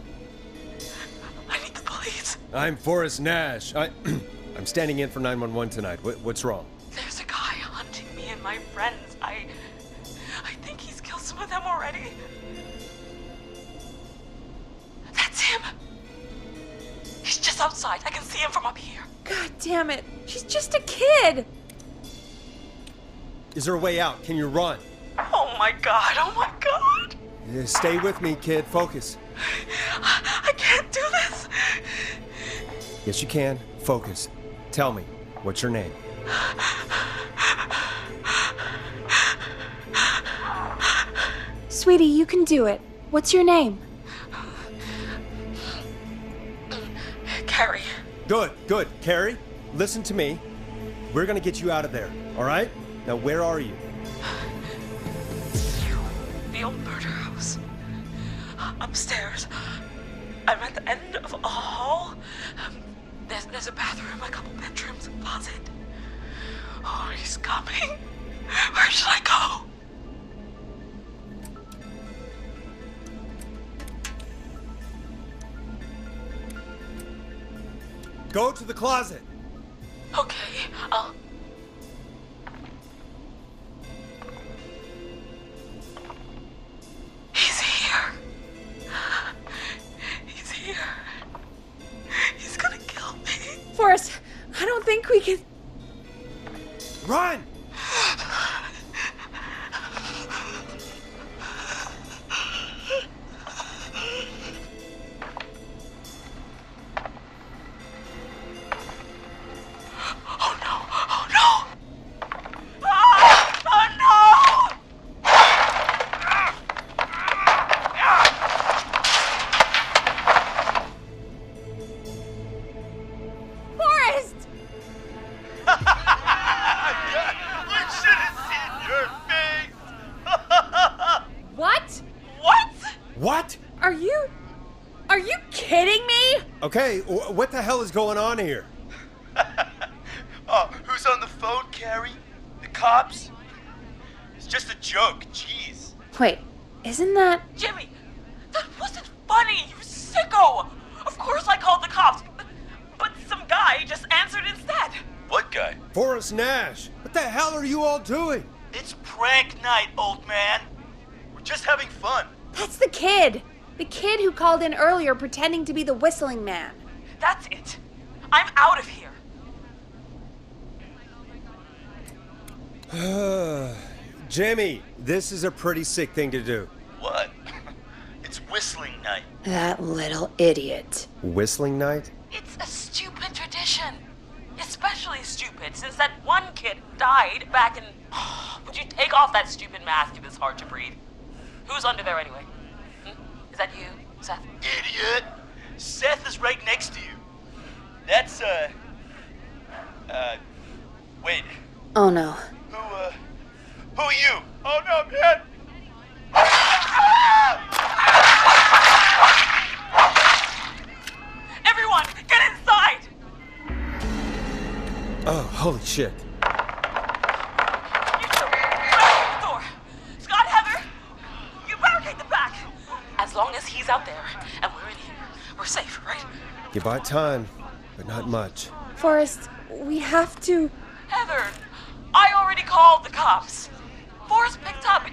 Speaker 6: I need the police.
Speaker 1: I'm Forrest Nash. I'm standing in for 911 tonight. What's wrong?
Speaker 6: There's a guy hunting me and my friends. I think he's killed some of them already. That's him. He's just outside. I can see him from up here.
Speaker 2: God damn it. She's just a kid.
Speaker 1: Is there a way out? Can you run?
Speaker 6: Oh my god. Oh my god.
Speaker 1: Stay with me, kid. Focus.
Speaker 6: I can't do this.
Speaker 1: Yes, you can. Focus. Tell me, what's your name?
Speaker 2: Sweetie, you can do it. What's your name?
Speaker 6: Carrie.
Speaker 1: Good. Carrie, listen to me. We're gonna get you out of there, all right? Now, where are you?
Speaker 6: The old murder house. Upstairs. I'm at the end of a hall. There's a bathroom, a couple bedrooms, a closet. Oh, he's coming. Where should I go?
Speaker 1: Go to the closet.
Speaker 6: Okay, I'll... He's here. He's here. He's gonna kill me.
Speaker 2: Forrest, I don't think we can...
Speaker 1: Run! Okay, what the hell is going on here?
Speaker 17: Oh, who's on the phone, Carrie? The cops? It's just a joke, jeez.
Speaker 2: Wait, isn't that...
Speaker 6: Jimmy, that wasn't funny, you sicko! Of course I called the cops, but some guy just answered instead.
Speaker 17: What guy?
Speaker 1: Forrest Nash. What the hell are you all doing?
Speaker 17: It's prank night, old man. We're just having fun.
Speaker 2: That's the kid. The kid who called in earlier pretending to be the whistling man.
Speaker 6: That's it. I'm out of here.
Speaker 1: Jimmy, this is a pretty sick thing to do.
Speaker 17: What? It's whistling night.
Speaker 2: That little idiot.
Speaker 1: Whistling night?
Speaker 6: It's a stupid tradition. Especially stupid since that one kid died back in... Would you take off that stupid mask if it's hard to breathe? Who's under there anyway? Is that you, Seth?
Speaker 17: Idiot! Seth is right next to you. That's, wait.
Speaker 2: Oh no.
Speaker 17: Who are you? Oh no, man!
Speaker 1: Oh, holy shit.
Speaker 5: Scott, Heather, you barricade the back. As long as he's out there and we're in here, we're safe, right?
Speaker 1: You bought time, but not much.
Speaker 3: Forrest, we have to...
Speaker 5: Heather, I already called the cops. Forrest picked up.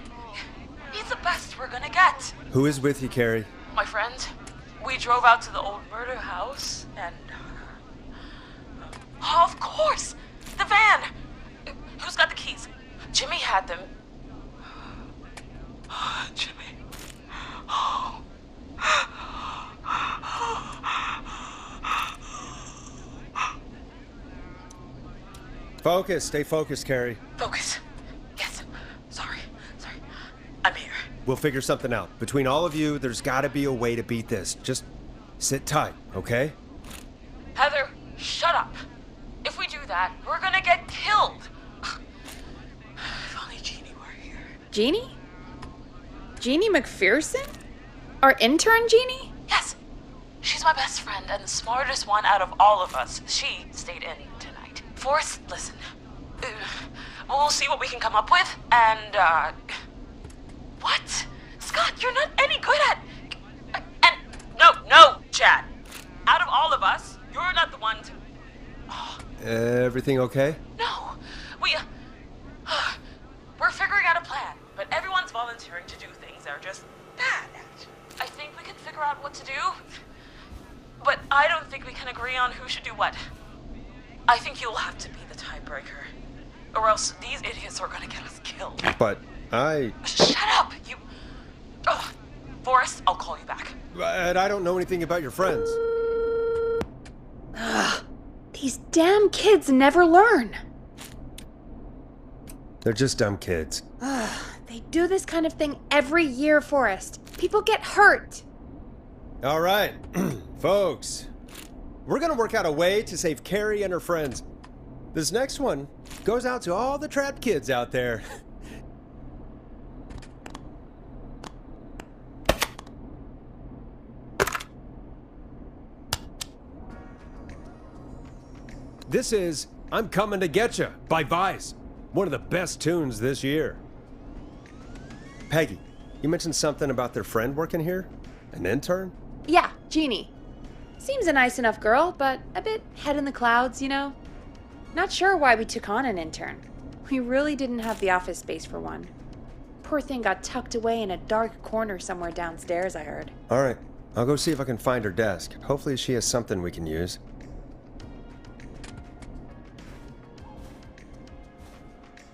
Speaker 5: He's the best we're gonna get.
Speaker 1: Who is with you, Carrie?
Speaker 5: My friend, we drove out to the old murder house and... Oh, of course! The van! Who's got the keys? Jimmy had them. Jimmy. Oh.
Speaker 1: Focus. Stay focused, Carrie.
Speaker 5: Focus. Yes. Sorry. I'm here.
Speaker 1: We'll figure something out. Between all of you, there's gotta be a way to beat this. Just sit tight, okay?
Speaker 5: Heather, shut up. If we do that, we're gonna get killed. If only Jeannie were here.
Speaker 2: Jeannie? Jeannie McPherson? Our intern Jeannie?
Speaker 5: Yes. She's my best friend and the smartest one out of all of us. She stayed in tonight. Forrest, listen. We'll see what we can come up with, and, What? Scott, you're not any good at... And... No, Chad. Out of all of us, you're not the one to...
Speaker 1: Everything okay?
Speaker 5: No. We're figuring out a plan, but everyone's volunteering to do things they're just bad at. I think we can figure out what to do, but I don't think we can agree on who should do what. I think you'll have to be the tiebreaker, or else these idiots are gonna get us killed.
Speaker 1: But
Speaker 5: Shut up, you... Oh, Forrest, I'll call you back.
Speaker 1: But I don't know anything about your friends.
Speaker 2: Ugh, these damn kids never learn.
Speaker 1: They're just dumb kids.
Speaker 2: Ugh, they do this kind of thing every year, Forrest. People get hurt.
Speaker 1: All right, folks. We're gonna work out a way to save Carrie and her friends. This next one goes out to all the trapped kids out there. This is I'm Coming to Getcha by Vice. One of the best tunes this year. Peggy, you mentioned something about their friend working here? An intern?
Speaker 2: Yeah, Jeannie. Seems a nice enough girl, but a bit head in the clouds, you know? Not sure why we took on an intern. We really didn't have the office space for one. Poor thing got tucked away in a dark corner somewhere downstairs, I heard.
Speaker 1: All right, I'll go see if I can find her desk. Hopefully she has something we can use.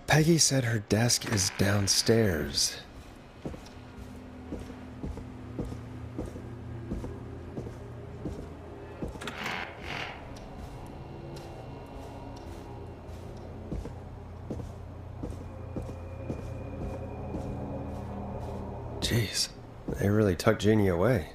Speaker 1: Peggy said her desk is downstairs. Jeez, they really tucked Jeannie away.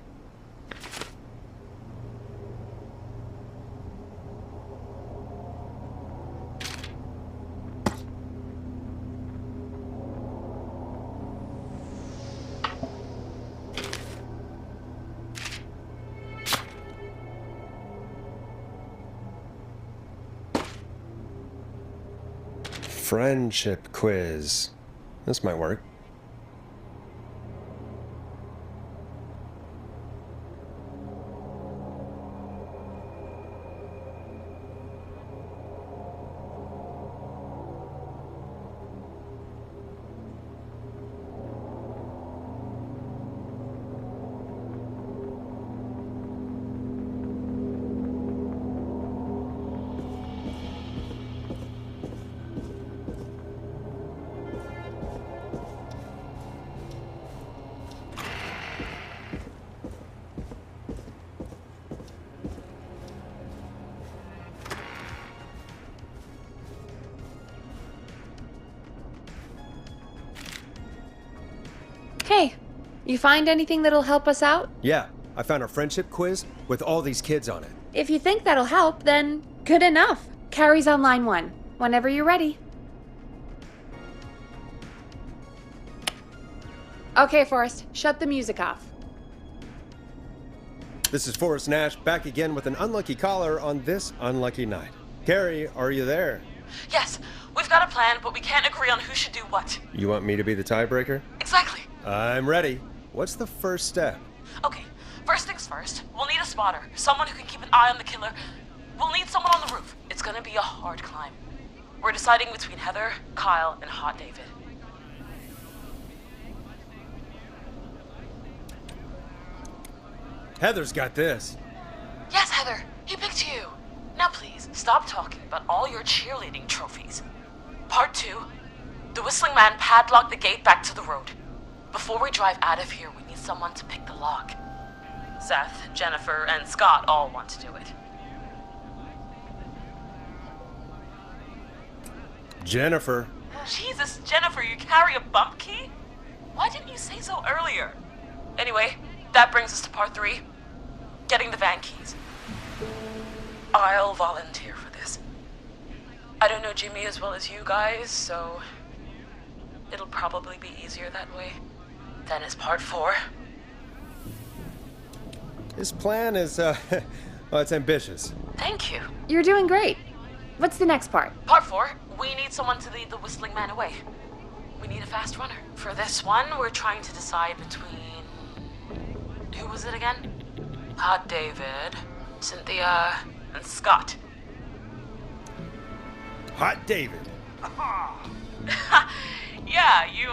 Speaker 1: Friendship quiz. This might work.
Speaker 2: Hey, you find anything that'll help us out?
Speaker 1: Yeah, I found a friendship quiz with all these kids on it.
Speaker 2: If you think that'll help, then good enough. Carrie's on line 1, whenever you're ready. Okay, Forrest, shut the music off.
Speaker 1: This is Forrest Nash, back again with an unlucky caller on this unlucky night. Carrie, are you there?
Speaker 6: Yes, we've got a plan, but we can't agree on who should do what.
Speaker 1: You want me to be the tiebreaker?
Speaker 6: Exactly.
Speaker 1: I'm ready. What's the first step?
Speaker 6: Okay, first things first. We'll need a spotter. Someone who can keep an eye on the killer. We'll need someone on the roof. It's gonna be a hard climb. We're deciding between Heather, Kyle, and Hot David.
Speaker 1: Heather's got this.
Speaker 6: Yes, Heather, he picked you. Now please, stop talking about all your cheerleading trophies. Part 2. The Whistling Man padlocked the gate back to the road. Before we drive out of here, we need someone to pick the lock. Seth, Jennifer, and Scott all want to do it.
Speaker 1: Jennifer.
Speaker 6: Jesus, Jennifer, you carry a bump key? Why didn't you say so earlier? Anyway, that brings us to part 3. Getting the van keys. I'll volunteer for this. I don't know Jimmy as well as you guys, so it'll probably be easier that way. Then is part 4.
Speaker 1: This plan is, well, it's ambitious.
Speaker 6: Thank you.
Speaker 2: You're doing great. What's the next part?
Speaker 6: Part 4, we need someone to lead the Whistling Man away. We need a fast runner. For this one, we're trying to decide between... Who was it again? Hot David, Cynthia, and Scott.
Speaker 1: Hot David.
Speaker 6: Yeah, you,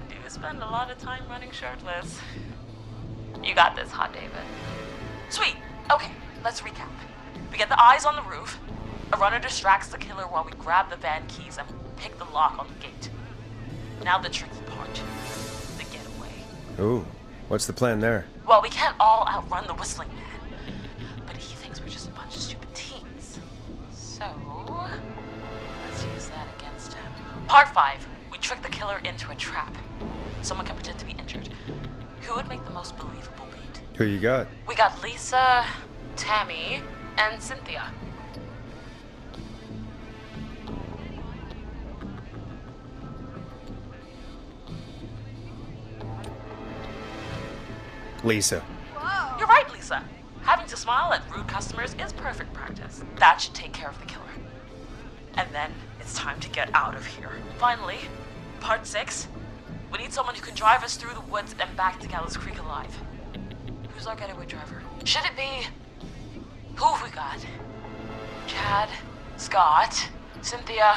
Speaker 6: do spend a lot of time running shirtless. You got this, Hot David. Sweet. Okay, let's recap. We get the eyes on the roof. A runner distracts the killer while we grab the van keys and pick the lock on the gate. Now the tricky part. The getaway.
Speaker 1: Ooh, what's the plan there?
Speaker 6: Well, we can't all outrun the Whistling Man. But he thinks we're just a bunch of stupid teens. So, let's use that against him. Part 5. We trick the killer into a trap. Someone can pretend to be injured. Who would make the most believable lead?
Speaker 1: Who you got?
Speaker 6: We got Lisa, Tammy, and Cynthia.
Speaker 1: Lisa.
Speaker 6: You're right, Lisa. Having to smile at rude customers is perfect practice. That should take care of the killer. And then it's time to get out of here. Finally, part 6. We need someone who can drive us through the woods and back to Gallows Creek alive. Who's our getaway driver? Should it be... Who have we got? Chad, Scott, Cynthia,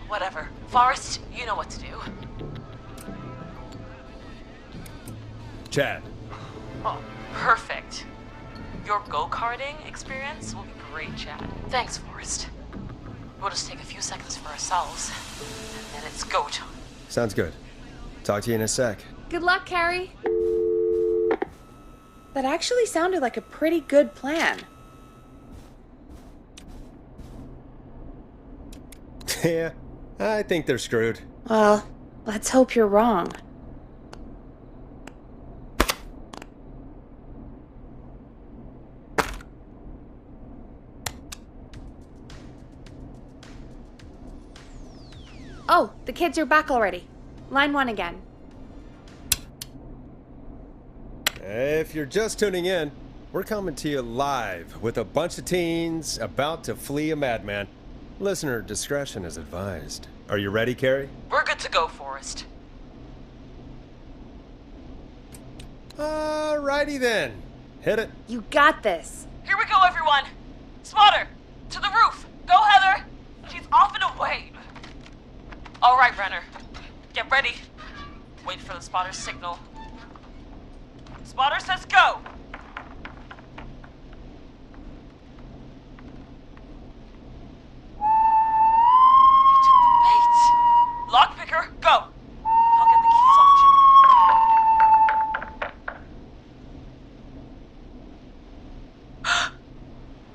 Speaker 6: whatever. Forrest, you know what to do.
Speaker 1: Chad.
Speaker 6: Oh, perfect. Your go-karting experience will be great, Chad. Thanks, Forrest. We'll just take a few seconds for ourselves, and then it's go time.
Speaker 1: Sounds good. Talk to you in a sec.
Speaker 2: Good luck, Carrie. That actually sounded like a pretty good plan.
Speaker 1: Yeah, I think they're screwed.
Speaker 2: Well, let's hope you're wrong. Oh, the kids are back already. Line 1 again.
Speaker 1: If you're just tuning in, we're coming to you live with a bunch of teens about to flee a madman. Listener discretion is advised. Are you ready, Carrie?
Speaker 6: We're good to go, Forrest.
Speaker 1: Alrighty then. Hit it.
Speaker 2: You got this.
Speaker 6: Here we go, everyone. Spotter, to the roof. Go, Heather. She's off and away. All right, Renner. Get ready. Wait for the spotter's signal. Spotter says go. He took the bait. Lockpicker, go. I'll get the keys off Jimmy.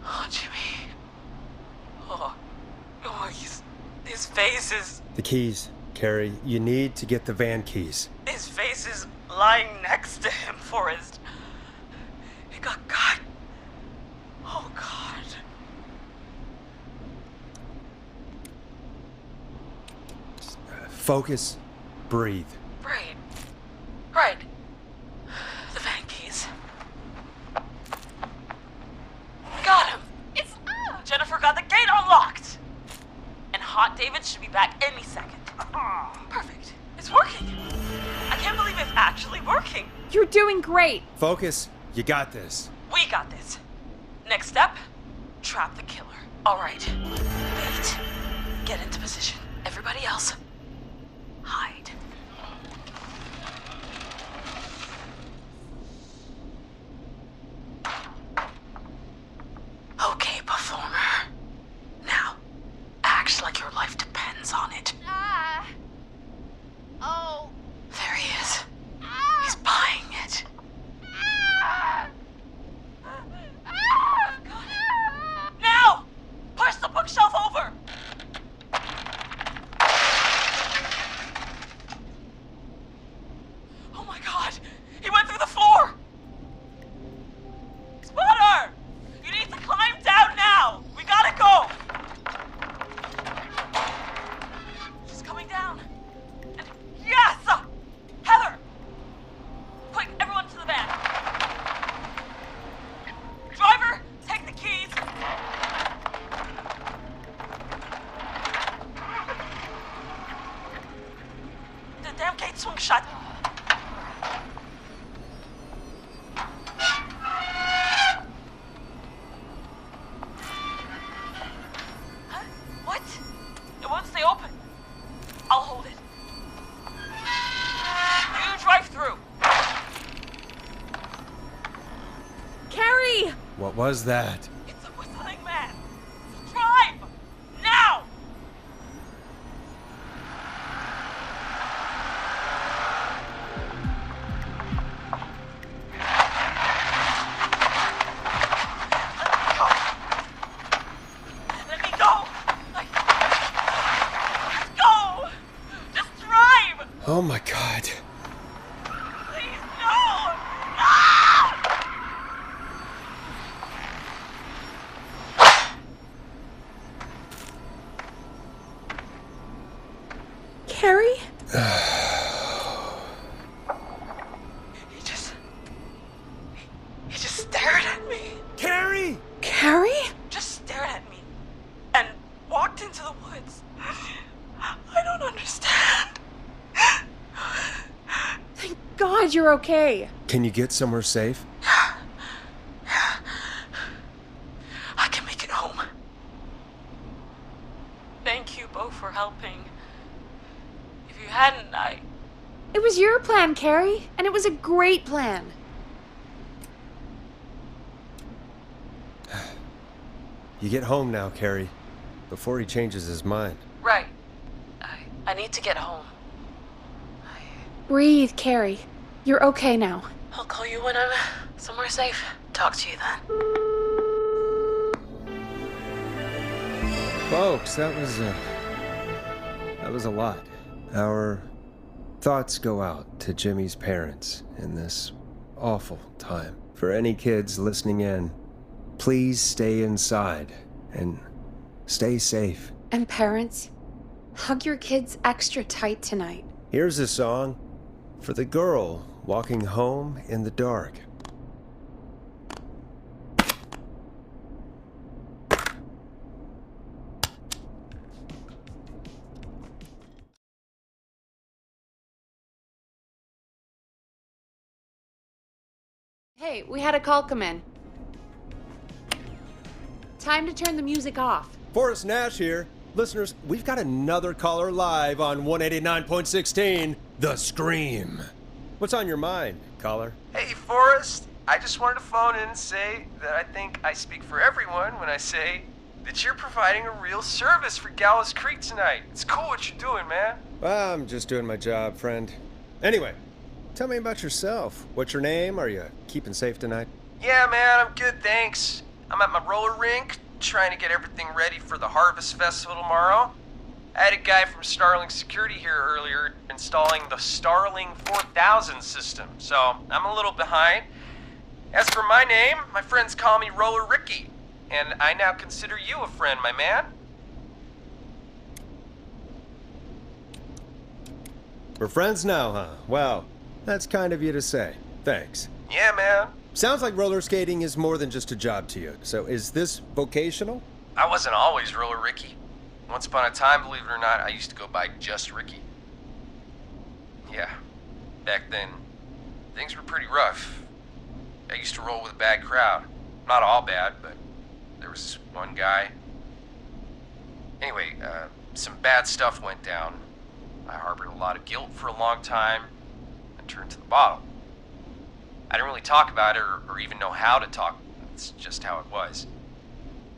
Speaker 6: Oh, Jimmy. Oh, his face is...
Speaker 1: The keys. Carrie, you need to get the van keys.
Speaker 6: His face is lying next to him, Forrest. He got cut. Oh, God.
Speaker 1: Focus. Breathe.
Speaker 6: Right. The van keys. Got him. It's... Jennifer,
Speaker 5: David should be back any second. Perfect. It's working. I can't believe it's actually working.
Speaker 2: You're doing great.
Speaker 1: Focus. You got this.
Speaker 5: We got this. Next step, trap the killer. All right. Wait. Get into position. Everybody else, hide. Okay, performer. Now, act like your life depends on it.
Speaker 11: Oh.
Speaker 5: There he is. He's buying it. Now! Push the bookshelf over! Oh my god! He went through the floor! Spotter! You need to climb down now! We gotta go! She's coming down. And yes! Heather! Quick, everyone to the van. Driver, take the keys. The damn gate swung shut. Huh? What? It won't stay open. I'll hold it. You drive through.
Speaker 2: Carrie!
Speaker 1: What was that?
Speaker 5: It's a whistling man. Drive! Now! Let me go! Let's go! Just drive!
Speaker 1: Oh my god.
Speaker 5: Please, no! Ah!
Speaker 2: Carrie?
Speaker 5: He just stared at me.
Speaker 1: Carrie!
Speaker 2: Carrie?
Speaker 5: Just stared at me. And walked into the woods. I don't understand.
Speaker 2: Thank God you're okay.
Speaker 1: Can you get somewhere safe?
Speaker 5: I can make it home. Thank you both for helping. If you hadn't,
Speaker 2: It was your plan, Carrie, and it was a great plan.
Speaker 1: You get home now, Carrie, before he changes his mind.
Speaker 5: Right. I need to get home.
Speaker 2: Breathe, Carrie. You're okay now.
Speaker 5: I'll call you when I'm somewhere safe. Talk to you then.
Speaker 1: Folks, that was a lot. Our thoughts go out to Jimmy's parents in this awful time. For any kids listening in, please stay inside and stay safe.
Speaker 2: And parents, hug your kids extra tight tonight.
Speaker 1: Here's a song for the girl walking home in the dark.
Speaker 2: Hey, we had a call come in. Time to turn the music off.
Speaker 1: Forrest Nash here. Listeners, we've got another caller live on 189.16, The Scream. What's on your mind, caller?
Speaker 14: Hey, Forrest. I just wanted to phone in and say that I think I speak for everyone when I say that you're providing a real service for Gallows Creek tonight. It's cool what you're doing, man.
Speaker 1: Well, I'm just doing my job, friend. Anyway, tell me about yourself. What's your name? Are you keeping safe tonight?
Speaker 14: Yeah, man, I'm good, thanks. I'm at my roller rink, trying to get everything ready for the Harvest Festival tomorrow. I had a guy from Starling Security here earlier installing the Starling 4000 system, so I'm a little behind. As for my name, my friends call me Roller Ricky, and I now consider you a friend, my man.
Speaker 1: We're friends now, huh? Well, that's kind of you to say. Thanks.
Speaker 14: Yeah, man.
Speaker 1: Sounds like roller skating is more than just a job to you. So is this vocational?
Speaker 14: I wasn't always Roller Ricky. Once upon a time, believe it or not, I used to go by just Ricky. Yeah, back then, things were pretty rough. I used to roll with a bad crowd. Not all bad, but there was this one guy. Anyway, some bad stuff went down. I harbored a lot of guilt for a long time and turned to the bottle. I didn't really talk about it or even know how to talk. It's just how it was.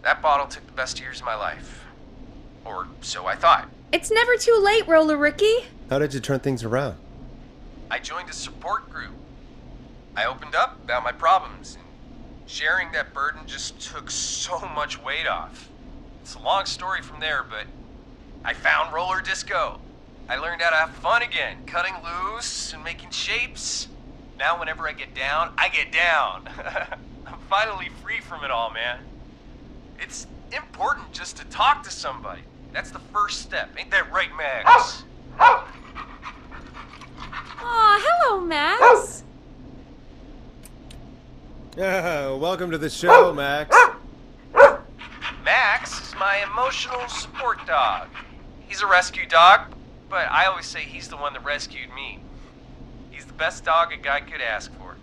Speaker 14: That bottle took the best years of my life. Or so I thought.
Speaker 2: It's never too late, Roller Ricky.
Speaker 1: How did you turn things around?
Speaker 14: I joined a support group. I opened up about my problems, and sharing that burden just took so much weight off. It's a long story from there, but I found roller disco. I learned how to have fun again, cutting loose and making shapes. Now whenever I get down, I get down. I'm finally free from it all, man. It's important just to talk to somebody. That's the first step. Ain't that right, Max?
Speaker 2: Aw, hello, Max.
Speaker 1: Welcome to the show, Max.
Speaker 14: Max is my emotional support dog. He's a rescue dog, but I always say he's the one that rescued me. He's the best dog a guy could ask for.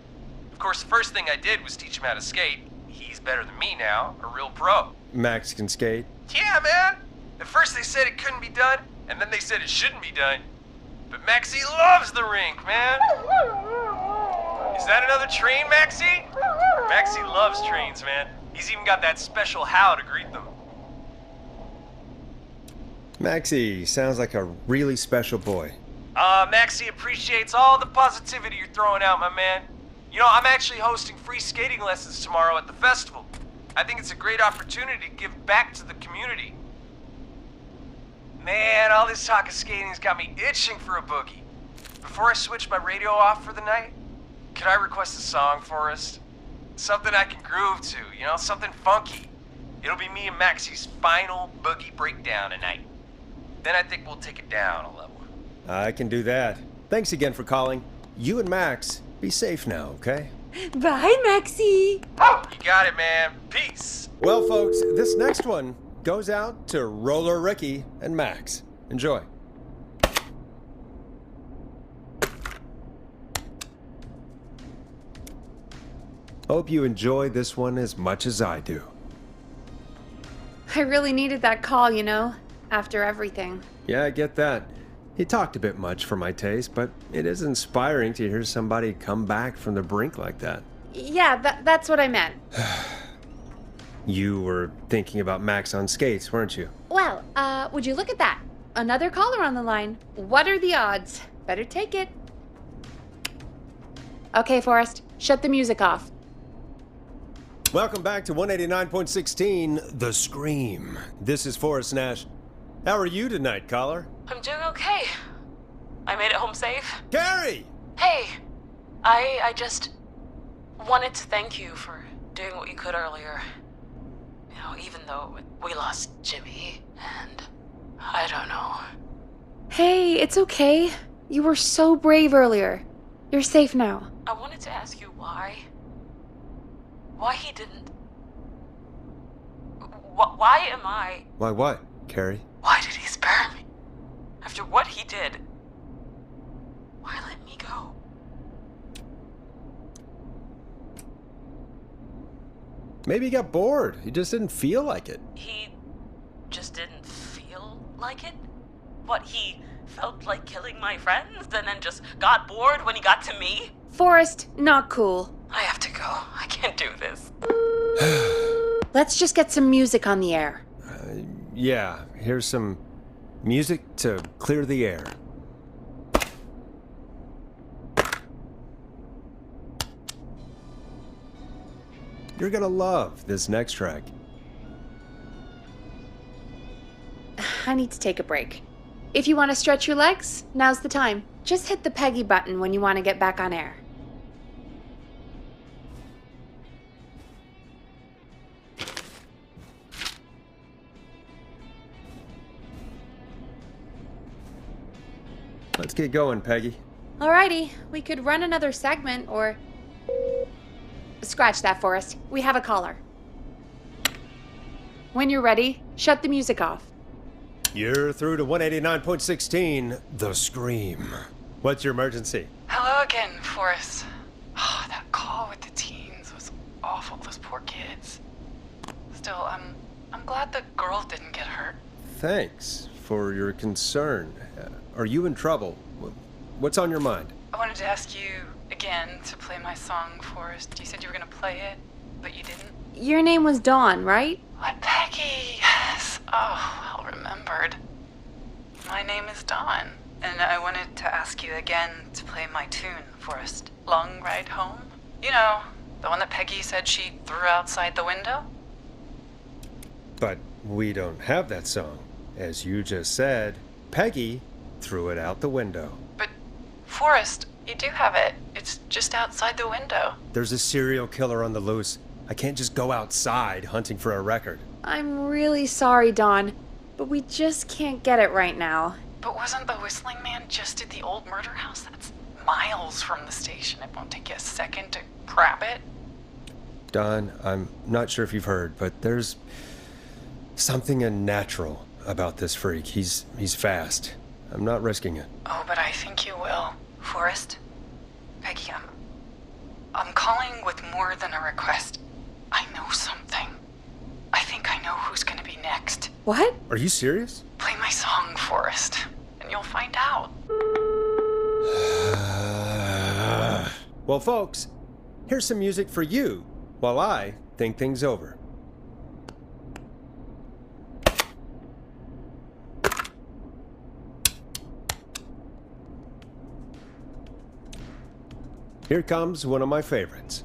Speaker 14: Of course, the first thing I did was teach him how to skate. He's better than me now, a real pro.
Speaker 1: Max can skate?
Speaker 14: Yeah, man! At first they said it couldn't be done, and then they said it shouldn't be done. But Maxie loves the rink, man! Is that another train, Maxie? Maxie loves trains, man. He's even got that special how to greet them.
Speaker 1: Maxie sounds like a really special boy.
Speaker 14: Maxie appreciates all the positivity you're throwing out, my man. You know, I'm actually hosting free skating lessons tomorrow at the festival. I think it's a great opportunity to give back to the community. Man, all this talk of skating's got me itching for a boogie. Before I switch my radio off for the night, could I request a song, Forrest? Something I can groove to, you know, something funky. It'll be me and Maxie's final boogie breakdown tonight. Then I think we'll take it down a level.
Speaker 1: I can do that. Thanks again for calling. You and Max, be safe now, okay?
Speaker 3: Bye, Maxie.
Speaker 14: You got it, man. Peace.
Speaker 1: Well, folks, this next one goes out to Roller Ricky and Max. Enjoy. Hope you enjoy this one as much as I do.
Speaker 2: I really needed that call, you know, after everything.
Speaker 1: Yeah, I get that. He talked a bit much for my taste, but it is inspiring to hear somebody come back from the brink like that.
Speaker 2: Yeah, that's what I meant.
Speaker 1: You were thinking about Max on skates, weren't you?
Speaker 2: Well, would you look at that? Another caller on the line. What are the odds? Better take it. Okay, Forrest, shut the music off.
Speaker 1: Welcome back to 189.16, The Scream. This is Forrest Nash. How are you tonight, caller?
Speaker 6: I'm doing okay. I made it home safe.
Speaker 1: Carrie!
Speaker 6: Hey, I just wanted to thank you for doing what you could earlier. You know, even though we lost Jimmy, and I don't know.
Speaker 2: Hey, it's okay. You were so brave earlier. You're safe now.
Speaker 6: I wanted to ask you why he didn't... Why am I...
Speaker 1: Why what, Carrie?
Speaker 6: Why did he spare me? After what he did, why let me go?
Speaker 1: Maybe he got bored. He just didn't feel like it.
Speaker 6: He just didn't feel like it? What, he felt like killing my friends and then just got bored when he got to me?
Speaker 2: Forrest, not cool.
Speaker 6: I have to go. I can't do this.
Speaker 2: Let's just get some music on the air.
Speaker 1: Yeah, here's some music to clear the air. You're gonna love this next track.
Speaker 2: I need to take a break. If you want to stretch your legs, now's the time. Just hit the Peggy button when you want to get back on air.
Speaker 1: Let's get going, Peggy.
Speaker 2: Alrighty, we could run another segment or... Scratch that, Forrest. We have a caller. When you're ready, shut the music off.
Speaker 1: You're through to 189.16, The Scream. What's your emergency?
Speaker 6: Hello again, Forrest. Oh, that call with the teens was awful. Those poor kids. Still, I'm glad the girl didn't get hurt.
Speaker 1: Thanks for your concern. Are you in trouble? What's on your mind?
Speaker 6: I wanted to ask you again to play my song, Forrest. You said you were going to play it, but you didn't.
Speaker 2: Your name was Dawn, right?
Speaker 6: What, Peggy? Yes. Oh, well remembered. My name is Dawn, and I wanted to ask you again to play my tune, Forrest. Long Ride Home? You know, the one that Peggy said she threw outside the window?
Speaker 1: But we don't have that song. As you just said, Peggy threw it out the window.
Speaker 6: But, Forrest, you do have it. It's just outside the window.
Speaker 1: There's a serial killer on the loose. I can't just go outside hunting for a record.
Speaker 2: I'm really sorry, Dawn, but we just can't get it right now.
Speaker 6: But wasn't the Whistling Man just at the old murder house? That's miles from the station. It won't take you a second to grab it.
Speaker 1: Don, I'm not sure if you've heard, but there's something unnatural about this freak. He's fast. I'm not risking it.
Speaker 6: Oh, but I think you will. Forrest? Peggy, I'm calling with more than a request. I know something. I think I know who's gonna be next.
Speaker 2: What?
Speaker 1: Are you serious?
Speaker 6: Play my song, Forrest, and you'll find out.
Speaker 1: Well, folks, here's some music for you while I think things over. Here comes one of my favorites.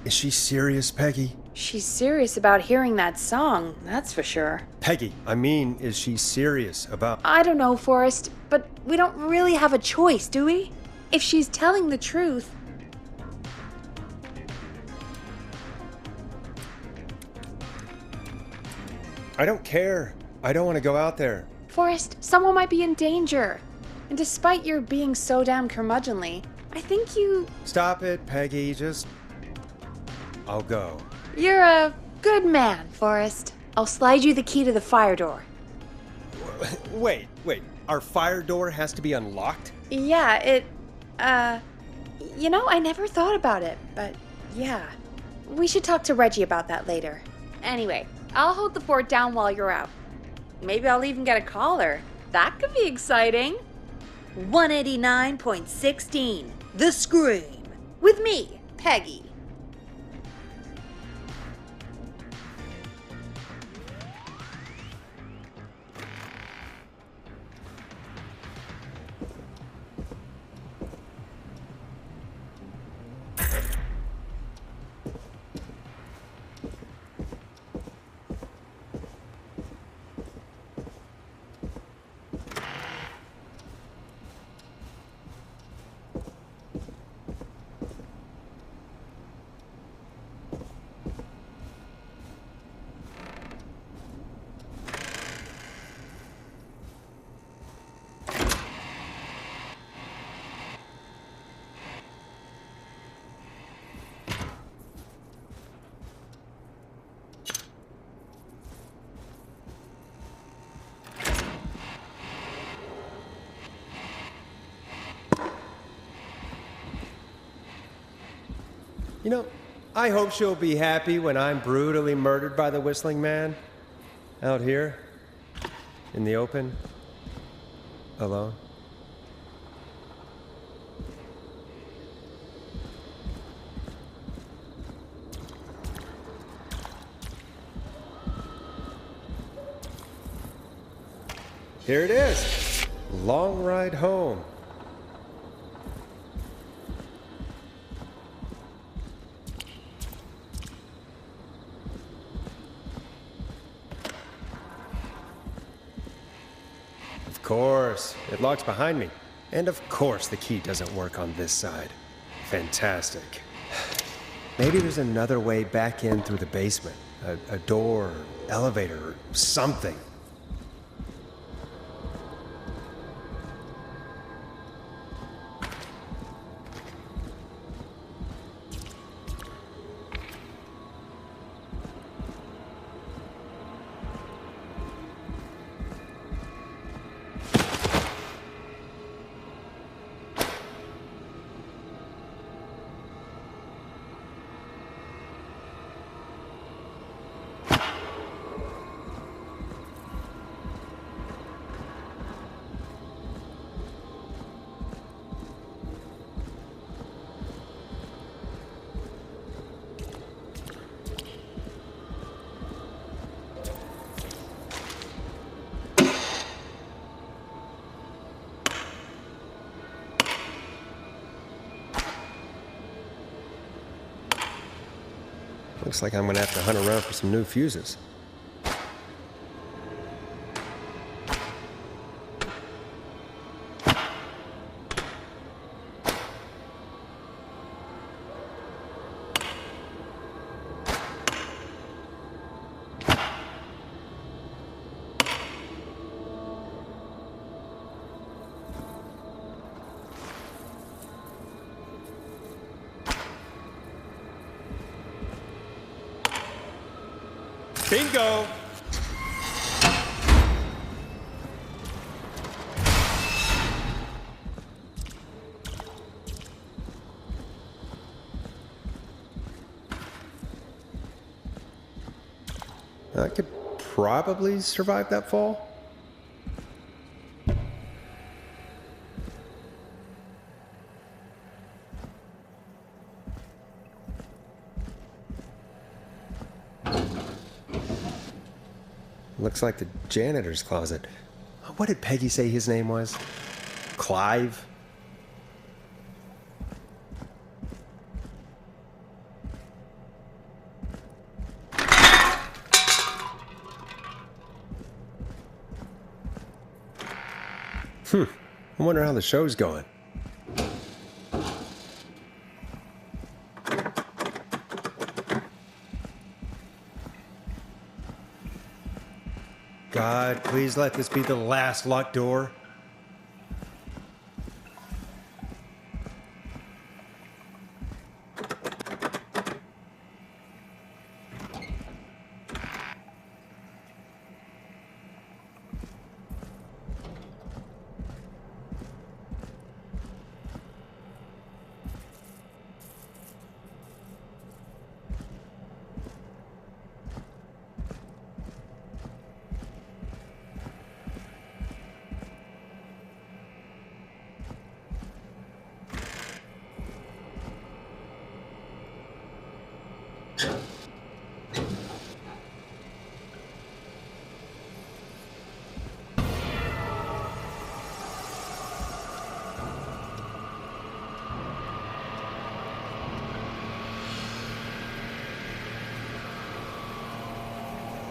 Speaker 1: Is she serious, Peggy?
Speaker 2: She's serious about hearing that song, that's for sure.
Speaker 1: Peggy, I mean, is she serious about...
Speaker 2: I don't know, Forrest, but we don't really have a choice, do we? If she's telling the truth...
Speaker 1: I don't care. I don't want to go out there.
Speaker 2: Forrest, someone might be in danger. And despite your being so damn curmudgeonly, I think you...
Speaker 1: Stop it, Peggy. Just... I'll go.
Speaker 2: You're a good man, Forrest. I'll slide you the key to the fire door.
Speaker 1: Wait. Our fire door has to be unlocked?
Speaker 2: Yeah, you know, I never thought about it, but yeah. We should talk to Reggie about that later. Anyway, I'll hold the fort down while you're out. Maybe I'll even get a caller. That could be exciting. 189.16, The Scream. With me, Peggy.
Speaker 1: You know, I hope she'll be happy when I'm brutally murdered by the Whistling Man. Out here, in the open, alone. Here it is. Long Ride Home. Of course, it locks behind me. And of course the key doesn't work on this side. Fantastic. Maybe there's another way back in through the basement. A door, elevator, or something. Looks like I'm gonna have to hunt around for some new fuses. Bingo! I could probably survive that fall. Looks like the janitor's closet. What did Peggy say his name was? Clive? I wonder how the show's going. God, please let this be the last locked door.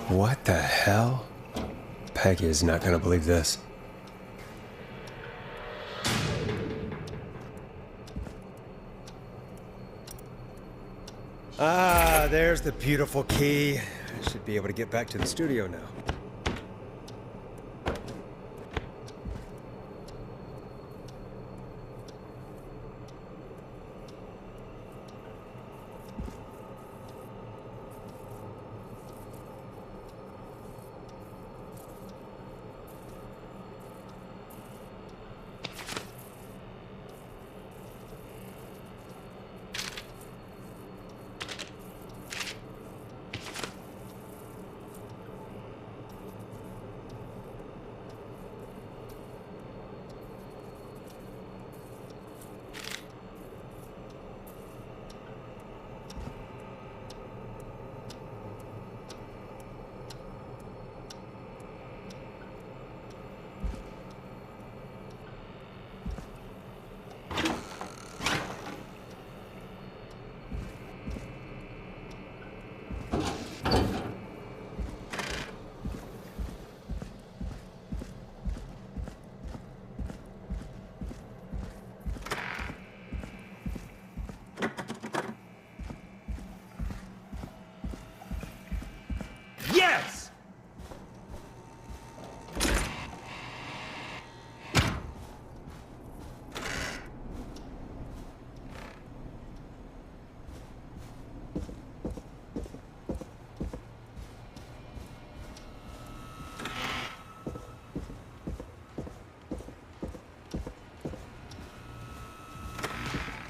Speaker 1: What the hell? Peggy is not gonna believe this. Ah, there's the beautiful key. I should be able to get back to the studio now. Yes!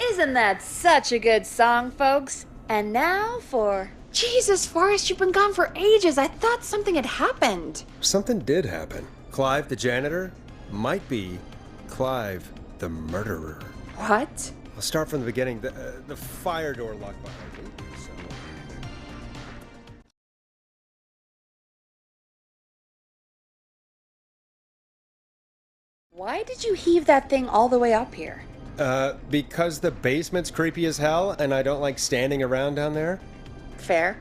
Speaker 2: Isn't that such a good song, folks? And now for... Jesus, Forrest, you've been gone for ages. I thought something had happened.
Speaker 1: Something did happen. Clive, the janitor, might be Clive, the murderer.
Speaker 2: What?
Speaker 1: I'll start from the beginning. The fire door locked behind me. So...
Speaker 2: Why did you heave that thing all the way up here?
Speaker 1: Because the basement's creepy as hell, and I don't like standing around down there.
Speaker 2: Fair.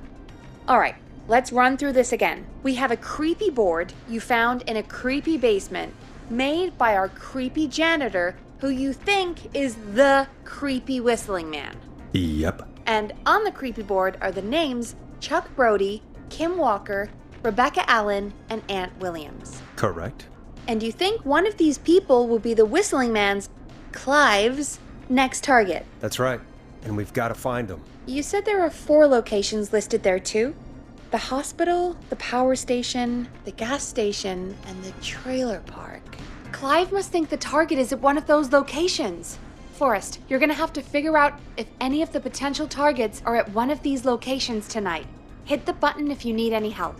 Speaker 2: Alright, let's run through this again. We have a creepy board you found in a creepy basement, made by our creepy janitor, who you think is the creepy whistling man.
Speaker 1: Yep.
Speaker 2: And on the creepy board are the names Chuck Brody, Kim Walker, Rebecca Allen, and Aunt Williams.
Speaker 1: Correct.
Speaker 2: And you think one of these people will be the whistling man's, Clives, next target.
Speaker 1: That's right. And we've got to find them.
Speaker 2: You said there are 4 locations listed there too? The hospital, the power station, the gas station, and the trailer park. Clive must think the target is at one of those locations. Forrest, you're gonna have to figure out if any of the potential targets are at one of these locations tonight. Hit the button if you need any help.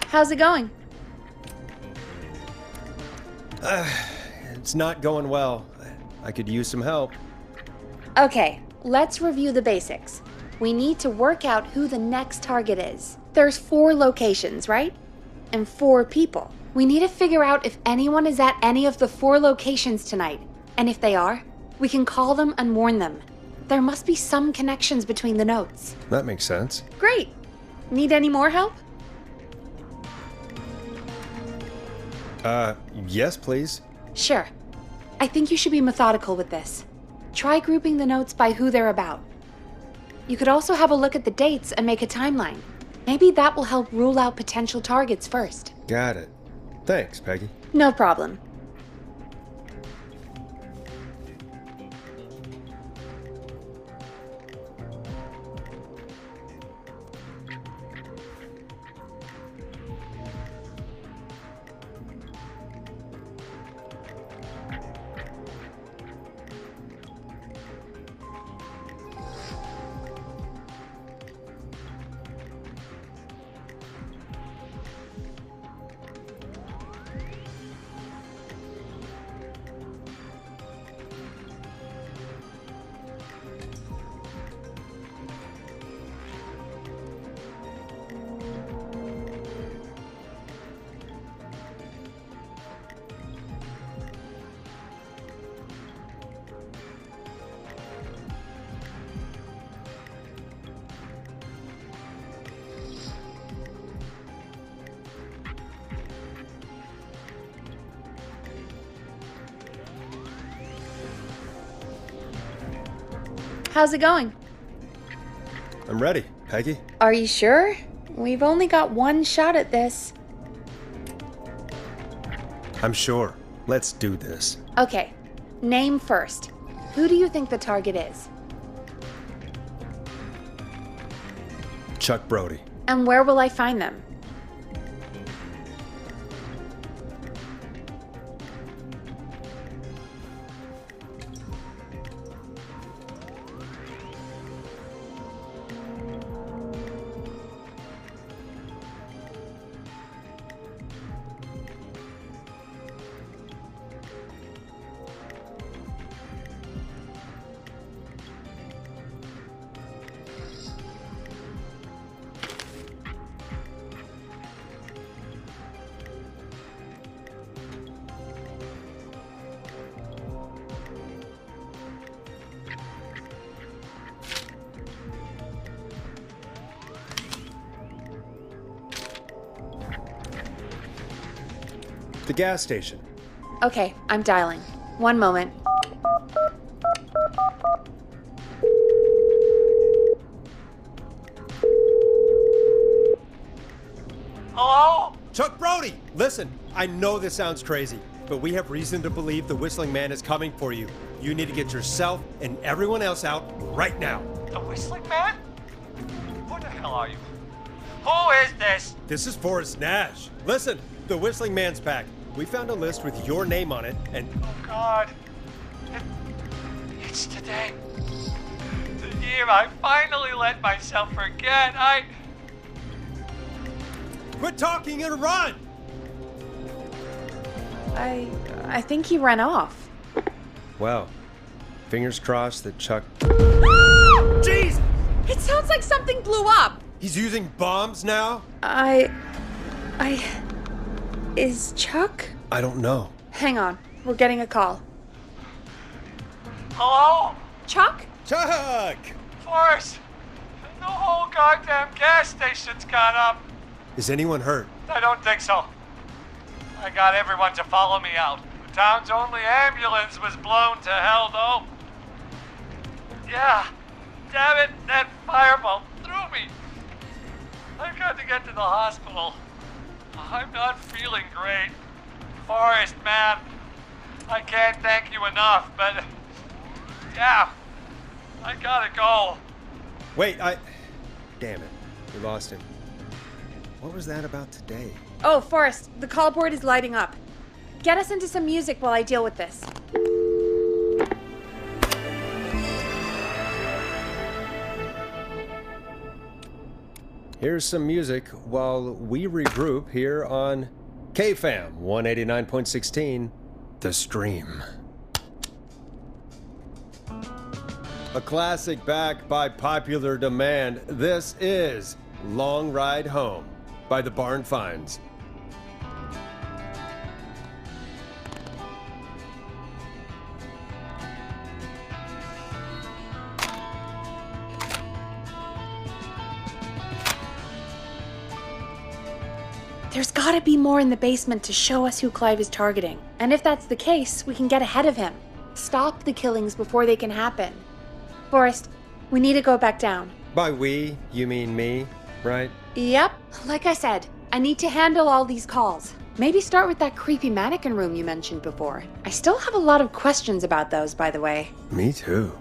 Speaker 2: How's it going?
Speaker 1: It's not going well. I could use some help.
Speaker 2: Okay, let's review the basics. We need to work out who the next target is. There's 4 locations, right? And 4 people. We need to figure out if anyone is at any of the 4 locations tonight. And if they are, we can call them and warn them. There must be some connections between the notes.
Speaker 1: That makes sense.
Speaker 2: Great. Need any more help?
Speaker 1: Yes, please.
Speaker 2: Sure. I think you should be methodical with this. Try grouping the notes by who they're about. You could also have a look at the dates and make a timeline. Maybe that will help rule out potential targets first.
Speaker 1: Got it. Thanks, Peggy.
Speaker 2: No problem. How's it going?
Speaker 1: I'm ready, Peggy.
Speaker 2: Are you sure? We've only got one shot at this.
Speaker 1: I'm sure. Let's do this.
Speaker 2: Okay, name first. Who do you think the target is?
Speaker 1: Chuck Brody.
Speaker 2: And where will I find them?
Speaker 1: The gas station.
Speaker 2: Okay, I'm dialing. One moment.
Speaker 14: Hello?
Speaker 1: Chuck Brody! Listen, I know this sounds crazy, but we have reason to believe the Whistling Man is coming for you. You need to get yourself and everyone else out right now.
Speaker 7: The Whistling Man? Who the hell are you? Who is this?
Speaker 1: This is Forrest Nash. Listen, the Whistling Man's back. We found a list with your name on it, and...
Speaker 7: Oh, God. It's today. The year I finally let myself forget.
Speaker 1: Quit talking and run!
Speaker 2: I think he ran off.
Speaker 1: Well, fingers crossed that Chuck...
Speaker 2: Jeez! It sounds like something blew up!
Speaker 1: He's using bombs now?
Speaker 2: Is Chuck?
Speaker 1: I don't know.
Speaker 2: Hang on, we're getting a call.
Speaker 7: Hello?
Speaker 2: Chuck?
Speaker 1: Chuck!
Speaker 7: Forrest! The whole goddamn gas station's gone up.
Speaker 1: Is anyone hurt?
Speaker 7: I don't think so. I got everyone to follow me out. The town's only ambulance was blown to hell, though. Yeah. Damn it, that fireball threw me. I've got to get to the hospital. I'm not feeling great. Forrest, man, I can't thank you enough, but... yeah, I gotta go.
Speaker 1: Wait, damn it. We lost him. What was that about today?
Speaker 2: Oh, Forrest, the call board is lighting up. Get us into some music while I deal with this.
Speaker 1: Here's some music while we regroup here on KFAM 189.16. The Scream. A classic back by popular demand, this is Long Ride Home by the Barn Finds.
Speaker 2: There's gotta be more in the basement to show us who Clive is targeting. And if that's the case, we can get ahead of him. Stop the killings before they can happen. Forrest, we need to go back down.
Speaker 1: By we, you mean me, right?
Speaker 2: Yep. Like I said, I need to handle all these calls. Maybe start with that creepy mannequin room you mentioned before. I still have a lot of questions about those, by the way.
Speaker 1: Me too.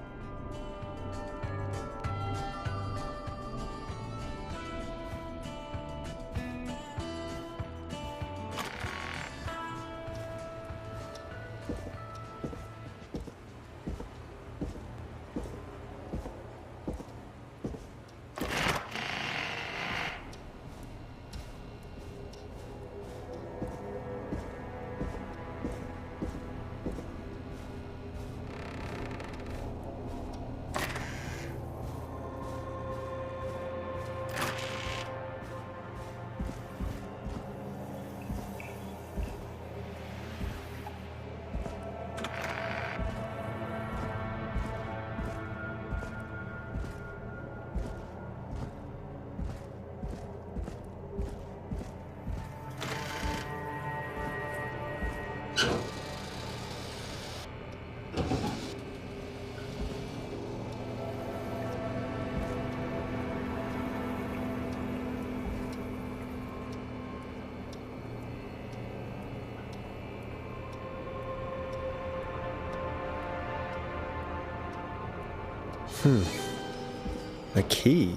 Speaker 1: A key?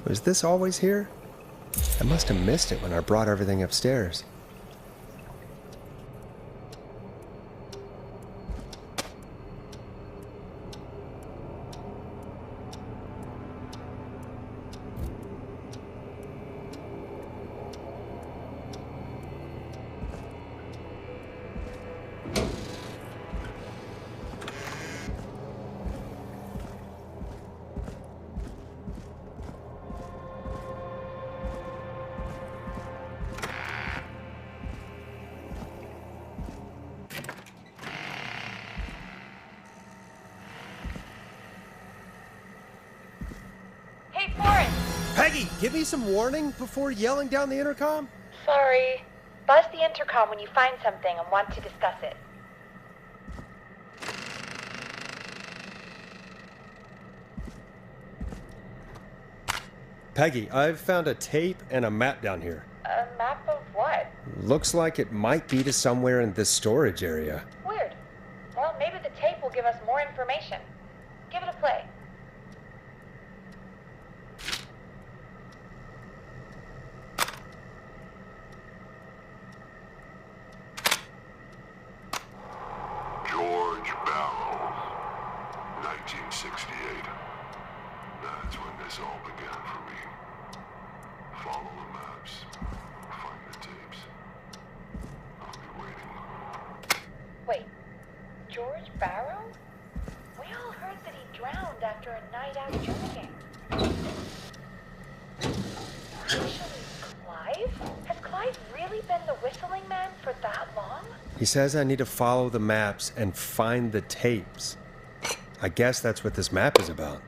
Speaker 1: Was this always here? I must have missed it when I brought everything upstairs. Peggy, give me some warning before yelling down the intercom.
Speaker 18: Sorry. Buzz the intercom when you find something and want to discuss it.
Speaker 1: Peggy, I've found a tape and a map down here.
Speaker 18: A map of what?
Speaker 1: Looks like it might be to somewhere in this storage area.
Speaker 18: Weird. Well, maybe the tape will give us more information. Give it a play.
Speaker 16: George Barrow, 1968. That's when this all began for me. Follow the maps, find the tapes. I'll be waiting.
Speaker 18: Wait, George Barrow? We all heard that he drowned after a night out drinking. Actually, Clive? Has Clive really been the whistling man for that long?
Speaker 1: He says I need to follow the maps and find the tapes. I guess that's what this map is about.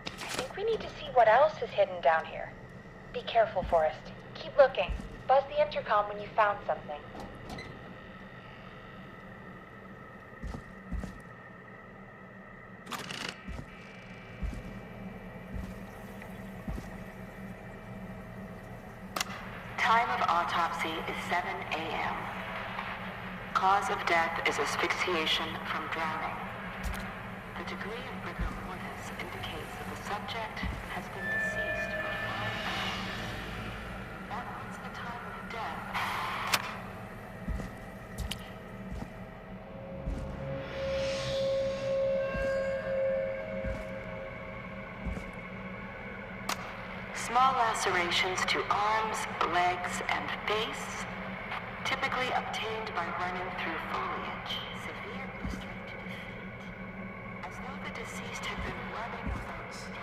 Speaker 18: I think we need to see what else is hidden down here. Be careful, Forrest. Keep looking. Buzz the intercom when you found something.
Speaker 19: Time of autopsy is 7 a.m. Cause of death is asphyxiation from drowning. The degree of rigor mortis indicates that the subject has been deceased for 5 hours. That puts the time of death. Small lacerations to arms, legs, and face. typically obtained by running through foliage. Severe blistering to defeat, as though the deceased had been running without stop.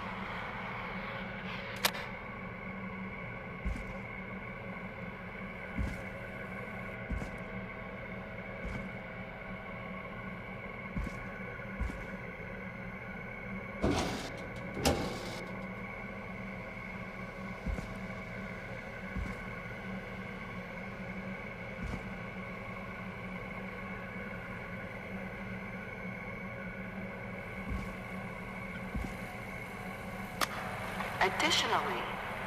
Speaker 19: Additionally,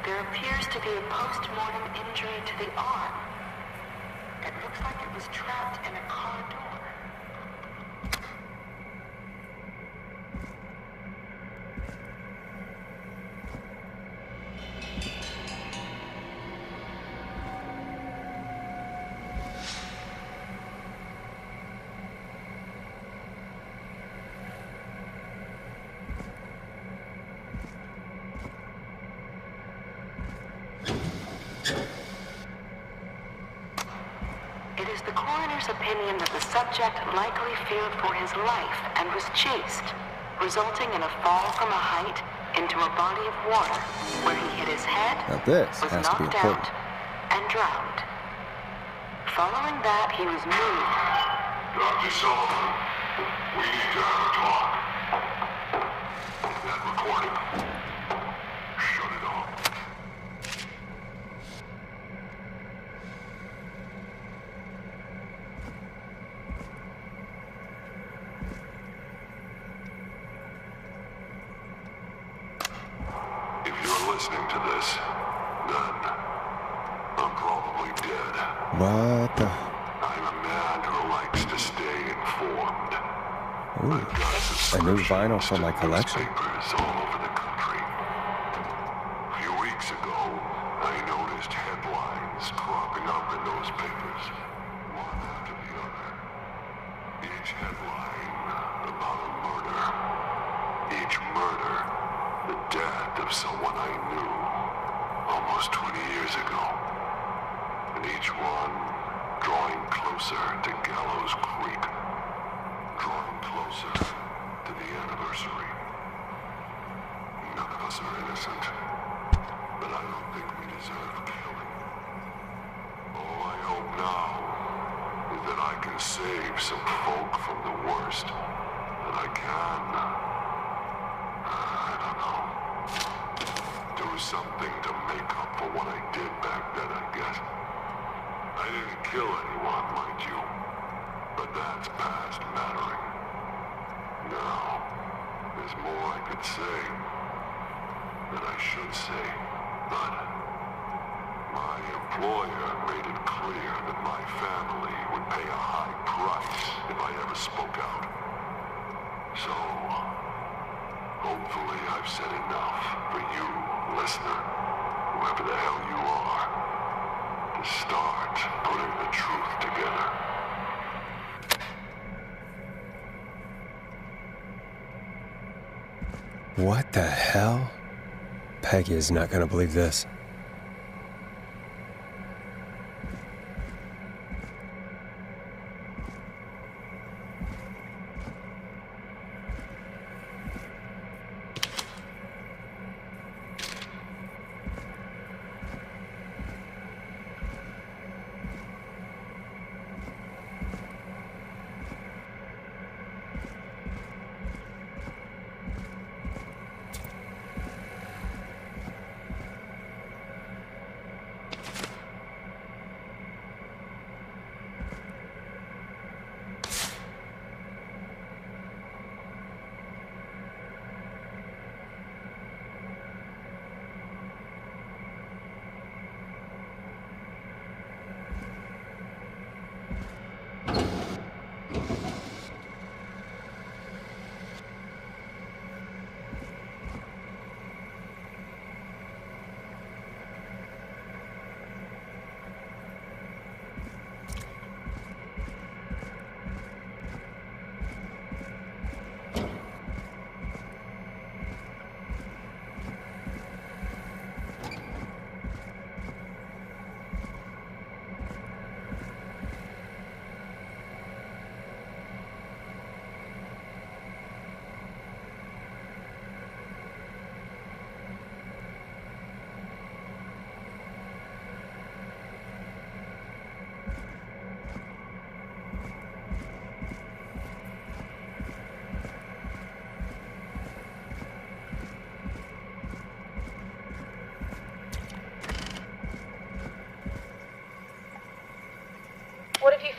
Speaker 19: there appears to be a post-mortem injury to the arm. It looks like it was trapped in a car door. It is the coroner's opinion that the subject likely feared for his life and was chased, resulting in a fall from a height into a body of water, where he hit his head,
Speaker 1: Now this
Speaker 19: was
Speaker 1: has to be
Speaker 19: knocked
Speaker 1: important.
Speaker 19: out, and drowned. Following that, he was moved.
Speaker 16: Dr. Sullivan, we need to have a talk. That recording. Shut it off. If you're listening to this, then I'm probably dead.
Speaker 1: What the?
Speaker 16: I'm a man who likes to stay informed.
Speaker 1: Ooh, a new vinyl for my collection.
Speaker 16: Papers all over the country. A few weeks ago, I noticed headlines cropping up in those papers, one after the other. Each headline about a murder. Each murder, the death of someone I knew almost 20 years ago. And each one drawing closer to Gallows Creek. Drawing closer to the anniversary. None of us are innocent, but I don't think we deserve killing. All I hope now is that I can save some folk from the worst that I can. I don't know. Do something to make up for what I did back then, I guess. I didn't kill anyone, mind you, but that's past mattering. Now, there's more I could say, that I should say, but my employer made it clear that my family would pay a high price if I ever spoke out. So, hopefully I've said enough for you, listener, whoever the hell you are, to start putting the truth together.
Speaker 1: What the hell? Peggy is not gonna believe this.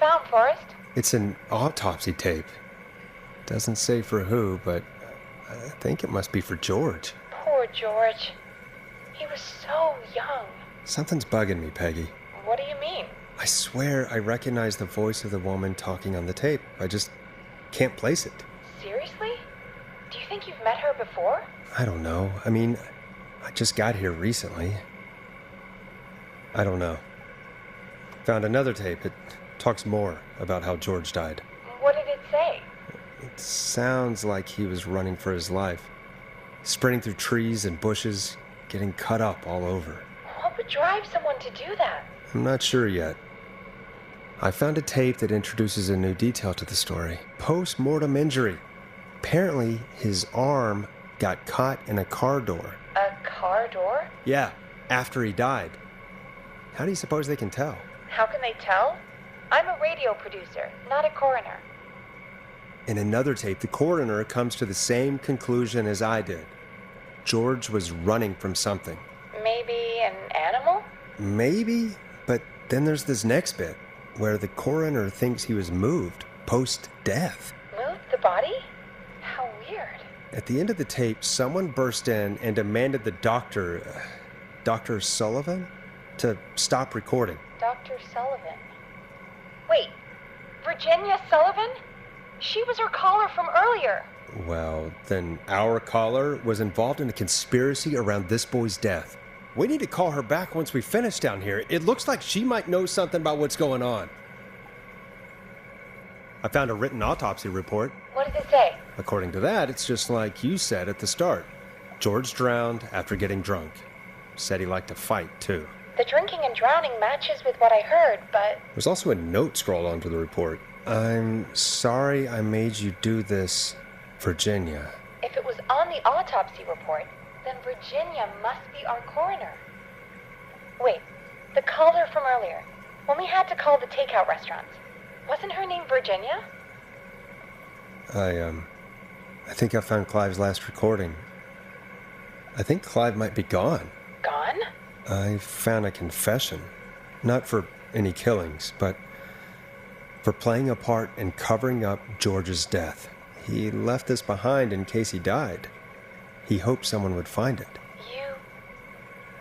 Speaker 18: found, Forrest?
Speaker 1: It's an autopsy tape. Doesn't say for who, but I think it must be for George.
Speaker 18: Poor George. He was so young.
Speaker 1: Something's bugging me, Peggy.
Speaker 18: What do you mean?
Speaker 1: I swear I recognize the voice of the woman talking on the tape. I just can't place it.
Speaker 18: Seriously? Do you think you've met her before?
Speaker 1: I don't know. I mean, I just got here recently. I don't know. Found another tape. It talks more about how George died.
Speaker 18: What did it say?
Speaker 1: It sounds like he was running for his life. Sprinting through trees and bushes, getting cut up all over.
Speaker 18: What would drive someone to do that?
Speaker 1: I'm not sure yet. I found a tape that introduces a new detail to the story. Post-mortem injury. Apparently, his arm got caught in a car door.
Speaker 18: A car door?
Speaker 1: Yeah, after he died. How do you suppose they can tell?
Speaker 18: How can they tell? I'm a radio producer, not a coroner.
Speaker 1: In another tape, the coroner comes to the same conclusion as I did. George was running from something.
Speaker 18: Maybe an animal?
Speaker 1: Maybe, but then there's this next bit, where the coroner thinks he was moved post-death.
Speaker 18: Moved the body? How weird.
Speaker 1: At the end of the tape, someone burst in and demanded the doctor, Dr. Sullivan, to stop recording.
Speaker 18: Dr. Sullivan. Wait, Virginia Sullivan? She was her caller from earlier.
Speaker 1: Well, then our caller was involved in a conspiracy around this boy's death. We need to call her back once we finish down here. It looks like she might know something about what's going on. I found a written autopsy report.
Speaker 18: What does it say?
Speaker 1: According to that, it's just like you said at the start. George drowned after getting drunk. Said he liked to fight, too.
Speaker 18: The drinking and drowning matches with what I heard, but...
Speaker 1: There's also a note scrawled onto the report. I'm sorry I made you do this, Virginia.
Speaker 18: If it was on the autopsy report, then Virginia must be our coroner. Wait, the caller from earlier, when we had to call the takeout restaurants, wasn't her name Virginia?
Speaker 1: I think I found Clive's last recording. I think Clive might be gone.
Speaker 18: Gone?
Speaker 1: I found a confession. Not for any killings, but for playing a part in covering up George's death. He left this behind in case he died. He hoped someone would find it.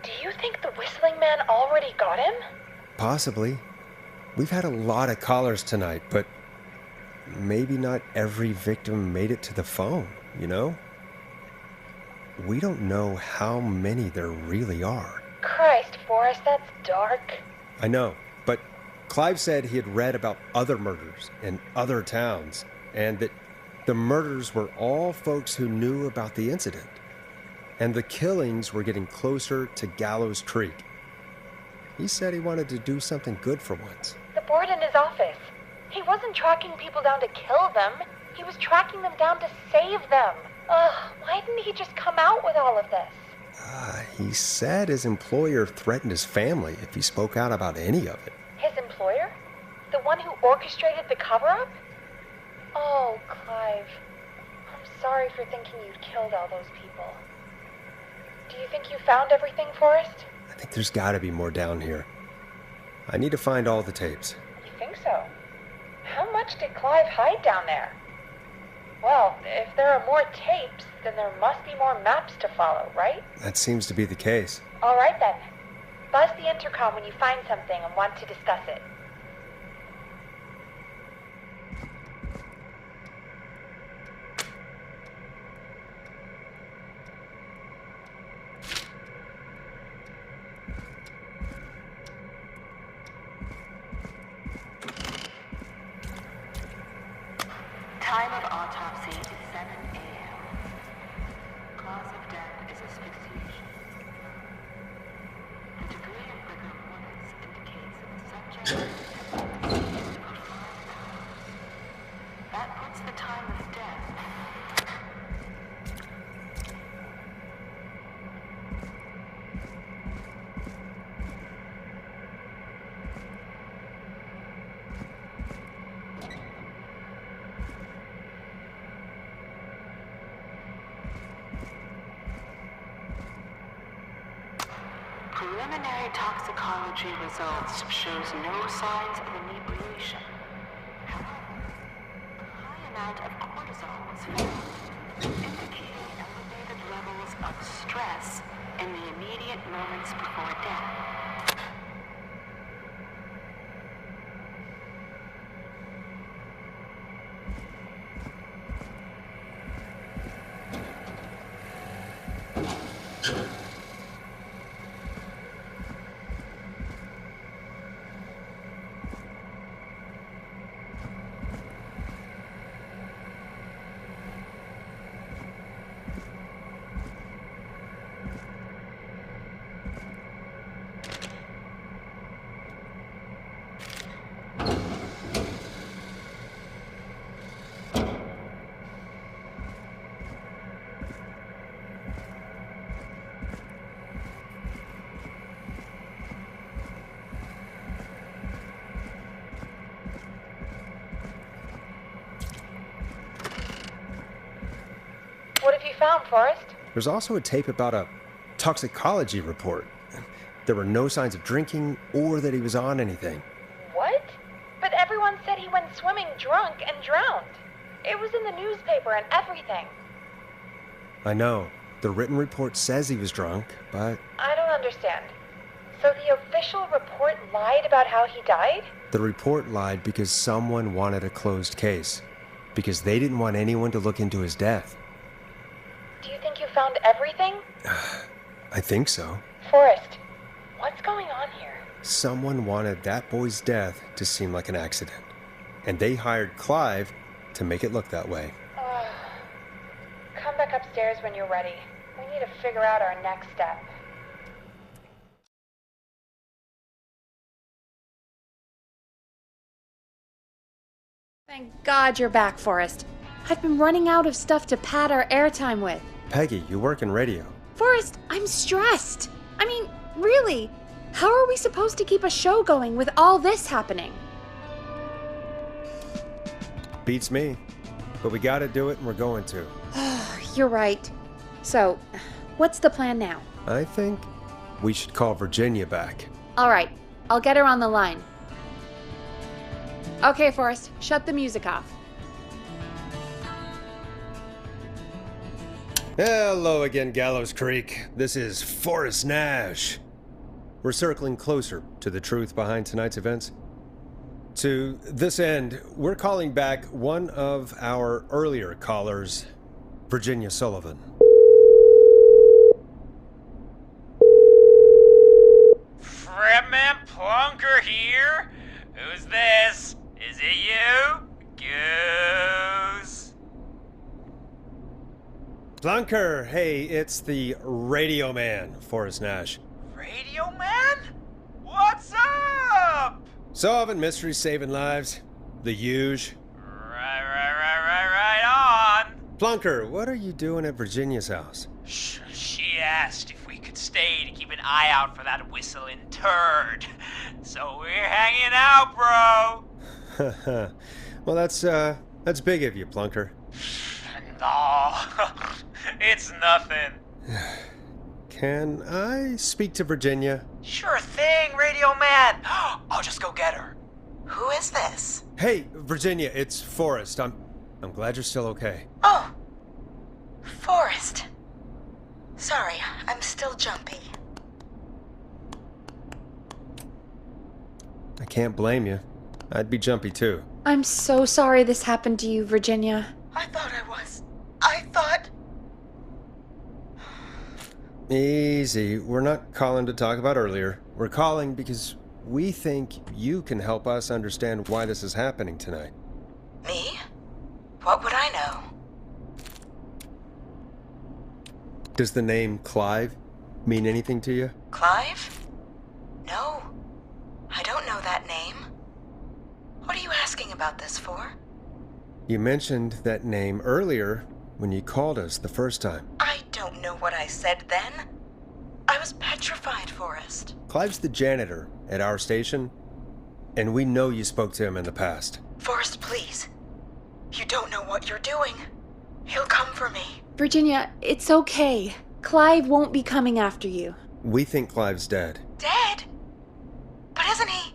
Speaker 18: Do you think the whistling man already got him?
Speaker 1: Possibly. We've had a lot of callers tonight, but maybe not every victim made it to the phone, you know? We don't know how many there really are.
Speaker 18: Christ, Forrest, that's dark.
Speaker 1: I know, but Clive said he had read about other murders in other towns, and that the murders were all folks who knew about the incident. And the killings were getting closer to Gallows Creek. He said he wanted to do something good for once.
Speaker 18: The board in his office. He wasn't tracking people down to kill them. He was tracking them down to save them. Ugh, why didn't he just come out with all of this?
Speaker 1: He said his employer threatened his family if he spoke out about any of it.
Speaker 18: His employer? The one who orchestrated the cover-up? Oh, Clive. I'm sorry for thinking you'd killed all those people. Do you think you found everything, Forrest?
Speaker 1: I think there's got to be more down here. I need to find all the tapes.
Speaker 18: You think so? How much did Clive hide down there? Well, if there are more tapes, then there must be more maps to follow, right?
Speaker 1: That seems to be the case.
Speaker 18: All right, then. Buzz the intercom when you find something and want to discuss it.
Speaker 19: Time of autopsy is 7 a.m. Cause of death is asphyxiation. The degree of rigor mortis indicates that the subject is for 5 hours. That puts the time of death. Preliminary toxicology results shows no signs of inebriation. was found, indicating elevated levels of stress in the immediate moments before death.
Speaker 18: What have you found, Forrest?
Speaker 1: There's also a tape about a toxicology report. There were no signs of drinking or that he was on anything.
Speaker 18: What? But everyone said he went swimming drunk and drowned. It was in the newspaper and everything.
Speaker 1: I know. The written report says he was drunk, but
Speaker 18: I don't understand. So the official report lied about how he died?
Speaker 1: the report lied because someone wanted a closed case. Because they didn't want anyone to look into his death.
Speaker 18: Do you think you found everything?
Speaker 1: I think so.
Speaker 18: Forrest, what's going on here?
Speaker 1: Someone wanted that boy's death to seem like an accident. And they hired Clive to make it look that way.
Speaker 18: Come back upstairs when you're ready. We need to figure out our next step.
Speaker 2: Thank God you're back, Forrest. I've been running out of stuff to pad our airtime with.
Speaker 1: Peggy, you work in radio.
Speaker 2: Forrest, I'm stressed. I mean, really, how are we supposed to keep a show going with all this happening?
Speaker 1: Beats me. But we gotta do it and we're going to.
Speaker 2: You're right. So, what's the plan now?
Speaker 1: I think we should call Virginia back.
Speaker 2: All right, I'll get her on the line. Okay, Forrest, shut the music off.
Speaker 1: Hello again, Gallows Creek. This is Forrest Nash. We're circling closer to the truth behind tonight's events. To this end, we're calling back one of our earlier callers, Virginia Sullivan.
Speaker 20: Fredman Plunker here? Who's this? Is it you? Goose?
Speaker 1: Plunker, hey, it's the Radio Man, Forrest Nash.
Speaker 20: Radio Man? What's up?
Speaker 1: Solving mysteries, saving lives. The huge.
Speaker 20: Right on.
Speaker 1: Plunker, what are you doing at Virginia's house?
Speaker 20: She asked if we could stay to keep an eye out for that whistling turd. So we're hanging out, bro.
Speaker 1: Well, that's big of you, Plunker.
Speaker 20: No, it's nothing.
Speaker 1: Can I speak to Virginia?
Speaker 20: Sure thing, Radio Man. I'll just go get her.
Speaker 5: Who is this?
Speaker 1: Hey, Virginia, it's Forrest. I'm glad you're still okay.
Speaker 5: Oh, Forrest. Sorry, I'm still jumpy.
Speaker 1: I can't blame you. I'd be jumpy too.
Speaker 2: I'm so sorry this happened to you, Virginia.
Speaker 5: I thought I was. I thought...
Speaker 1: Easy. We're not calling to talk about earlier. We're calling because we think you can help us understand why this is happening tonight.
Speaker 5: Me? What would I know?
Speaker 1: Does the name Clive mean anything to you?
Speaker 5: Clive? No. I don't know that name. What are you asking about this for?
Speaker 1: You mentioned that name earlier when you called us the first time.
Speaker 5: I don't know what I said then. I was petrified, Forrest.
Speaker 1: Clive's the janitor at our station, and we know you spoke to him in the past.
Speaker 5: Forrest, please. You don't know what you're doing. He'll come for me.
Speaker 2: Virginia, it's okay. Clive won't be coming after you.
Speaker 1: We think Clive's dead.
Speaker 5: Dead? But isn't he?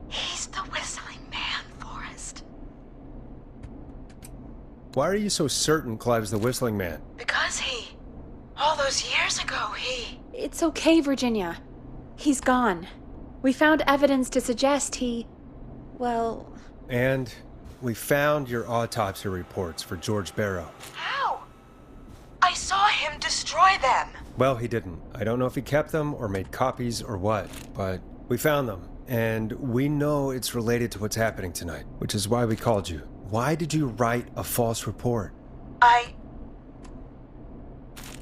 Speaker 5: He's the whistling man, Forrest.
Speaker 1: Why are you so certain Clive's the Whistling Man?
Speaker 5: Because all those years ago,
Speaker 2: It's okay, Virginia. He's gone. We found evidence to suggest well...
Speaker 1: And we found your autopsy reports for George Barrow.
Speaker 5: How? I saw him destroy them.
Speaker 1: Well, he didn't. I don't know if he kept them or made copies or what, but we found them. And we know it's related to what's happening tonight, which is why we called you. Why did you write a false report?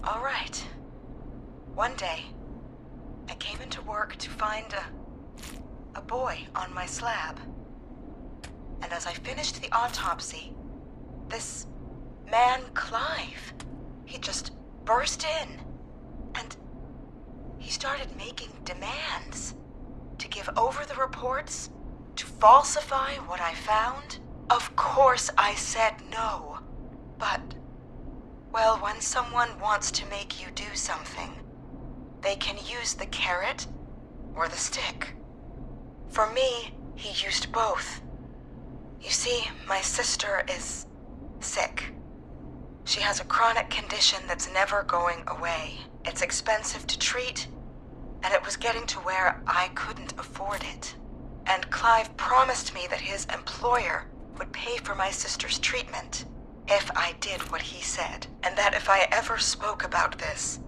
Speaker 5: All right. One day, I came into work to find a boy on my slab. And as I finished the autopsy, this man, Clive, he just burst in. And he started making demands to give over the reports, to falsify what I found. Of course I said no. But, well, when someone wants to make you do something, they can use the carrot or the stick. For me, he used both. You see, my sister is sick. She has a chronic condition that's never going away. It's expensive to treat, and it was getting to where I couldn't afford it. And Clive promised me that his employer would pay for my sister's treatment if I did what he said, and that if I ever spoke about this,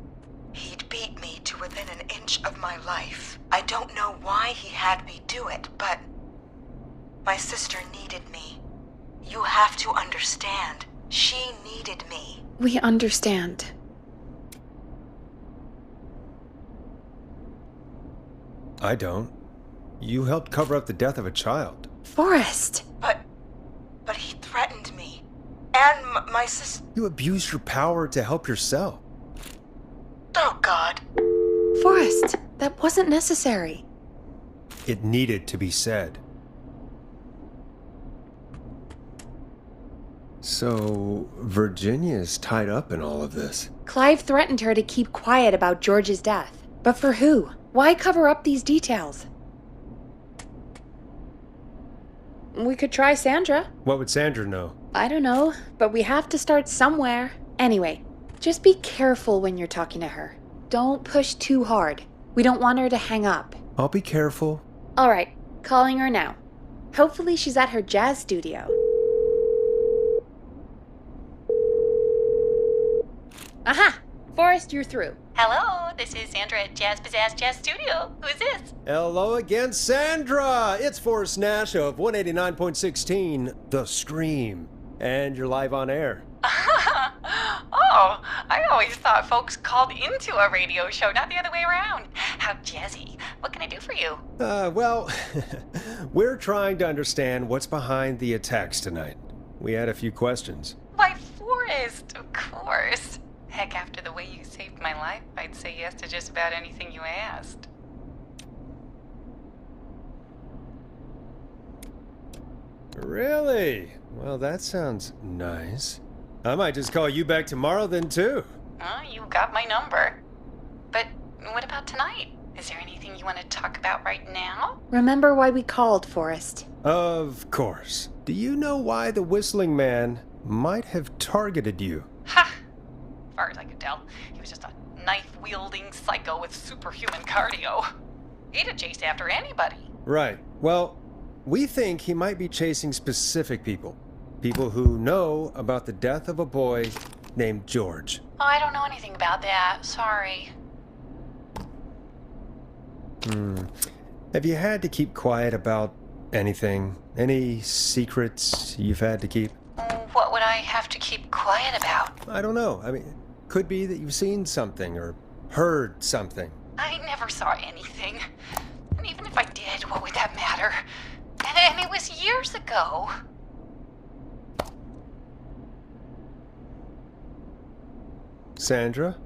Speaker 5: he'd beat me to within an inch of my life. I don't know why he had me do it, but my sister needed me. You have to understand. She needed me.
Speaker 2: We understand.
Speaker 1: I don't. You helped cover up the death of a child.
Speaker 2: Forrest!
Speaker 5: But he threatened me. And my sister...
Speaker 1: You abused your power to help yourself.
Speaker 5: Oh, God.
Speaker 2: Forrest, that wasn't necessary.
Speaker 1: It needed to be said. So, Virginia's tied up in all of this.
Speaker 2: Clive threatened her to keep quiet about George's death. But for who? Why cover up these details? We could try Sandra.
Speaker 1: What would Sandra know?
Speaker 2: I don't know, but we have to start somewhere. Anyway, just be careful when you're talking to her. Don't push too hard. We don't want her to hang up.
Speaker 1: I'll be careful.
Speaker 2: All right, calling her now. Hopefully she's at her jazz studio. Aha! Forrest, you're through.
Speaker 6: Hello, this is Sandra at Jazz Pizzazz Jazz Studio. Who is this?
Speaker 1: Hello again, Sandra! It's Forrest Nash of 189.16, The Scream. And you're live on air.
Speaker 6: Oh, I always thought folks called into a radio show, not the other way around. How jazzy. What can I do for you?
Speaker 1: Well, we're trying to understand what's behind the attacks tonight. We had a few questions.
Speaker 6: Why, Forrest, of course. Heck, after the way you saved my life, I'd say yes to just about anything you asked.
Speaker 1: Really? Well, that sounds nice. I might just call you back tomorrow then, too.
Speaker 6: You got my number. But what about tonight? Is there anything you want to talk about right now?
Speaker 2: Remember why we called, Forrest.
Speaker 1: Of course. Do you know why the Whistling Man might have targeted you?
Speaker 6: Ha! As far as I could tell, he was just a knife-wielding psycho with superhuman cardio. He'd have chased after anybody.
Speaker 1: Right. Well, we think he might be chasing specific people. People who know about the death of a boy named George.
Speaker 6: Oh, I don't know anything about that. Sorry.
Speaker 1: Have you had to keep quiet about anything? Any secrets you've had to keep?
Speaker 6: What would I have to keep quiet about?
Speaker 1: I don't know. I mean, could be that you've seen something or heard something.
Speaker 6: I never saw anything. And even if I did, what would that matter? And it was years ago.
Speaker 1: Sandra,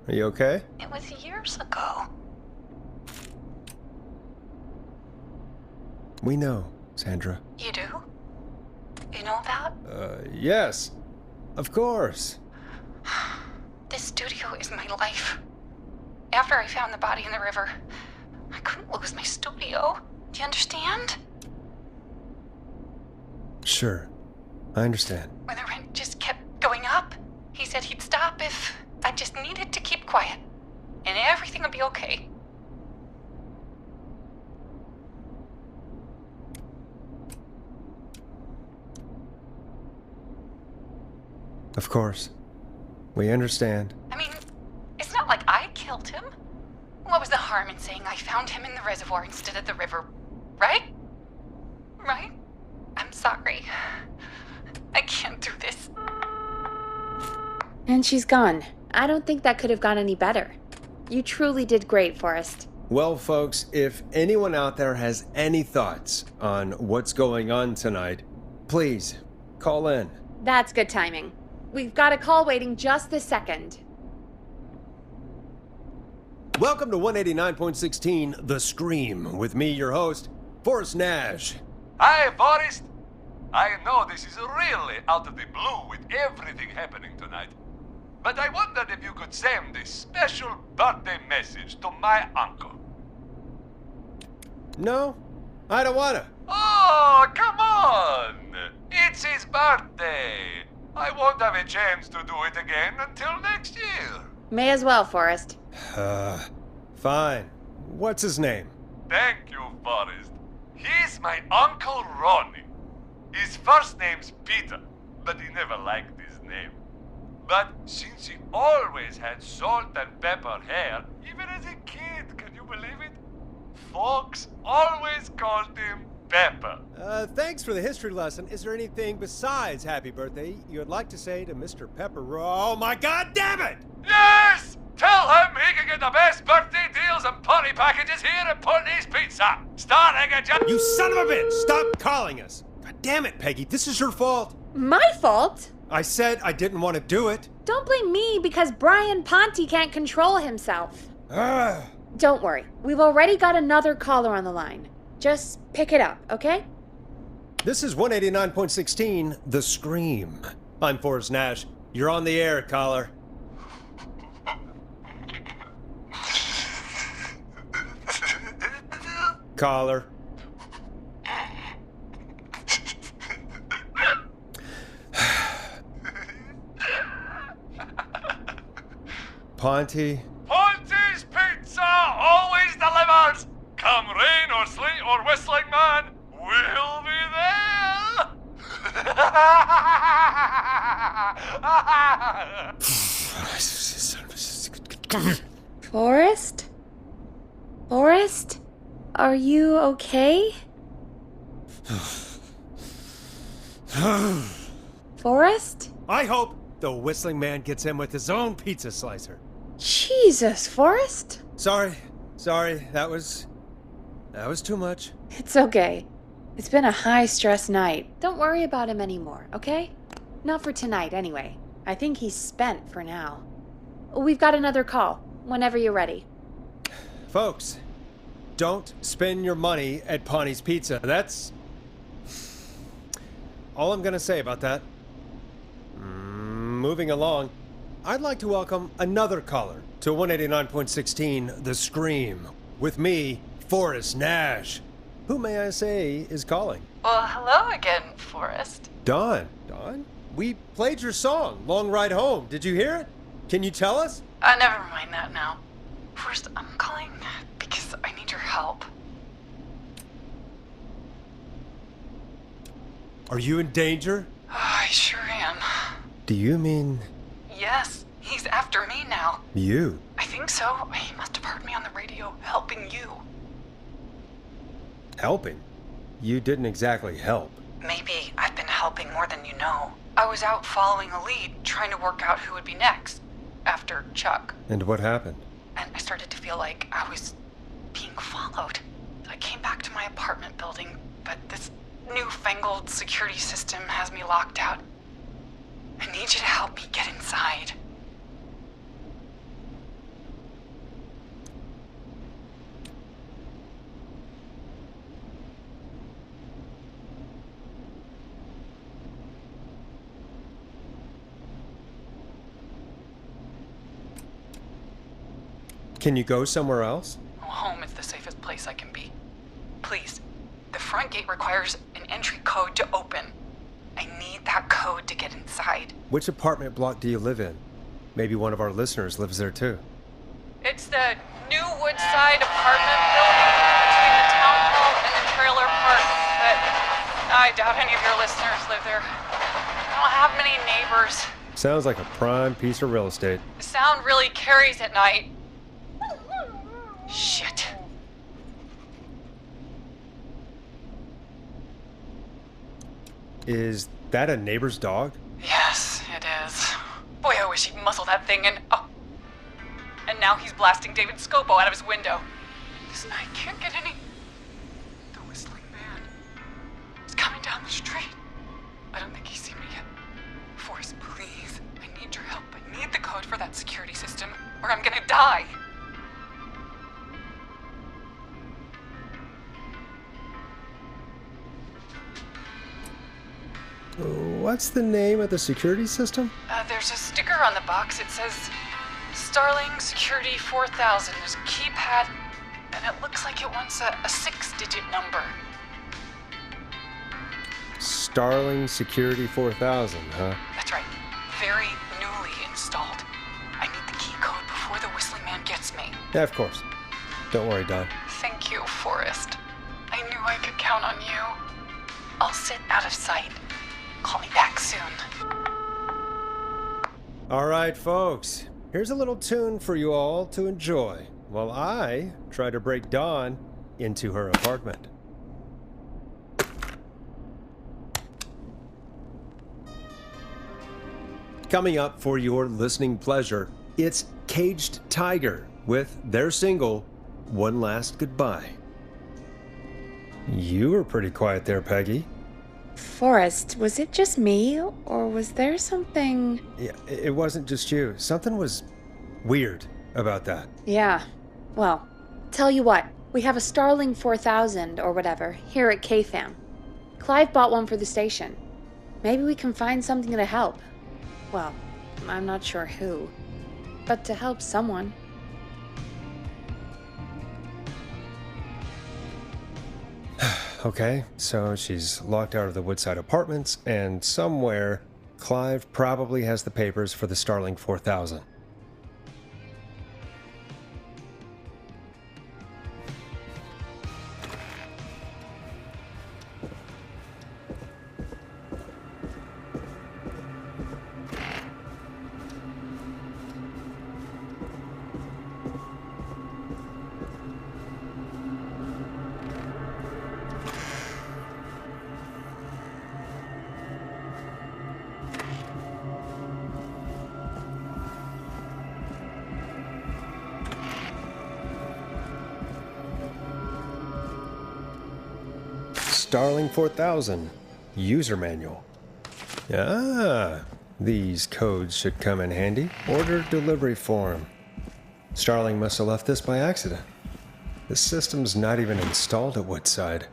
Speaker 1: are you okay?
Speaker 6: It was years ago.
Speaker 1: We know, Sandra.
Speaker 6: You do? You know that?
Speaker 1: Yes. Of course.
Speaker 6: This studio is my life. After I found the body in the river, I couldn't lose my studio. Do you understand?
Speaker 1: Sure. I understand.
Speaker 6: When the rent just kept He said he'd stop if I just needed to keep quiet. And everything would be okay.
Speaker 1: Of course. We understand.
Speaker 6: I mean, it's not like I killed him. What was the harm in saying I found him in the reservoir instead of the river, right? Right? I'm sorry. I can't do this.
Speaker 2: And she's gone. I don't think that could have gone any better. You truly did great, Forrest.
Speaker 1: Well, folks, if anyone out there has any thoughts on what's going on tonight, please call in.
Speaker 2: That's good timing. We've got a call waiting just this second.
Speaker 1: Welcome to 189.16 The Scream, with me, your host, Forrest Nash.
Speaker 7: Hi, Forrest. I know this is really out of the blue with everything happening tonight. But I wondered if you could send a special birthday message to my uncle.
Speaker 1: No, I don't wanna.
Speaker 7: Oh, come on! It's his birthday. I won't have a chance to do it again until next year.
Speaker 2: May as well, Forrest.
Speaker 1: Fine. What's his name?
Speaker 7: Thank you, Forrest. He's my Uncle Ronnie. His first name's Peter, but he never liked his name. But since he always had salt and pepper hair, even as a kid, can you believe it? Folks always called him Pepper.
Speaker 1: Thanks for the history lesson. Is there anything besides happy birthday you would like to say to Mr. Pepper? Oh my god damn it!
Speaker 7: Yes! Tell him he can get the best birthday deals and party packages here at Martinez Pizza. Starting at
Speaker 1: You son of a bitch! Stop calling us! God damn it, Peggy, this is your fault.
Speaker 2: My fault?
Speaker 1: I said I didn't want to do it.
Speaker 2: Don't blame me because Brian Ponte can't control himself. Don't worry. We've already got another caller on the line. Just pick it up, okay?
Speaker 1: This is 189.16 The Scream. I'm Forrest Nash. You're on the air, caller. Caller. Ponte.
Speaker 7: Ponte's Pizza always delivers. Come rain or sleet or whistling man, we'll be there.
Speaker 2: Forrest? Forrest? Are you okay? Forrest?
Speaker 1: I hope the whistling man gets in with his own pizza slicer.
Speaker 2: Jesus, Forrest?
Speaker 1: Sorry. That was too much.
Speaker 2: It's okay. It's been a high-stress night. Don't worry about him anymore, okay? Not for tonight, anyway. I think he's spent for now. We've got another call, whenever you're ready.
Speaker 1: Folks, don't spend your money at Ponte's Pizza. That's all I'm gonna say about that. Moving along, I'd like to welcome another caller to 189.16 The Scream, with me, Forrest Nash. Who, may I say, is calling?
Speaker 6: Well, hello again, Forrest.
Speaker 1: Dawn. We played your song, Long Ride Home. Did you hear it? Can you tell us?
Speaker 6: Never mind that now. First, I'm calling because I need your help.
Speaker 1: Are you in danger?
Speaker 6: I sure am.
Speaker 1: Do you mean...
Speaker 6: Yes, he's after me now.
Speaker 1: you?
Speaker 6: I think so. He must have heard me on the radio helping you.
Speaker 1: Helping? You didn't exactly help.
Speaker 6: Maybe I've been helping more than you know. I was out following a lead, trying to work out who would be next, after Chuck.
Speaker 1: And what happened?
Speaker 6: And I started to feel like I was being followed. I came back to my apartment building, but this newfangled security system has me locked out. I need you to help me get inside.
Speaker 1: Can you go somewhere else?
Speaker 6: Home is the safest place I can be. Please, the front gate requires an entry code to open. I need that code to get inside.
Speaker 1: Which apartment block do you live in? Maybe one of our listeners lives there too.
Speaker 6: It's the new Woodside apartment building between the town hall and the trailer park, but I doubt any of your listeners live there. I don't have many neighbors.
Speaker 1: Sounds like a prime piece of real estate.
Speaker 6: The sound really carries at night. Shit.
Speaker 1: Is that a neighbor's dog?
Speaker 6: Yes, it is. Boy, I wish he'd muzzle that thing and... Oh. And now he's blasting David Scopo out of his window. This night can't get any... The whistling man. He's coming down the street. I don't think he's seen me yet. Forrest, please. I need your help. I need the code for that security system, or I'm gonna die.
Speaker 1: What's the name of the security system?
Speaker 6: There's a sticker on the box. It says Starling Security 4000. There's a keypad, and it looks like it wants a 6-digit number.
Speaker 1: Starling Security 4000, huh?
Speaker 6: That's right. Very newly installed. I need the key code before the whistling man gets me.
Speaker 1: Yeah, of course. Don't worry, Don.
Speaker 6: Thank you, Forrest. I knew I could count on you. I'll sit out of sight. Call me back soon.
Speaker 1: All right, folks. Here's a little tune for you all to enjoy while I try to break Dawn into her apartment. Coming up for your listening pleasure, it's Caged Tiger with their single, One Last Goodbye. You were pretty quiet there, Peggy.
Speaker 2: Forrest, was it just me, or was there something...
Speaker 1: Yeah, it wasn't just you. Something was weird about that.
Speaker 2: Yeah. Well, tell you what, we have a Starling 4000 or whatever here at KFAM. Clive bought one for the station. Maybe we can find something to help. Well, I'm not sure who, but to help someone.
Speaker 1: Okay, so she's locked out of the Woodside Apartments, and somewhere, Clive probably has the papers for the Starling 4000. Starling 4000 user manual. Ah, these codes should come in handy. Order delivery form. Starling must have left this by accident. The system's not even installed at Woodside.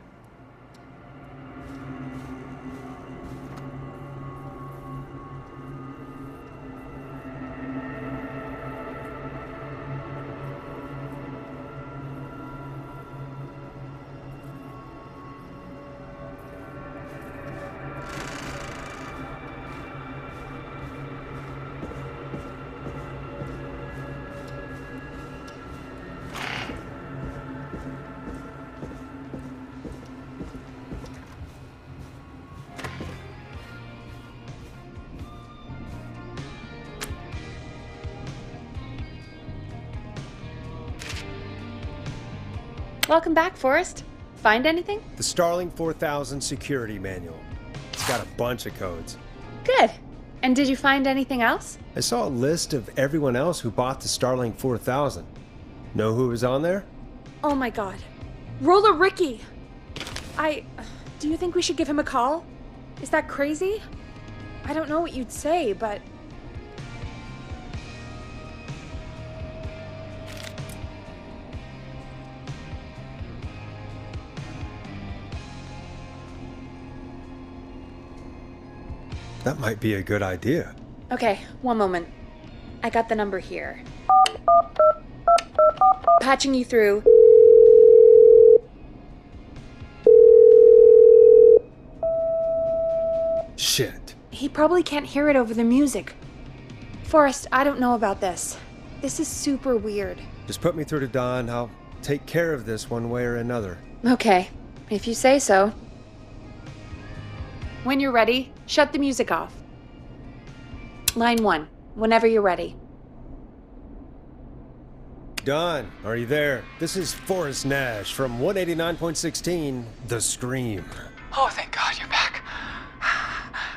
Speaker 2: Welcome back, Forrest. Find anything?
Speaker 1: The Starling 4000 security manual. It's got a bunch of codes.
Speaker 2: Good. And did you find anything else?
Speaker 1: I saw a list of everyone else who bought the Starling 4000. Know who was on there?
Speaker 18: Oh my god. Roller Ricky! Do you think we should give him a call? Is that crazy? I don't know what you'd say, but...
Speaker 1: That might be a good idea.
Speaker 2: Okay, one moment. I got the number here. Patching you through.
Speaker 1: Shit.
Speaker 2: He probably can't hear it over the music. Forrest, I don't know about this. This is super weird.
Speaker 1: Just put me through to Don. I'll take care of this one way or another.
Speaker 2: Okay, if you say so. When you're ready, shut the music off. Line 1, whenever you're ready.
Speaker 1: Don, are you there? This is Forrest Nash from 189.16, The Scream.
Speaker 6: Oh, thank God you're back.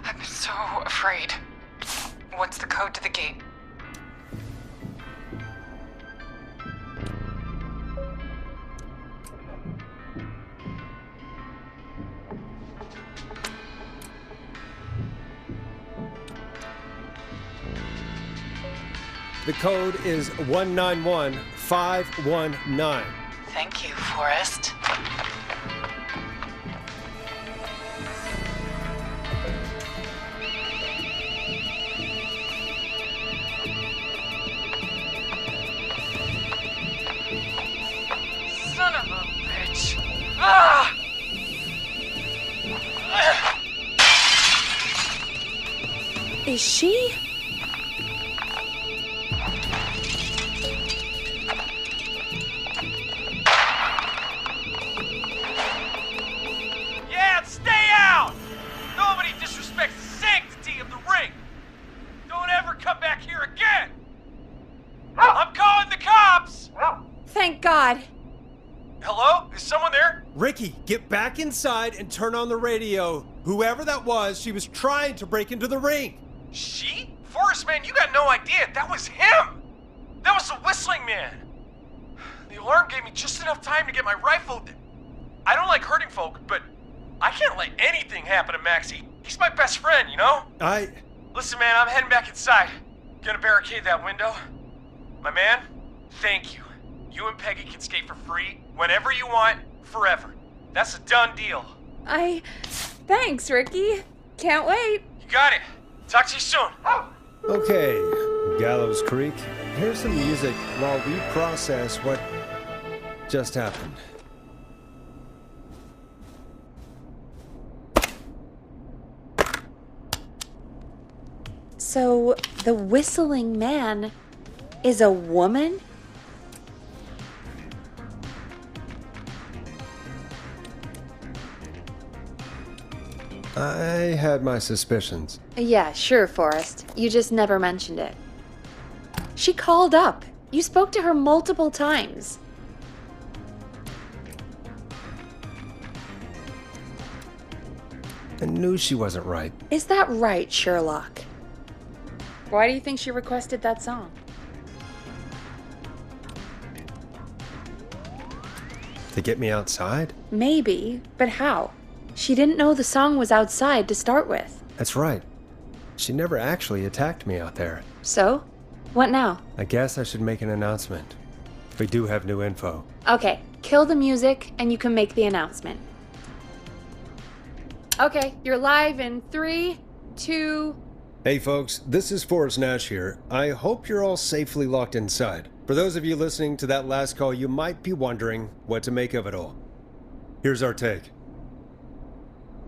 Speaker 6: I've been so afraid. What's the code to the gate?
Speaker 1: The code is 191519.
Speaker 6: Thank you, Forrest. Son of a bitch. Ah!
Speaker 2: Is she?
Speaker 14: Yeah, stay out! Nobody disrespects the sanctity of the ring! Don't ever come back here again! I'm calling the cops!
Speaker 2: Thank God.
Speaker 14: Hello? Is someone there?
Speaker 1: Ricky, get back inside and turn on the radio. Whoever that was, she was trying to break into the ring.
Speaker 14: She? Forrest, man, you got no idea. That was him! That was the whistling man! The alarm gave me just enough time to get my rifle. I don't like hurting folk, but I can't let anything happen to Maxie. He's my best friend, you know? Listen, man, I'm heading back inside. Gonna barricade that window. My man, thank you. You and Peggy can skate for free whenever you want, forever. That's a done deal.
Speaker 2: Thanks, Ricky. Can't wait.
Speaker 14: You got it. Talk to you soon.
Speaker 1: Okay, Gallows Creek, here's some music while we process what just happened.
Speaker 2: So, the whistling man is a woman?
Speaker 1: I had my suspicions.
Speaker 2: Yeah, sure, Forrest. You just never mentioned it. She called up. You spoke to her multiple times.
Speaker 1: I knew she wasn't right.
Speaker 2: Is that right, Sherlock? Why do you think she requested that song?
Speaker 1: To get me outside?
Speaker 2: Maybe, but how? She didn't know the song was outside to start with.
Speaker 1: That's right. She never actually attacked me out there.
Speaker 2: So? What now?
Speaker 1: I guess I should make an announcement. We do have new info.
Speaker 2: Okay, kill the music and you can make the announcement. Okay, you're live in 3, 2...
Speaker 1: Hey folks, this is Forrest Nash here. I hope you're all safely locked inside. For those of you listening to that last call, you might be wondering what to make of it all. Here's our take.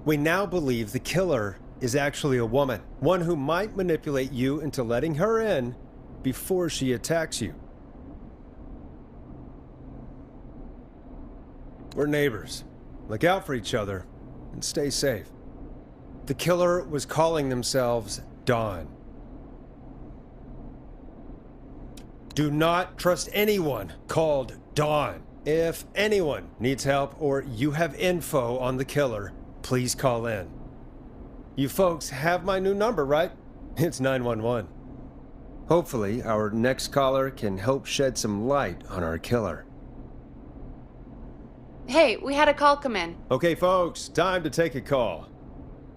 Speaker 1: We now believe the killer is actually a woman, one who might manipulate you into letting her in before she attacks you. We're neighbors. Look out for each other and stay safe. The killer was calling themselves Dawn. Do not trust anyone called Dawn. If anyone needs help or you have info on the killer, please call in. You folks have my new number, right? It's 911. Hopefully, our next caller can help shed some light on our killer.
Speaker 2: Hey, we had a call come in.
Speaker 1: Okay, folks, time to take a call.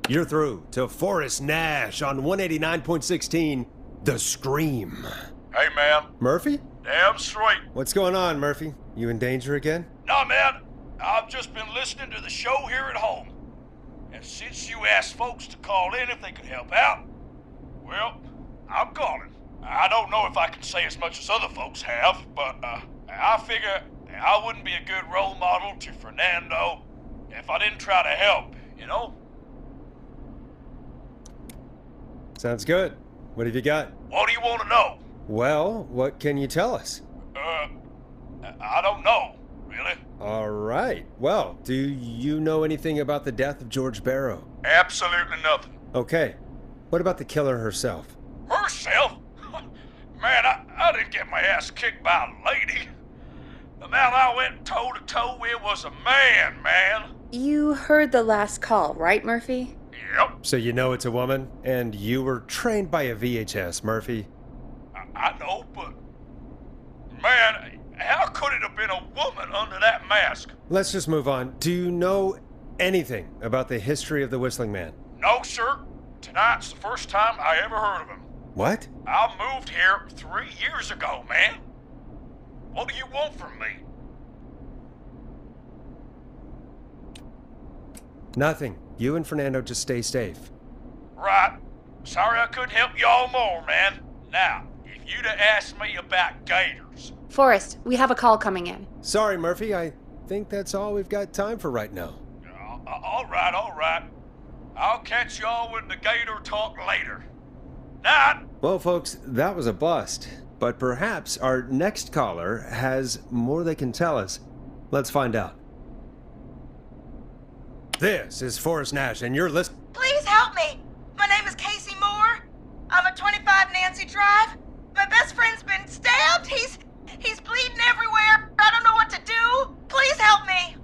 Speaker 1: You're through to Forrest Nash on 189.16, The Scream.
Speaker 4: Hey, man.
Speaker 1: Murphy?
Speaker 4: Damn straight.
Speaker 1: What's going on, Murphy? You in danger again?
Speaker 4: Nah, man. I've just been listening to the show here at home. And since you asked folks to call in if they could help out, well, I'm calling. I don't know if I can say as much as other folks have, but I figure I wouldn't be a good role model to Fernando if I didn't try to help, you know?
Speaker 1: Sounds good. What have you got?
Speaker 4: What do you want to know?
Speaker 1: Well, what can you tell us?
Speaker 4: I don't know, really.
Speaker 1: All right. Well, do you know anything about the death of George Barrow?
Speaker 4: Absolutely nothing.
Speaker 1: Okay. What about the killer herself?
Speaker 4: Herself? Man, I didn't get my ass kicked by a lady. The man I went toe-to-toe with was a man.
Speaker 2: You heard the last call, right, Murphy?
Speaker 4: Yep.
Speaker 1: So you know it's a woman, and you were trained by a VHS, Murphy.
Speaker 4: I know, but... Man, how could it have been a woman under that mask?
Speaker 1: Let's just move on. Do you know anything about the history of the Whistling Man?
Speaker 4: No, sir. Tonight's the first time I ever heard of him.
Speaker 1: What?
Speaker 4: I moved here 3 years ago, man. What do you want from me?
Speaker 1: Nothing. You and Fernando just stay safe.
Speaker 4: Right. Sorry I couldn't help you all more, man. Now, if you'd have asked me about gators...
Speaker 2: Forrest, we have a call coming in.
Speaker 1: Sorry, Murphy. I think that's all we've got time for right now.
Speaker 4: All right. I'll catch y'all with the gator talk later. Night.
Speaker 1: Well, folks, that was a bust. But perhaps our next caller has more they can tell us. Let's find out. This is Forrest Nash, and you're listening.
Speaker 5: Please help me. My name is Casey Moore. I'm at 25 Nancy Drive. My best friend's been stabbed. He's bleeding everywhere. I don't know what to do. Please help me.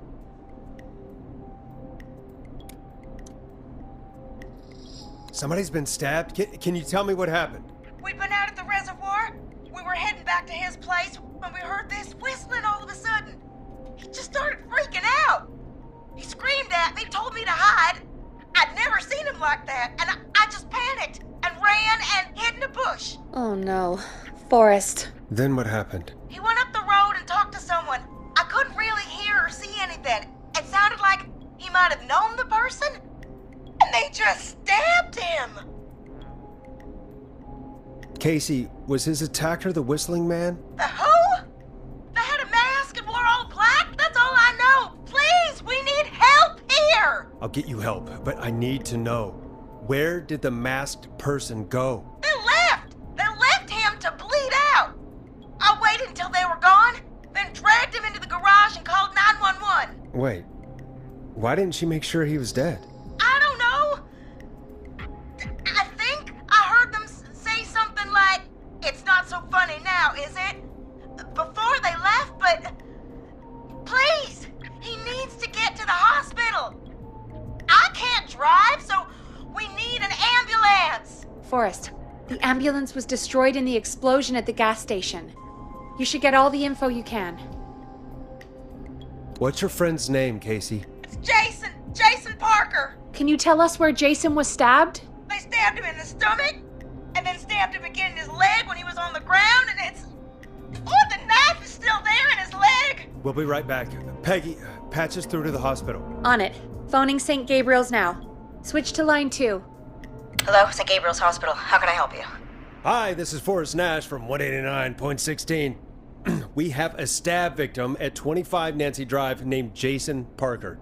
Speaker 1: Somebody's been stabbed? Can you tell me what happened?
Speaker 5: We'd been out at the reservoir. We were heading back to his place when we heard this whistling all of a sudden. He just started freaking out. He screamed at me, told me to hide. I'd never seen him like that, and I just panicked and ran and hid in a bush.
Speaker 2: Oh no. Forrest.
Speaker 1: Then what happened?
Speaker 5: He went up the road and talked to someone. I couldn't really hear or see anything. It sounded like he might have known the person, and they just stabbed him.
Speaker 1: Casey, was his attacker the Whistling Man?
Speaker 5: The who? They had a mask and wore all black? That's all I know. Please, we need help here.
Speaker 1: I'll get you help, but I need to know. Where did the masked person go?
Speaker 5: They left. They left him to bleed out. I waited until they were gone, then dragged him into the garage and called 911.
Speaker 1: Wait, why didn't she make sure he was dead?
Speaker 5: I don't know. I think I heard them say something like, "It's not so funny now, is it?" before they left, but please, he needs to get to the hospital. I can't drive, so we need an ambulance.
Speaker 2: Forrest, the ambulance was destroyed in the explosion at the gas station. You should get all the info you can.
Speaker 1: What's your friend's name, Casey?
Speaker 5: It's Jason Parker.
Speaker 2: Can you tell us where Jason was stabbed?
Speaker 5: They stabbed him in the stomach, and then stabbed him again in his leg when he was on the ground, and it's... Oh, the knife is still there in his leg.
Speaker 1: We'll be right back. Peggy, patch us through to the hospital.
Speaker 2: On it. Phoning St. Gabriel's now. Switch to line 2.
Speaker 5: Hello, St. Gabriel's Hospital. How can I help you?
Speaker 1: Hi, this is Forrest Nash from 189.16. We have a stab victim at 25 Nancy Drive named Jason Parker.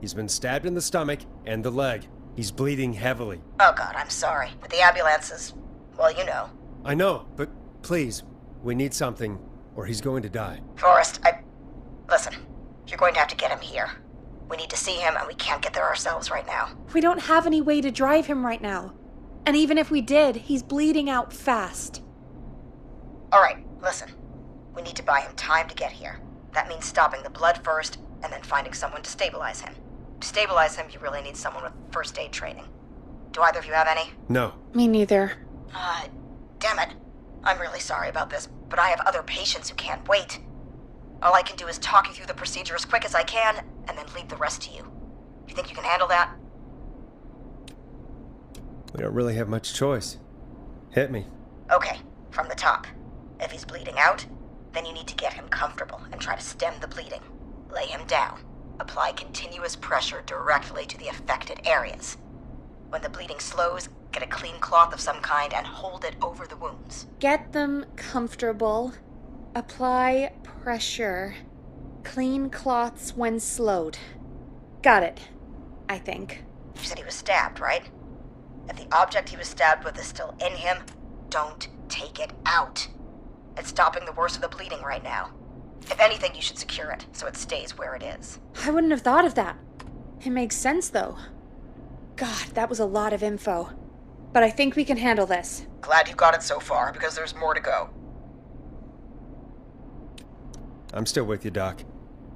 Speaker 1: He's been stabbed in the stomach and the leg. He's bleeding heavily.
Speaker 5: Oh God, I'm sorry. But the ambulances, well, you know.
Speaker 1: I know, but please, we need something, or he's going to die.
Speaker 5: Forrest, Listen, you're going to have to get him here. We need to see him, and we can't get there ourselves right now.
Speaker 2: We don't have any way to drive him right now. And even if we did, he's bleeding out fast.
Speaker 5: All right, listen. We need to buy him time to get here. That means stopping the blood first, and then finding someone to stabilize him. To stabilize him, you really need someone with first aid training. Do either of you have any?
Speaker 1: No.
Speaker 2: Me neither.
Speaker 5: Damn it. I'm really sorry about this, but I have other patients who can't wait. All I can do is talk you through the procedure as quick as I can, and then leave the rest to you. You think you can handle that?
Speaker 1: We don't really have much choice. Hit me.
Speaker 5: Okay, from the top. If he's bleeding out, then you need to get him comfortable and try to stem the bleeding. Lay him down. Apply continuous pressure directly to the affected areas. When the bleeding slows, get a clean cloth of some kind and hold it over the wounds.
Speaker 2: Get them comfortable. Apply pressure. Clean cloths when slowed. Got it. I think.
Speaker 5: You said he was stabbed, right? If the object he was stabbed with is still in him, don't take it out. It's stopping the worst of the bleeding right now. If anything, you should secure it so it stays where it is.
Speaker 2: I wouldn't have thought of that. It makes sense, though. God, that was a lot of info. But I think we can handle this.
Speaker 5: Glad you got it so far, because there's more to go.
Speaker 1: I'm still with you, Doc.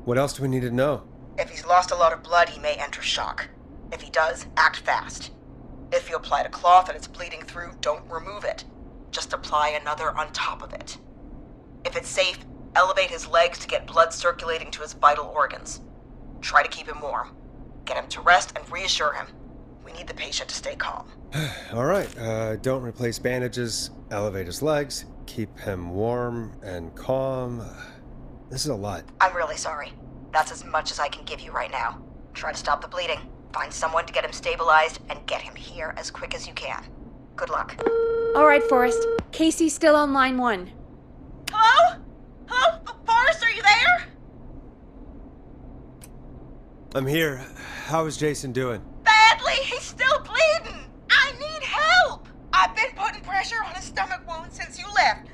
Speaker 1: What else do we need to know?
Speaker 5: If he's lost a lot of blood, he may enter shock. If he does, act fast. If you applied a cloth and it's bleeding through, don't remove it. Just apply another on top of it. If it's safe, elevate his legs to get blood circulating to his vital organs. Try to keep him warm. Get him to rest and reassure him. We need the patient to stay calm.
Speaker 1: All right, don't replace bandages, elevate his legs, keep him warm and calm. This is a lot.
Speaker 5: I'm really sorry. That's as much as I can give you right now. Try to stop the bleeding. Find someone to get him stabilized and get him here as quick as you can. Good luck.
Speaker 2: All right, Forrest. Casey's still on line 1.
Speaker 5: Hello? Hello? Forrest, are you there?
Speaker 1: I'm here. How is Jason doing?
Speaker 5: Badly. He's still bleeding. I need help. I've been putting pressure on his stomach wound since you left,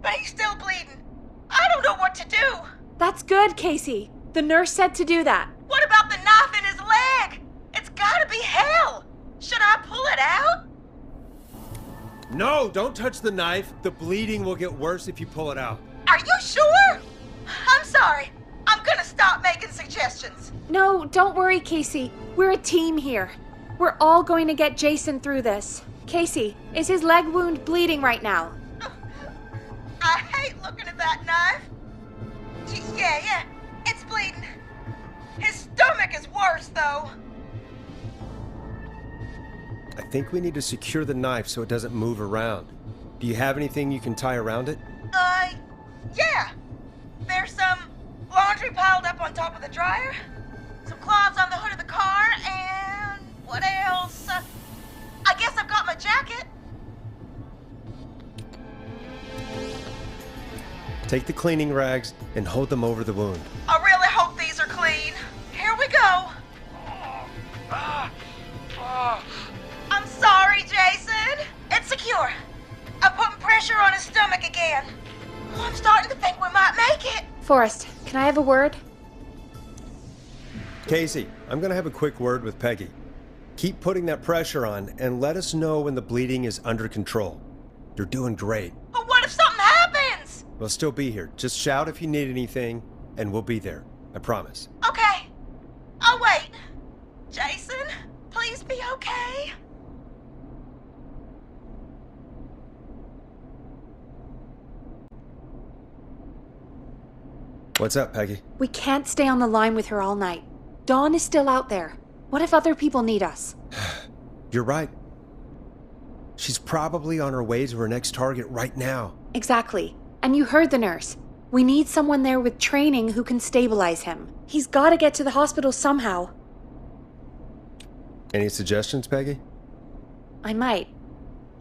Speaker 5: but he's still bleeding. I don't know what to do.
Speaker 2: That's good, Casey. The nurse said to do that.
Speaker 5: What about the knife in his leg? It's gotta be hell. Should I pull it out?
Speaker 1: No, don't touch the knife. The bleeding will get worse if you pull it out.
Speaker 5: Are you sure? I'm sorry. I'm gonna stop making suggestions.
Speaker 2: No, don't worry, Casey. We're a team here. We're all going to get Jason through this. Casey, is his leg wound bleeding right now?
Speaker 5: I hate looking at that knife. Yeah, it's bleeding. His stomach is worse, though.
Speaker 1: I think we need to secure the knife so it doesn't move around. Do you have anything you can tie around it?
Speaker 5: Yeah. There's some laundry piled up on top of the dryer, some cloths on the hood of the car, and what else? I guess I've got my jacket.
Speaker 1: Take the cleaning rags and hold them over the wound.
Speaker 5: I really hope these are clean. Here we go. I'm sorry, Jason. It's secure. I'm putting pressure on his stomach again. I'm starting to think we might make it.
Speaker 2: Forrest, can I have a word?
Speaker 1: Casey, I'm gonna have a quick word with Peggy. Keep putting that pressure on and let us know when the bleeding is under control. You're doing great.
Speaker 5: But what if something happens?
Speaker 1: We'll still be here. Just shout if you need anything, and we'll be there. I promise.
Speaker 5: Okay. I'll wait. Jason, please be okay.
Speaker 1: What's up, Peggy?
Speaker 2: We can't stay on the line with her all night. Dawn is still out there. What if other people need us?
Speaker 1: You're right. She's probably on her way to her next target right now.
Speaker 2: Exactly. And you heard the nurse. We need someone there with training who can stabilize him. He's got to get to the hospital somehow.
Speaker 1: Any suggestions, Peggy?
Speaker 2: I might.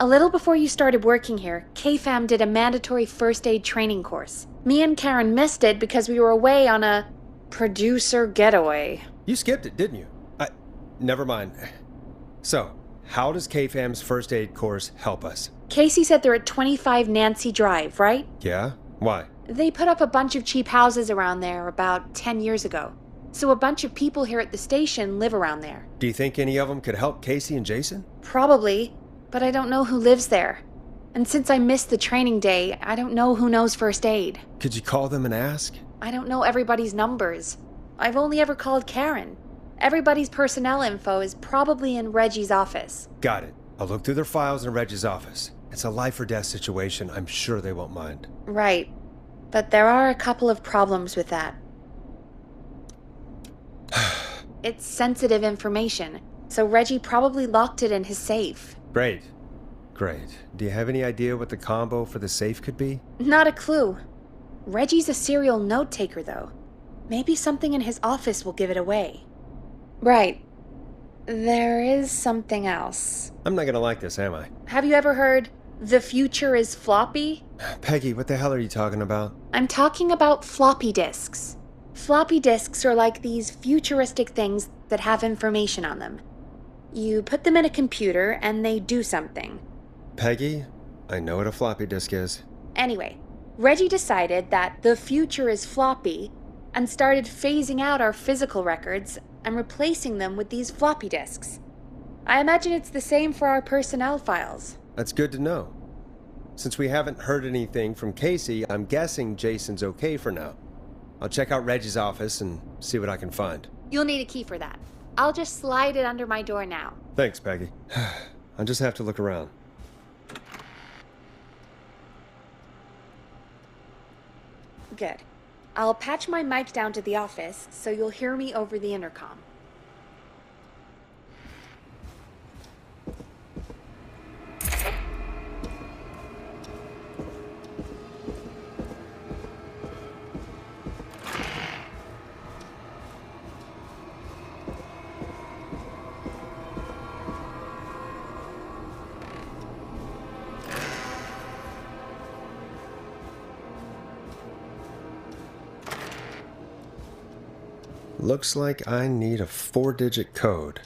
Speaker 2: A little before you started working here, KFAM did a mandatory first aid training course. Me and Karen missed it because we were away on a producer getaway.
Speaker 1: You skipped it, didn't you? Never mind. So, how does KFAM's first aid course help us?
Speaker 2: Casey said they're at 25 Nancy Drive, right?
Speaker 1: Yeah? Why?
Speaker 2: They put up a bunch of cheap houses around there about 10 years ago. So a bunch of people here at the station live around there.
Speaker 1: Do you think any of them could help Casey and Jason?
Speaker 2: Probably, but I don't know who lives there. And since I missed the training day, I don't know who knows first aid.
Speaker 1: Could you call them and ask?
Speaker 2: I don't know everybody's numbers. I've only ever called Karen. Everybody's personnel info is probably in Reggie's office.
Speaker 1: Got it. I'll look through their files in Reggie's office. It's a life or death situation. I'm sure they won't mind.
Speaker 2: Right. But there are a couple of problems with that. It's sensitive information, so Reggie probably locked it in his safe.
Speaker 1: Great. Do you have any idea what the combo for the safe could be?
Speaker 2: Not a clue. Reggie's a serial note taker, though. Maybe something in his office will give it away. Right. There is something else.
Speaker 1: I'm not gonna like this, am I?
Speaker 2: Have you ever heard, the future is floppy?
Speaker 1: Peggy, what the hell are you talking about?
Speaker 2: I'm talking about floppy disks. Floppy disks are like these futuristic things that have information on them. You put them in a computer and they do something.
Speaker 1: Peggy, I know what a floppy disk is.
Speaker 2: Anyway, Reggie decided that the future is floppy and started phasing out our physical records and replacing them with these floppy disks. I imagine it's the same for our personnel files.
Speaker 1: That's good to know. Since we haven't heard anything from Casey, I'm guessing Jason's okay for now. I'll check out Reggie's office and see what I can find.
Speaker 2: You'll need a key for that. I'll just slide it under my door now.
Speaker 1: Thanks, Peggy. I'll just have to look around.
Speaker 2: Good. I'll patch my mic down to the office so you'll hear me over the intercom.
Speaker 1: Looks like I need a 4-digit code.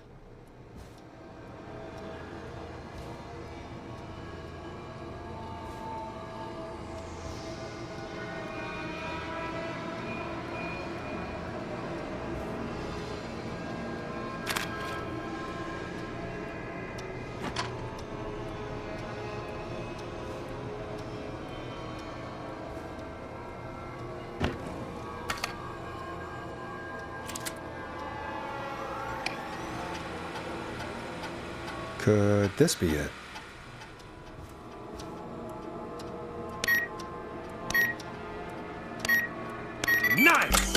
Speaker 1: Could this be it? Nice!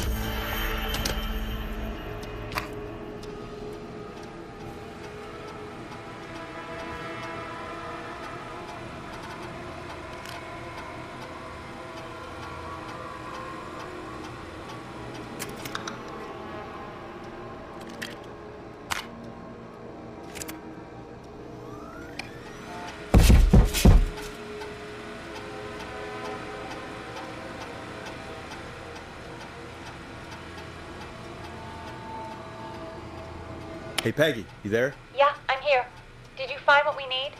Speaker 1: Hey, Peggy, you there?
Speaker 18: Yeah, I'm here. Did you find what we need?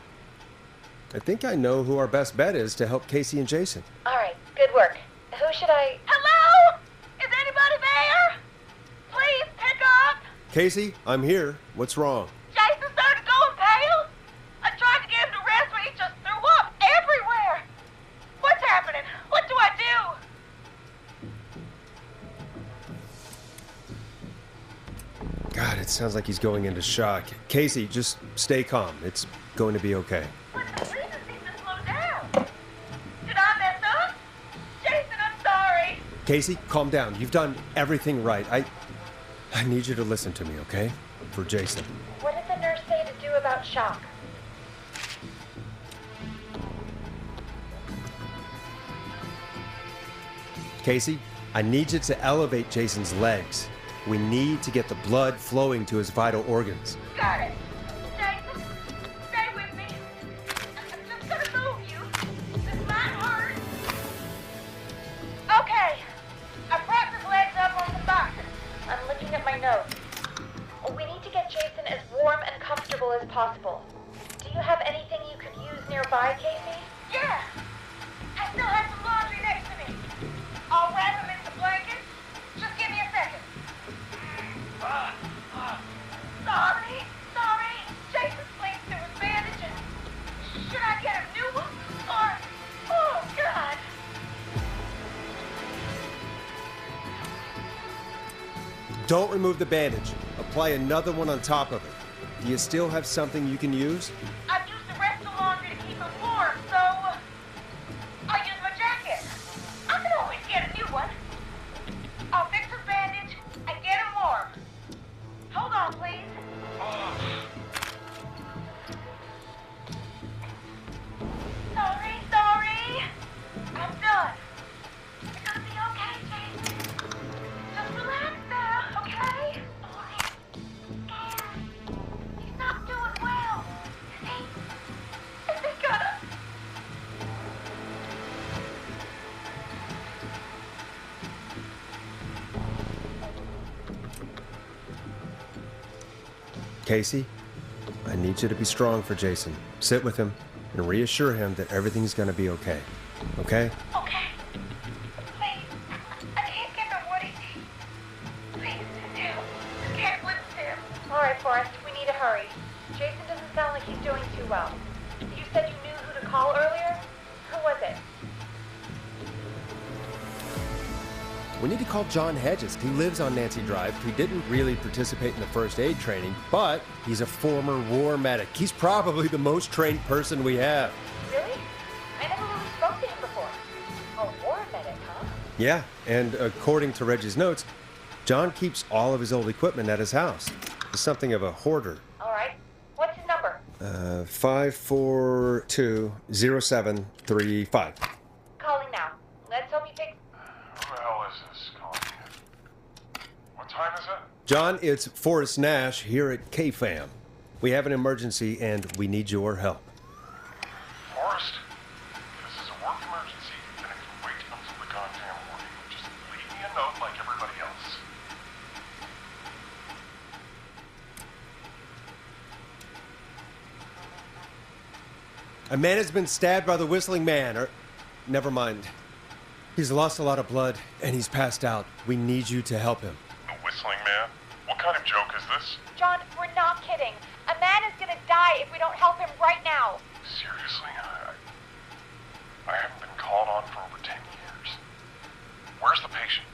Speaker 1: I think I know who our best bet is to help Casey and Jason.
Speaker 18: All right, good work. Who should I...
Speaker 5: Hello? Is anybody there? Please pick up.
Speaker 1: Casey, I'm here. What's wrong?
Speaker 5: Jason started going pale. I tried to get him to rest, but he just threw up everywhere. What's happening? What do I do?
Speaker 1: God, it sounds like he's going into shock. Casey, just stay calm. It's going to be okay.
Speaker 5: But the breathing seems to slow down. Did I mess up? Jason, I'm sorry.
Speaker 1: Casey, calm down. You've done everything right. I need you to listen to me, okay? For Jason.
Speaker 18: What did the nurse say to do about shock?
Speaker 1: Casey, I need you to elevate Jason's legs. We need to get the blood flowing to his vital organs.
Speaker 5: Got it. Jason, stay with me. I'm just gonna move you. This might hurt. Okay. I propped his legs up on the box.
Speaker 18: I'm looking at my notes. We need to get Jason as warm and comfortable as possible. Do you have anything you could use nearby, Casey?
Speaker 5: Yeah. I still have some laundry next to me. I'll wrap him in some blankets. Just give me a second. Sorry. Jason's sleeping through his bandages. Should I get a new one? Or, oh, God.
Speaker 1: Don't remove the bandage. Apply another one on top of it. Do you still have something you can use?
Speaker 5: I've used the rest of the laundry to keep him warm, so I'll use my jacket. I can always get a new one. I'll fix his bandage and get him warm. Hold on, please. Sorry. I'm done. It's gonna be okay, Jason. Just relax now, okay? He's not doing well. Is he gonna...
Speaker 1: Casey, need you to be strong for Jason. Sit with him and reassure him that everything's gonna be okay. Okay?
Speaker 18: Okay. Please. I can't get to Woody. Please, Tim. I can't live with him. All right, Forrest. We need to hurry. Jason doesn't sound like he's doing too well. You said you knew who to call earlier? Who was it?
Speaker 1: We need to call John Hedges. He lives on Nancy Drive. He didn't really participate in the first aid training, but he's a former war medic. He's probably the most trained person we have.
Speaker 18: Really? I never really spoke to him before. A war medic, huh?
Speaker 1: Yeah, and according to Reggie's notes, John keeps all of his old equipment at his house. He's something of a hoarder.
Speaker 18: All right. What's his number?
Speaker 1: 542-0735.
Speaker 18: Calling now. Let's hope he picks.
Speaker 16: Who the hell is this calling you? What time is it?
Speaker 1: John, it's Forrest Nash here at KFAM. We have an emergency and we need your help.
Speaker 16: Forrest? This is a work emergency, and it can wait until the goddamn morning. Just leave me a note like everybody else.
Speaker 1: A man has been stabbed by the Whistling Man, or... Never mind. He's lost a lot of blood, and he's passed out. We need you to help him.
Speaker 16: The Whistling Man? What kind of joke is this?
Speaker 18: John, we're not kidding. A man is gonna die if we don't help him right now.
Speaker 16: Seriously? I haven't been called on for over 10 years. Where's the patient?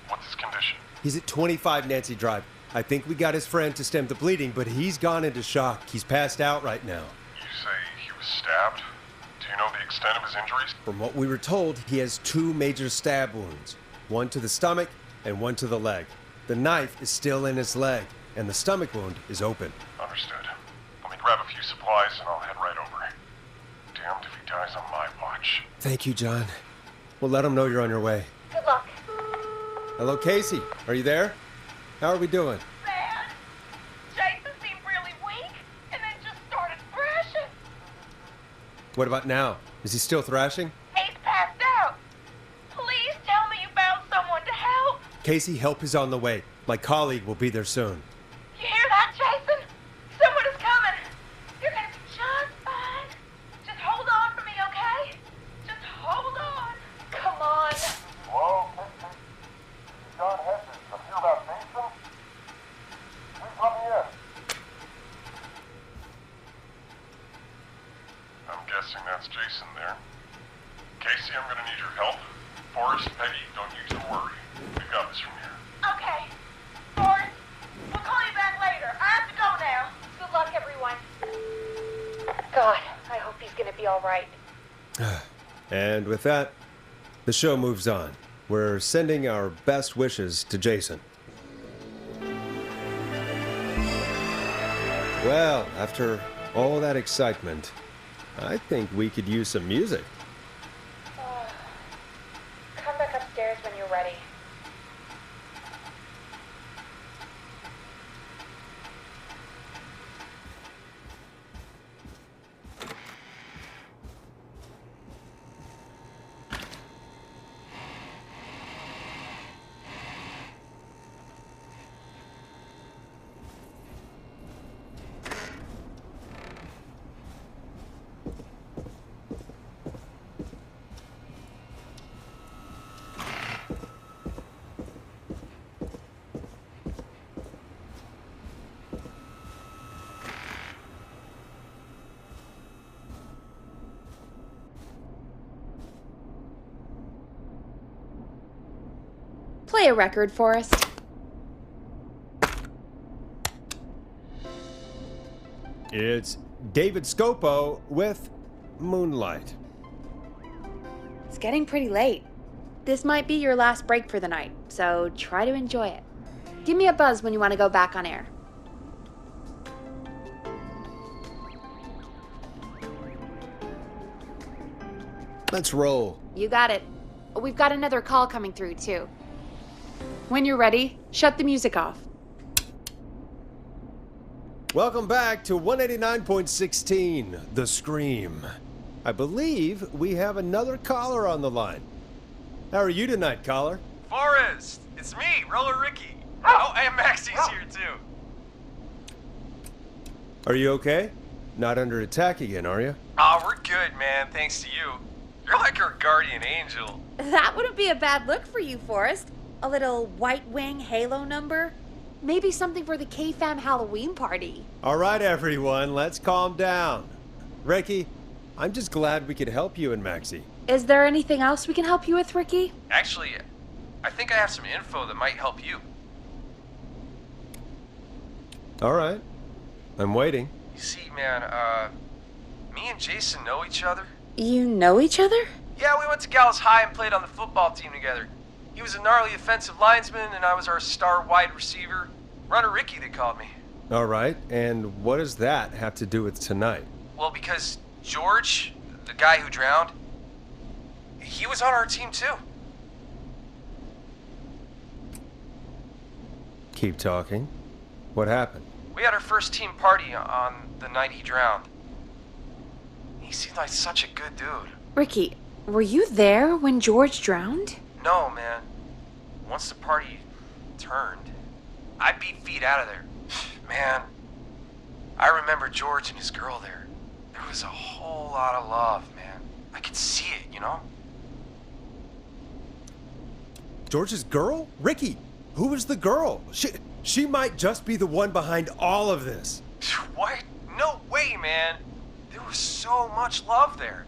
Speaker 16: What's his condition?
Speaker 1: He's at 25 Nancy Drive. I think we got his friend to stem the bleeding, but he's gone into shock. He's passed out right now.
Speaker 16: You say he was stabbed? Do you know the extent of his injuries?
Speaker 1: From what we were told, he has 2 major stab wounds. One to the stomach and one to the leg. The knife is still in his leg, and the stomach wound is open.
Speaker 16: Understood. Let me grab a few supplies and I'll head right over. Damned if he dies on my watch.
Speaker 1: Thank you, John. We'll let him know you're on your way.
Speaker 18: Good luck.
Speaker 1: Hello, Casey. Are you there? How are we doing?
Speaker 18: Bad. Jason seemed really weak, and then just started thrashing.
Speaker 1: What about now? Is he still thrashing?
Speaker 18: He's passed out. Please tell me you found someone to help.
Speaker 1: Casey, help is on the way. My colleague will be there soon.
Speaker 18: You hear that, Jason? Someone is coming. You're gonna be just fine. Just hold on for me, okay? Just hold on. Come on.
Speaker 16: Hello, Captain. John Hedges. I'm here about Jason. Please let me in. I'm guessing that's Jason there. Casey, I'm gonna need your help. Forrest, Peggy, don't you two worry. We've got this from here.
Speaker 18: Okay. Forrest, we'll call you back later. I have to go now. Good luck, everyone. God, I hope he's gonna be all right.
Speaker 1: And with that, the show moves on. We're sending our best wishes to Jason. Well, after all that excitement, I think we could use some music.
Speaker 18: Come back upstairs when you're ready.
Speaker 2: Play a record, Forrest.
Speaker 1: It's David Scopo with Moonlight.
Speaker 2: It's getting pretty late. This might be your last break for the night, so try to enjoy it. Give me a buzz when you want to go back on air.
Speaker 1: Let's roll.
Speaker 2: You got it. We've got another call coming through, too. When you're ready, shut the music off.
Speaker 1: Welcome back to 189.16, The Scream. I believe we have another caller on the line. How are you tonight, caller?
Speaker 14: Forrest! It's me, Roller Ricky. Oh, and Maxie's here too.
Speaker 1: Are you okay? not under attack again, are you?
Speaker 14: Oh, we're good, man, thanks to you. You're like our guardian angel.
Speaker 2: That wouldn't be a bad look for you, Forrest. A little white wing halo number? Maybe something for the K-Fam Halloween party.
Speaker 1: All right, everyone, let's calm down. Ricky, I'm just glad we could help you and Maxie.
Speaker 2: Is there anything else we can help you with, Ricky?
Speaker 14: Actually, I think I have some info that might help you.
Speaker 1: All right, I'm waiting.
Speaker 14: You see, man, me and Jason know each other.
Speaker 2: You know each other?
Speaker 14: Yeah, we went to Gallows High and played on the football team together. He was a gnarly offensive linesman, and I was our star wide receiver. Runner Ricky, they called me.
Speaker 1: All right, and what does that have to do with tonight?
Speaker 14: Well, because George, the guy who drowned, he was on our team too.
Speaker 1: Keep talking. What happened?
Speaker 14: We had our first team party on the night he drowned. He seemed like such a good dude.
Speaker 2: Ricky, were you there when George drowned?
Speaker 14: No, man. Once the party turned, I beat feet out of there. Man, I remember George and his girl there. There was a whole lot of love, man. I could see it, you know?
Speaker 1: George's girl? Ricky, who was the girl? She might just be the one behind all of this.
Speaker 14: What? No way, man. There was so much love there.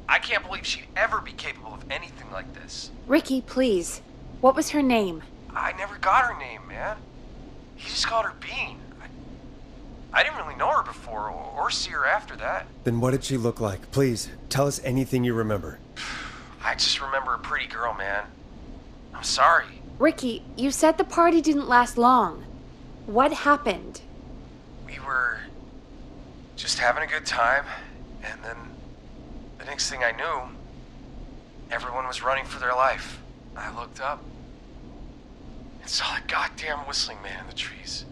Speaker 14: I can't believe she'd ever be capable of anything like this.
Speaker 2: Ricky, please. What was her name?
Speaker 14: I never got her name, man. He just called her Bean. I didn't really know her before or see her after that.
Speaker 1: Then what did she look like? Please, tell us anything you remember.
Speaker 14: I just remember a pretty girl, man. I'm sorry.
Speaker 2: Ricky, you said the party didn't last long. What happened?
Speaker 14: We were just having a good time, and then the next thing I knew, everyone was running for their life. I looked up and saw that goddamn whistling man in the trees.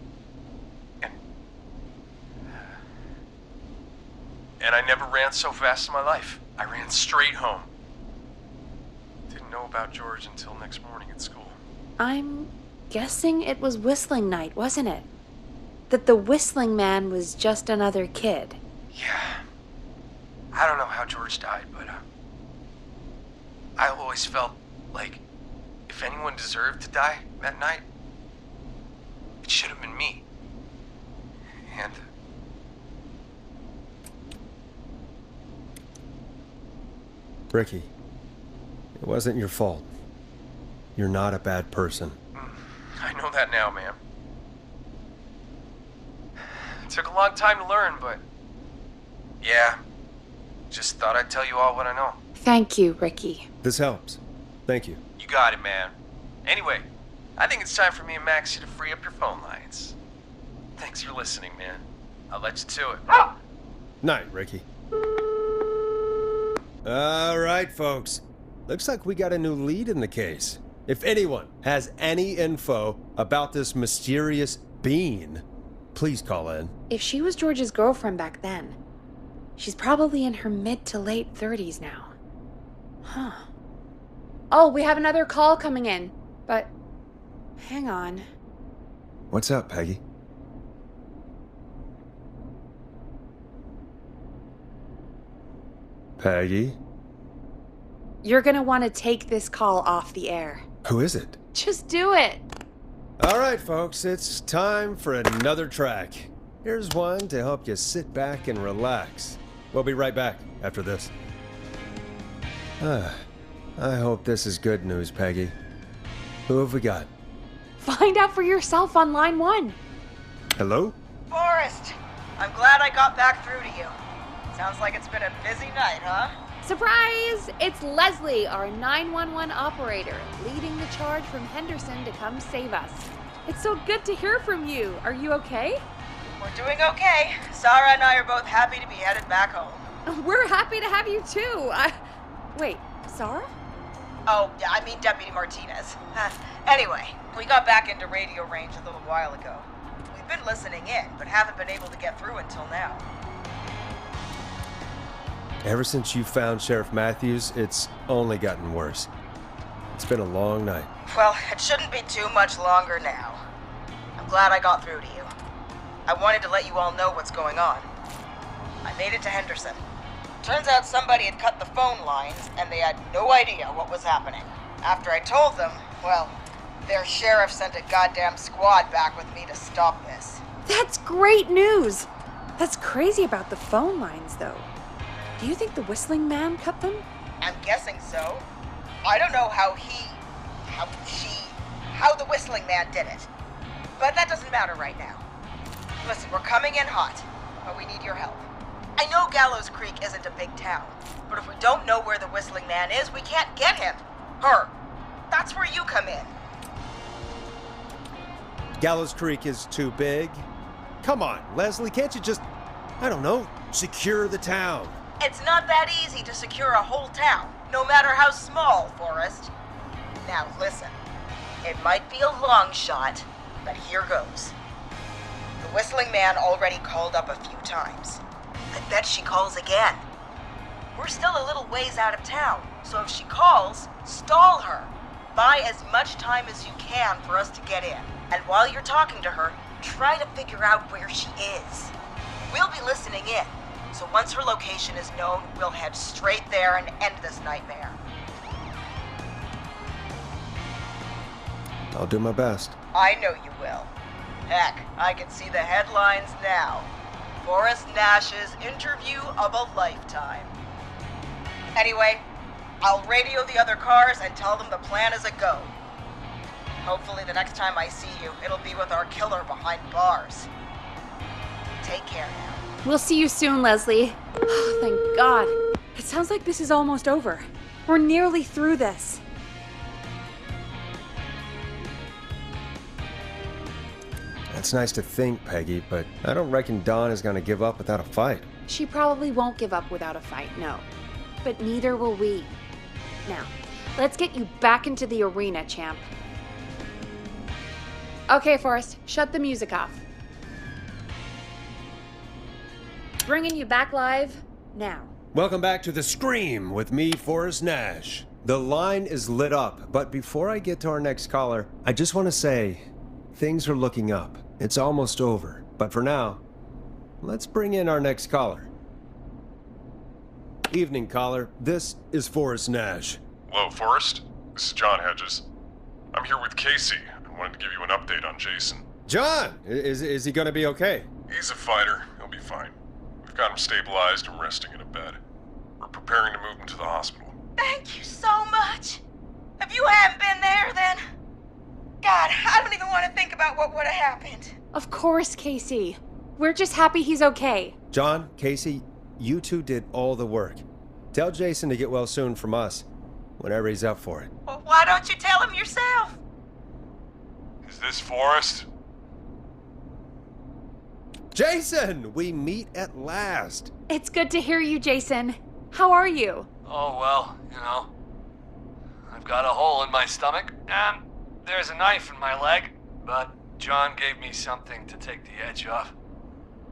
Speaker 14: And I never ran so fast in my life. I ran straight home. Didn't know about George until next morning at school.
Speaker 2: I'm guessing it was whistling night, wasn't it? That the whistling man was just another kid.
Speaker 14: Yeah. I don't know how George died, but I always felt like if anyone deserved to die that night, it should have been me. And
Speaker 1: Ricky, it wasn't your fault. You're not a bad person.
Speaker 14: I know that now, man. It took a long time to learn, but yeah, just thought I'd tell you all what I know.
Speaker 2: Thank you, Ricky.
Speaker 1: This helps. Thank you.
Speaker 14: You got it, man. Anyway, I think it's time for me and Maxie to free up your phone lines. Thanks for listening, man. I'll let you to it.
Speaker 1: Night, Ricky. All right, folks. Looks like we got a new lead in the case. If anyone has any info about this mysterious being, please call in.
Speaker 2: If she was George's girlfriend back then, she's probably in her mid to late 30s now. Huh. Oh, we have another call coming in, but hang on.
Speaker 1: What's up, Peggy? Peggy?
Speaker 2: You're gonna want to take this call off the air.
Speaker 1: Who is it?
Speaker 2: Just do it.
Speaker 1: All right, folks, it's time for another track. Here's one to help you sit back and relax. We'll be right back after this. I hope this is good news, Peggy. Who have we got?
Speaker 2: Find out for yourself on line 1.
Speaker 1: Hello?
Speaker 5: Forrest, I'm glad I got back through to you. Sounds like it's been a busy night, huh?
Speaker 2: Surprise! It's Leslie, our 911 operator, leading the charge from Henderson to come save us. It's so good to hear from you. Are you okay?
Speaker 5: We're doing okay. Sarah and I are both happy to be headed back home.
Speaker 2: We're happy to have you too. Wait, Sarah?
Speaker 5: Oh, I mean Deputy Martinez. Anyway, we got back into radio range a little while ago. We've been listening in, but haven't been able to get through until now.
Speaker 1: Ever since you found Sheriff Matthews, it's only gotten worse. It's been a long night.
Speaker 5: Well, it shouldn't be too much longer now. I'm glad I got through to you. I wanted to let you all know what's going on. I made it to Henderson. Turns out somebody had cut the phone lines, and they had no idea what was happening. After I told them, well, their sheriff sent a goddamn squad back with me to stop this.
Speaker 2: That's great news! That's crazy about the phone lines, though. Do you think the Whistling Man cut them?
Speaker 5: I'm guessing so. I don't know how the Whistling Man did it. But that doesn't matter right now. Listen, we're coming in hot, but we need your help. I know Gallows Creek isn't a big town, but if we don't know where the Whistling Man is, we can't get him. Her. That's where you come in.
Speaker 1: Gallows Creek is too big? Come on, Leslie, can't you just, I don't know, secure the town?
Speaker 5: It's not that easy to secure a whole town, no matter how small, Forrest. Now listen, it might be a long shot, but here goes. The Whistling Man already called up a few times. I bet she calls again. We're still a little ways out of town, so if she calls, stall her. Buy as much time as you can for us to get in. And while you're talking to her, try to figure out where she is. We'll be listening in, so once her location is known, we'll head straight there and end this nightmare.
Speaker 1: I'll do my best.
Speaker 5: I know you will. Heck, I can see the headlines now. Forrest Nash's interview of a lifetime. Anyway, I'll radio the other cars and tell them the plan is a go. Hopefully the next time I see you, it'll be with our killer behind bars. Take care now.
Speaker 2: We'll see you soon, Leslie. Oh, thank God. It sounds like this is almost over. We're nearly through this.
Speaker 1: That's nice to think, Peggy, but I don't reckon Dawn is gonna give up without a fight.
Speaker 2: She probably won't give up without a fight, no. But neither will we. Now, let's get you back into the arena, champ. Okay, Forrest, shut the music off. Bringing you back live now.
Speaker 1: Welcome back to The Scream with me, Forrest Nash. The line is lit up, but before I get to our next caller, I just want to say, things are looking up. It's almost over, but for now, let's bring in our next caller. Evening, caller. This is Forrest Nash.
Speaker 21: Hello, Forrest. This is John Hedges. I'm here with Casey and wanted to give you an update on Jason.
Speaker 1: John! Is he gonna be okay?
Speaker 21: He's a fighter. He'll be fine. We've got him stabilized and resting in a bed. We're preparing to move him to the hospital.
Speaker 5: Thank you so much. If you hadn't been there, then... God, I don't even want to think about what would have happened.
Speaker 2: Of course, Casey. We're just happy he's okay.
Speaker 1: John, Casey, you two did all the work. Tell Jason to get well soon from us, whenever he's up for it.
Speaker 5: Well, why don't you tell him yourself?
Speaker 21: Is this Forrest?
Speaker 1: Jason! We meet at last.
Speaker 2: It's good to hear you, Jason. How are you?
Speaker 22: Oh, well, you know. I've got a hole in my stomach, and there's a knife in my leg, but John gave me something to take the edge off.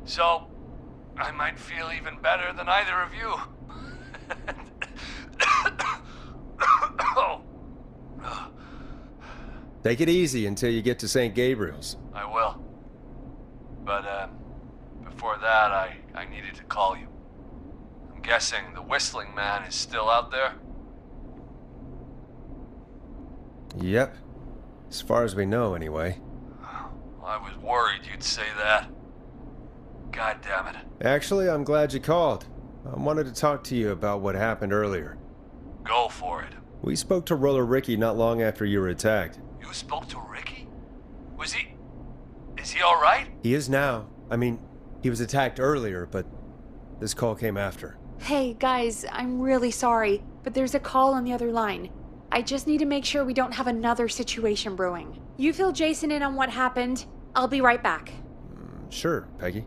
Speaker 22: So, I might feel even better than either of you.
Speaker 1: Take it easy until you get to St. Gabriel's.
Speaker 22: I will. But, before that, I needed to call you. I'm guessing the Whistling Man is still out there?
Speaker 1: Yep. As far as we know, anyway.
Speaker 22: I was worried you'd say that. God damn it.
Speaker 1: Actually, I'm glad you called. I wanted to talk to you about what happened earlier.
Speaker 22: Go for it.
Speaker 1: We spoke to Roller Ricky not long after you were attacked.
Speaker 22: You spoke to Ricky? Is he alright?
Speaker 1: He is now. I mean, he was attacked earlier, but this call came after.
Speaker 2: Hey, guys, I'm really sorry, but there's a call on the other line. I just need to make sure we don't have another situation brewing. You fill Jason in on what happened. I'll be right back.
Speaker 1: Sure, Peggy.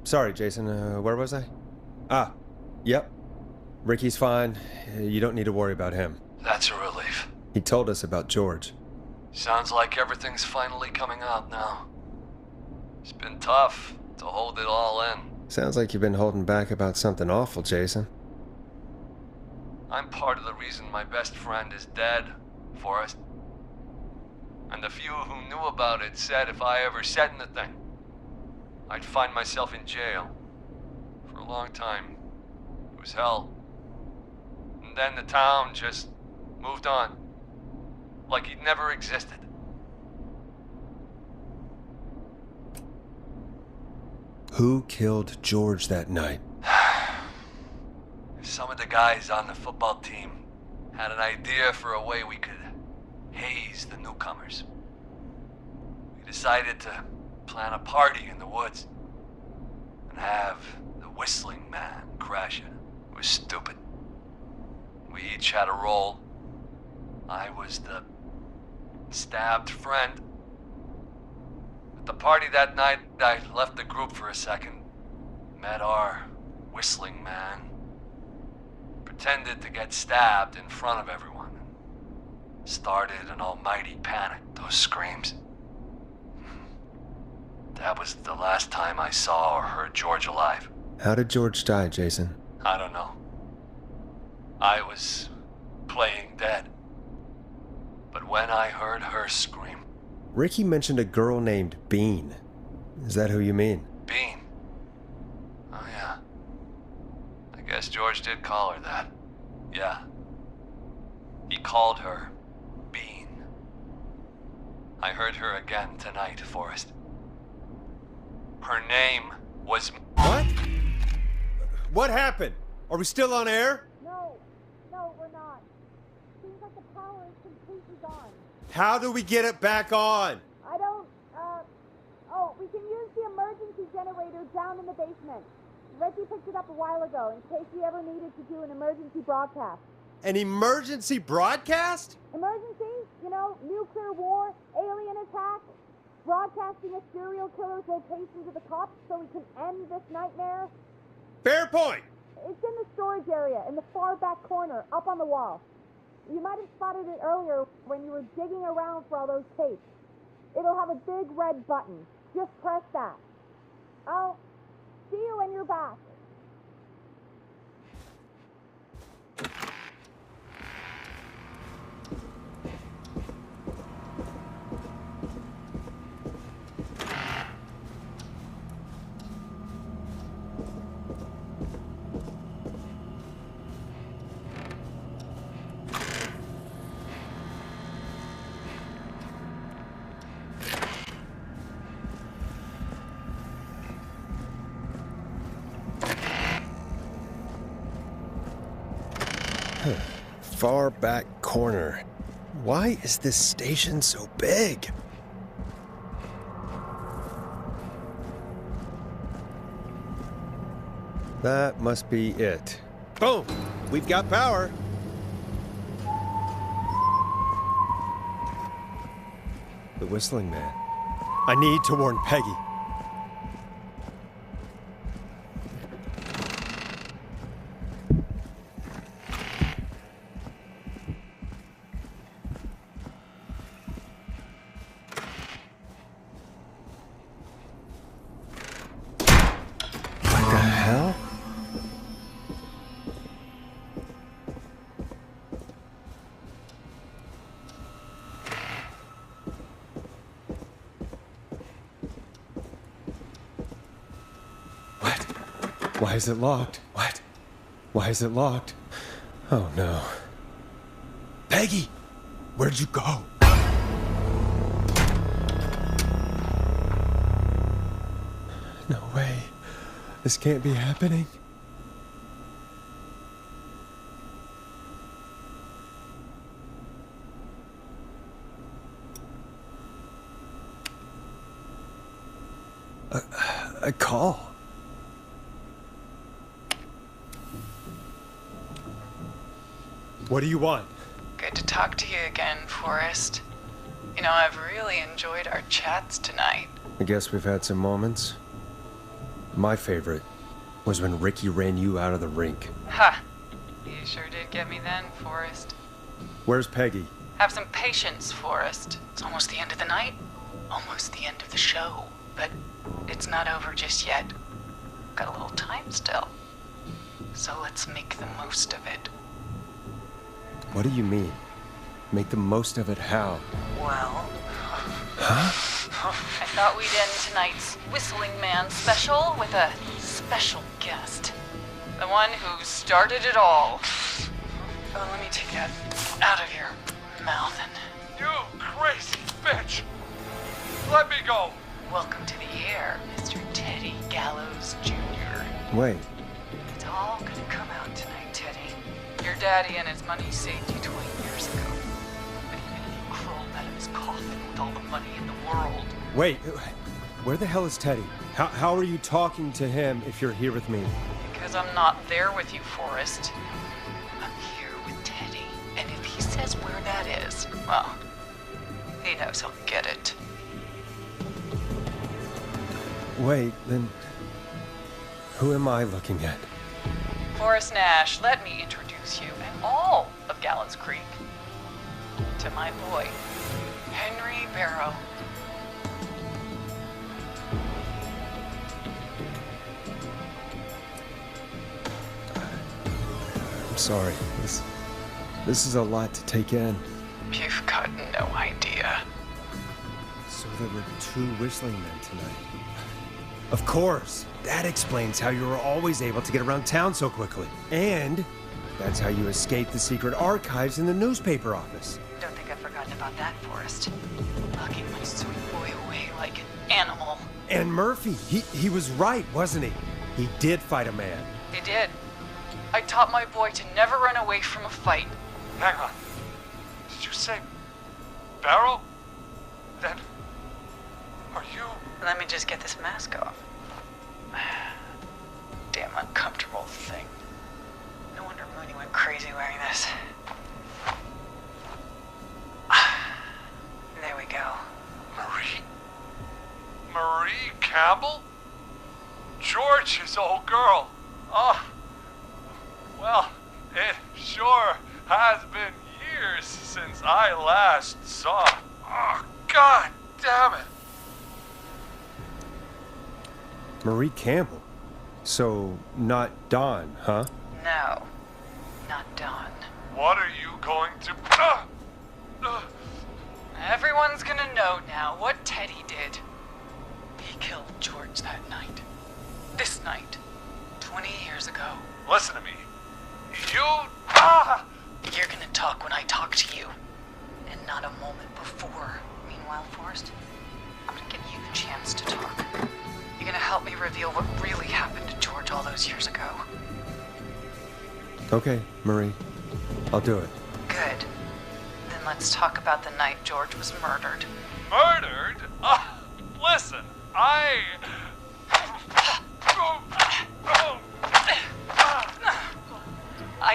Speaker 1: Sorry, Jason, where was I? Ah, yep. Ricky's fine. You don't need to worry about him.
Speaker 22: That's a relief.
Speaker 1: He told us about George.
Speaker 22: Sounds like everything's finally coming out now. It's been tough to hold it all in.
Speaker 1: Sounds like you've been holding back about something awful, Jason.
Speaker 22: I'm part of the reason my best friend is dead, Forrest. And the few who knew about it said if I ever said anything, I'd find myself in jail. For long time. It was hell. And then the town just moved on. Like he'd never existed.
Speaker 1: Who killed George that night?
Speaker 22: Some of the guys on the football team had an idea for a way we could haze the newcomers. We decided to plan a party in the woods and have the Whistling Man crash it. It was stupid. We each had a role. I was the stabbed friend. At the party that night, I left the group for a second, met our Whistling Man, pretended to get stabbed in front of everyone. Started an almighty panic, those screams. That was the last time I saw or heard George alive.
Speaker 1: How did George die, Jason?
Speaker 22: I don't know. I was playing dead. But when I heard her scream...
Speaker 1: Ricky mentioned a girl named Bean. Is that who you mean?
Speaker 22: Bean? Oh yeah. I guess George did call her that. Yeah. He called her Bean. I heard her again tonight, Forrest. Her name was...
Speaker 1: What? What happened? Are we still on air?
Speaker 8: No, we're not. Seems like the power is completely gone.
Speaker 1: How do we get it back on?
Speaker 8: We can use the emergency generator down in the basement. Reggie picked it up a while ago in case we ever needed to do an emergency broadcast.
Speaker 1: An emergency broadcast?
Speaker 8: Emergency? You know, nuclear war, alien attack, broadcasting a serial killer's location to the cops so we can end this nightmare.
Speaker 1: Fair point!
Speaker 8: It's in the storage area in the far back corner, up on the wall. You might have spotted it earlier when you were digging around for all those tapes. It'll have a big red button. Just press that. I'll see you when you're back.
Speaker 1: Far back corner. Why is this station so big? That must be it. Boom! We've got power. The Whistling Man. I need to warn Peggy. Why is it locked? What? Why is it locked? Oh no. Peggy! Where'd you go? No way. This can't be happening. A call. What do you want?
Speaker 3: Good to talk to you again, Forrest. You know, I've really enjoyed our chats tonight.
Speaker 1: I guess we've had some moments. My favorite was when Ricky ran you out of the rink.
Speaker 3: Ha! You sure did get me then, Forrest.
Speaker 1: Where's Peggy?
Speaker 3: Have some patience, Forrest. It's almost the end of the night. Almost the end of the show. But it's not over just yet. Got a little time still. So let's make the most of it.
Speaker 1: What do you mean? Make the most of it how?
Speaker 3: Well...
Speaker 1: Huh?
Speaker 3: I thought we'd end tonight's Whistling Man special with a special guest. The one who started it all. Oh, let me take that out of your mouth and...
Speaker 22: You crazy bitch! Let me go!
Speaker 3: Welcome to the air, Mr. Teddy Gallows Jr.
Speaker 1: Wait,
Speaker 3: It's all gonna come out tonight, Teddy. Your daddy and his money saved you 20 years ago. But he made you crawl out of his coffin with all the money in the world.
Speaker 1: wait. Where the hell is Teddy? How are you talking to him if you're here with me?
Speaker 3: Because I'm not there with you, Forrest. I'm here with Teddy. And if he says where that is, well, he knows he'll get it.
Speaker 1: Wait, then who am I looking at?
Speaker 3: Forrest Nash, let me introduce you and all of Gallows Creek to my boy, Henry Barrow.
Speaker 1: I'm sorry. This is a lot to take in.
Speaker 3: You've got no idea.
Speaker 1: So there were 2 whistling men tonight. Of course. That explains how you were always able to get around town so quickly. And that's how you escaped the secret archives in the newspaper office.
Speaker 3: Don't think I've forgotten about that, Forrest. Locking my sweet boy away like an animal.
Speaker 1: And Murphy, he was right, wasn't he? He did fight a man.
Speaker 3: He did. I taught my boy to never run away from a fight.
Speaker 22: Hang on. Did you say Barrow? Then are you?
Speaker 3: Let me just get this mask off. Damn uncomfortable thing. No wonder Mooney went crazy wearing this. There we go.
Speaker 22: Marie Campbell? George's old girl. Oh, well, it sure has been years since I last saw. Oh, God damn it.
Speaker 1: Marie Campbell. So, not Dawn, huh?
Speaker 3: No, not Dawn.
Speaker 22: What are you going to...
Speaker 3: Everyone's gonna know now what Teddy did. He killed George that night. This night. 20 years ago.
Speaker 22: Listen to me. You...
Speaker 3: You're gonna talk when I talk to you. And not a moment before. Meanwhile, Forrest, I'm gonna give you the chance to talk. You're gonna help me reveal what really happened to George all those years ago.
Speaker 1: Okay, Marie. I'll do it.
Speaker 3: Good. Then let's talk about the night George was murdered.
Speaker 22: Murdered? Listen,
Speaker 3: I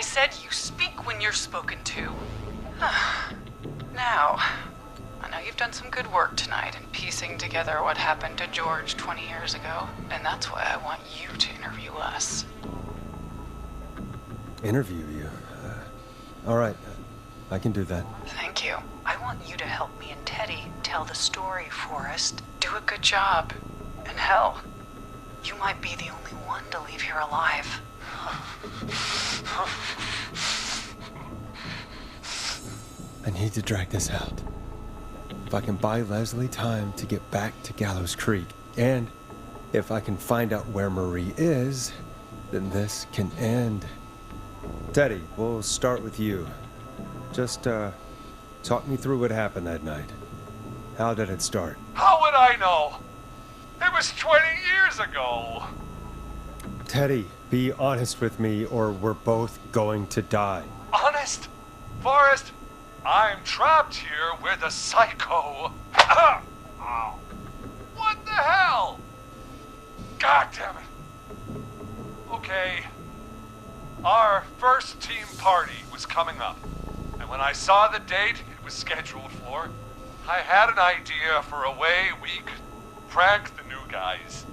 Speaker 3: said you speak when you're spoken to. Now, I know you've done some good work tonight in piecing together what happened to George 20 years ago, and that's why I want you to interview us.
Speaker 1: Interview you? All right. I can do that.
Speaker 3: Thank you. I want you to help me and Teddy tell the story, Forrest. Do a good job. And hell, you might be the only one to leave here alive.
Speaker 1: I need to drag this out. If I can buy Leslie time to get back to Gallows Creek, and if I can find out where Marie is, then this can end. Teddy, we'll start with you. Just, talk me through what happened that night. How did it start?
Speaker 22: How would I know? It was 20 years ago.
Speaker 1: Teddy, be honest with me or we're both going to die.
Speaker 22: Honest? Forrest, I'm trapped here with a psycho. What the hell? God damn it. Okay. Our first team party was coming up. And when I saw the date it was scheduled for, I had an idea for a way we could prank the new guys.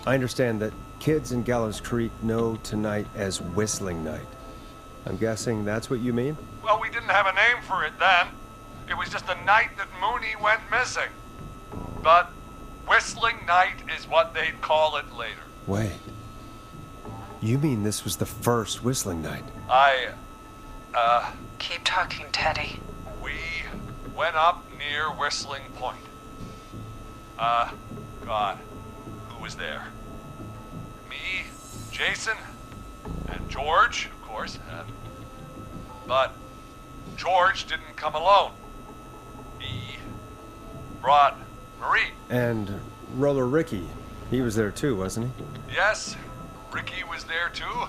Speaker 1: I understand that kids in Gallows Creek know tonight as Whistling Night. I'm guessing that's what you mean?
Speaker 22: Well, we didn't have a name for it then. It was just the night that Mooney went missing. But Whistling Night is what they'd call it later.
Speaker 1: Wait. You mean this was the first Whistling Night?
Speaker 3: Keep talking, Teddy.
Speaker 22: We went up near Whistling Point. God, who was there? Me, Jason and George, of course. But George didn't come alone. He brought Marie.
Speaker 1: And Roller Ricky, he was there too, wasn't he?
Speaker 22: Yes, Ricky was there too.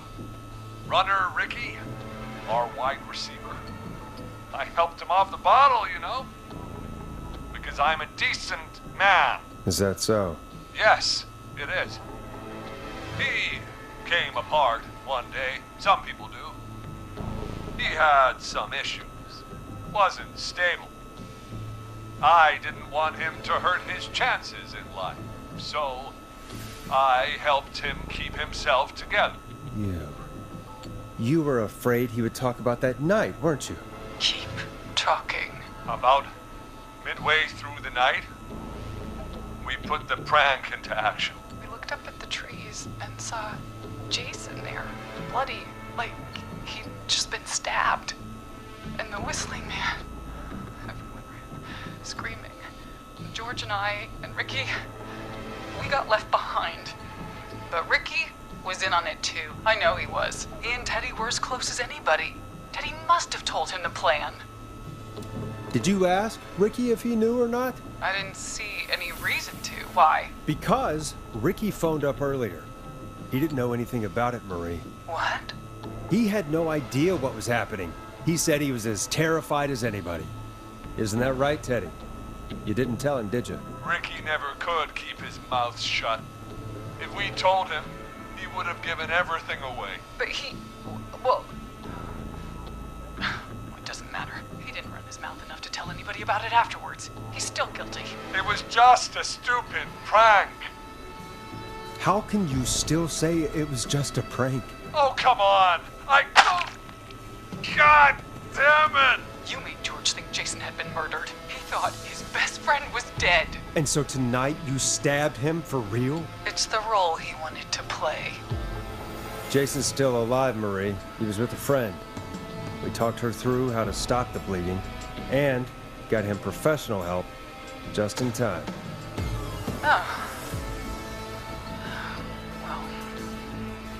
Speaker 22: Runner Ricky, our wide receiver. I helped him off the bottle, you know. Because I'm a decent man.
Speaker 1: Is that so?
Speaker 22: Yes, it is. He came apart one day. Some people do. He had some issues. Wasn't stable. I didn't want him to hurt his chances in life. So, I helped him keep himself together.
Speaker 1: You were afraid he would talk about that night, weren't you?
Speaker 3: Keep talking.
Speaker 22: About midway through the night, we put the prank into action.
Speaker 3: We looked up at the trees and saw Jason there, bloody, like he'd just been stabbed. And the whistling man, everyone ran, screaming. George and I and Ricky, we got left behind. But Ricky was in on it too. I know he was. He and Teddy were as close as anybody. Teddy must have told him the plan.
Speaker 1: Did you ask Ricky if he knew or not?
Speaker 3: I didn't see any reason to. Why?
Speaker 1: Because Ricky phoned up earlier. He didn't know anything about it, Marie.
Speaker 3: What?
Speaker 1: He had no idea what was happening. He said he was as terrified as anybody. Isn't that right, Teddy? You didn't tell him, did you?
Speaker 22: Ricky never could keep his mouth shut. If we told him, he would have given everything away.
Speaker 3: But he... well... it doesn't matter. He didn't run his mouth enough to tell anybody about it afterwards. He's still guilty.
Speaker 22: It was just a stupid prank.
Speaker 1: How can you still say it was just a prank?
Speaker 22: Oh, come on! Oh, God damn it!
Speaker 3: You made George think Jason had been murdered. He thought his best friend was dead.
Speaker 1: And so tonight you stabbed him for real?
Speaker 3: It's the role he wanted to play.
Speaker 1: Jason's still alive, Marie. He was with a friend. We talked her through how to stop the bleeding and got him professional help just in time.
Speaker 3: Oh. Well,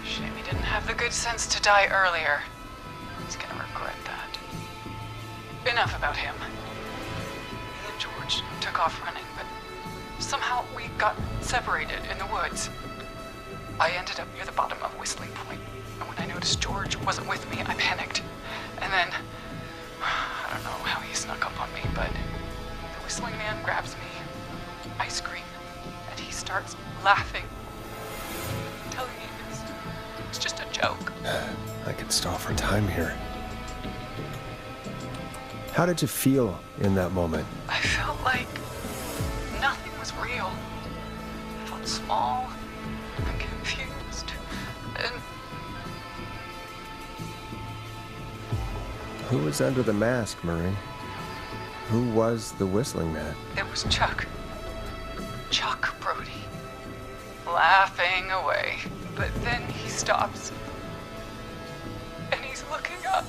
Speaker 3: shame he didn't have the good sense to die earlier. He's gonna regret that. Enough about him. Me and George took off running, but somehow we got separated in the woods. I ended up near the bottom of Whistling Point, and when I noticed George wasn't with me, I panicked. And then, I don't know how he snuck up on me, but the whistling man grabs me. I scream, and he starts laughing, telling me it's just a joke.
Speaker 1: I can stall for time here. How did you feel in that moment?
Speaker 3: I felt like nothing was real. I felt small and confused, and...
Speaker 1: Who was under the mask, Marie? Who was the whistling man?
Speaker 3: It was Chuck. Chuck Brody. Laughing away. But then he stops. And he's looking up.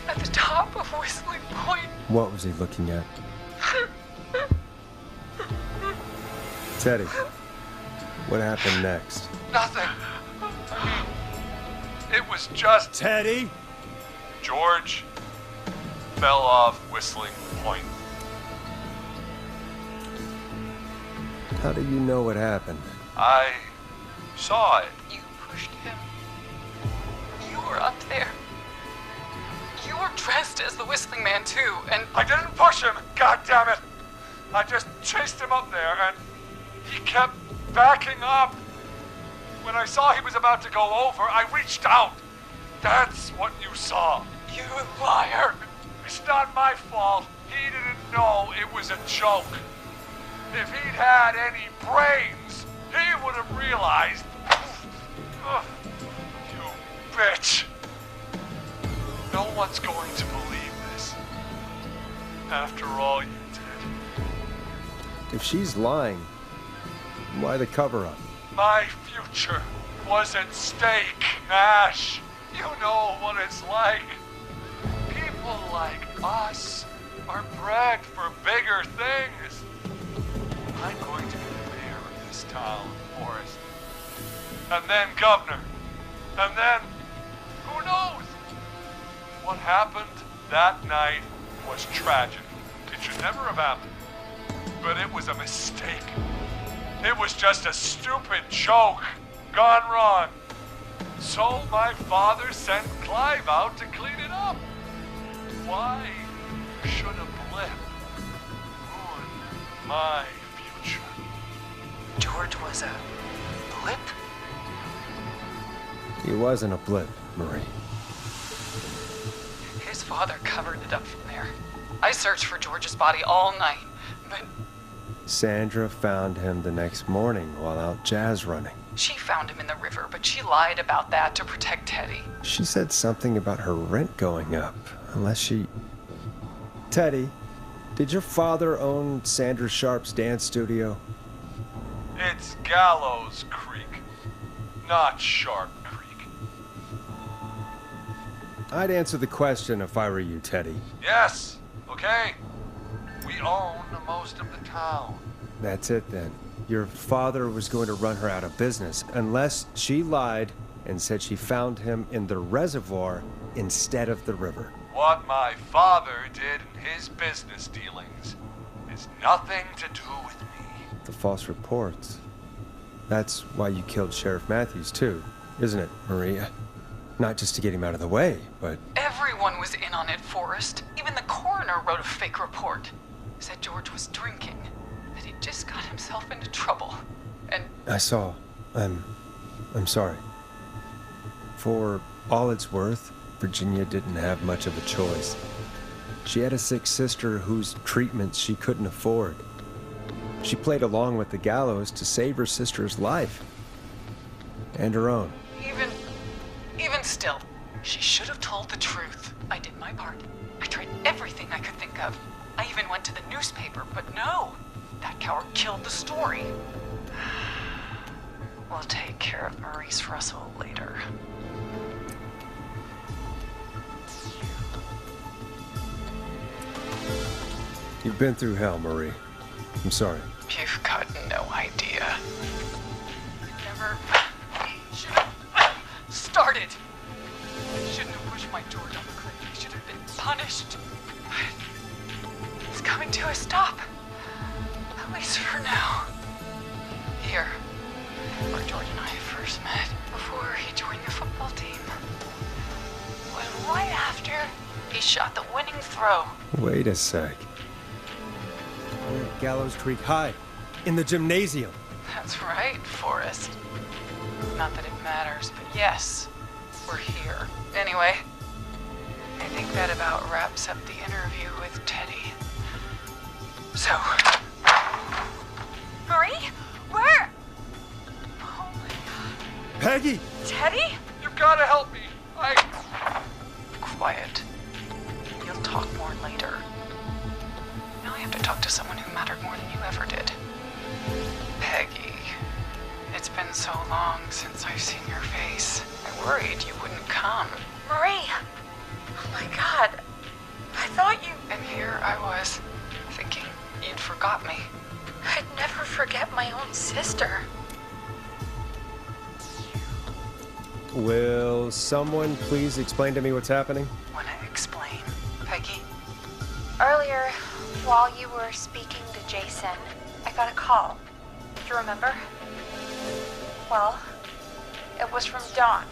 Speaker 3: At the top of Whistling Point.
Speaker 1: What was he looking at? Teddy, what happened next?
Speaker 22: Nothing. It was just...
Speaker 1: Teddy?
Speaker 22: George fell off Whistling Point.
Speaker 1: How do you know what happened?
Speaker 22: I saw it.
Speaker 3: You pushed him. You were up there. You were dressed as the Whistling Man too, and...
Speaker 22: I didn't push him, God damn it! I just chased him up there, and he kept backing up. When I saw he was about to go over, I reached out. That's what you saw.
Speaker 3: You liar!
Speaker 22: It's not my fault. He didn't know it was a joke. If he'd had any brains, he would have realized. You bitch. No one's going to believe this. After all you did.
Speaker 1: If she's lying, why the cover-up?
Speaker 22: My future was at stake, Nash. You know what it's like. People like us are bred for bigger things. I'm going to be the mayor of this town, Forrest. and then governor, and then who knows? What happened that night was tragic. It should never have happened. But it was a mistake. It was just a stupid joke gone wrong. So my father sent Clive out to clean it up. Why should a blip ruin my future?
Speaker 3: George was a blip?
Speaker 1: He wasn't a blip, Marie.
Speaker 3: His father covered it up from there. I searched for George's body all night, but
Speaker 1: Sandra found him the next morning while out jazz running.
Speaker 3: she found him in the river, but she lied about that to protect Teddy.
Speaker 1: She said something about her rent going up, unless she... Teddy, did your father own Sandra Sharp's dance studio?
Speaker 22: It's Gallows Creek, not Sharp Creek.
Speaker 1: I'd answer the question if I were you, Teddy.
Speaker 22: Yes, okay. We own most of the town.
Speaker 1: That's it then. Your father was going to run her out of business, unless she lied and said she found him in the reservoir instead of the river.
Speaker 22: What my father did in his business dealings is nothing to do with me.
Speaker 1: The false reports. That's why you killed Sheriff Matthews too, isn't it, Maria? Not just to get him out of the way, but...
Speaker 3: Everyone was in on it, Forrest. Even the coroner wrote a fake report. Said George was drinking, that he just got himself into trouble. And
Speaker 1: I saw. I'm sorry. For all it's worth, Virginia didn't have much of a choice. She had a sick sister whose treatments she couldn't afford. She played along with the gallows to save her sister's life. And her own.
Speaker 3: even still, she should have told the truth. I did my part. I tried everything I could think of. I even went to the newspaper, but no. That coward killed the story. We'll take care of Maurice Russell later.
Speaker 1: You've been through hell, Marie. I'm sorry.
Speaker 3: You've got no idea. You never should have started. I shouldn't have pushed my George on the cliff. He should have been punished. It's coming to a stop. At least for now. Here, where George and I first met, before he joined the football team. Was right after he shot the winning throw.
Speaker 1: Wait a sec. We're at Gallows Creek High, in the gymnasium.
Speaker 3: That's right, Forrest. Not that it matters, but yes, we're here. Anyway, I think that about wraps up the interview with Teddy. So...
Speaker 5: Marie? Where?
Speaker 3: Oh my god.
Speaker 1: Peggy!
Speaker 5: Teddy?
Speaker 22: You've got to help me.
Speaker 3: Quiet. You'll talk more later. Now I have to talk to someone who mattered more than you ever did. Peggy. It's been so long since I've seen your face. I worried you wouldn't come.
Speaker 5: Marie! Oh my god. I thought you...
Speaker 3: And here I was, thinking you'd forgot me.
Speaker 5: I'd never forget my own sister.
Speaker 1: Will someone please explain to me what's happening?
Speaker 3: Wanna explain, Peggy?
Speaker 18: Earlier, while you were speaking to Jason, I got a call. Do you remember? Well, it was from Dawn.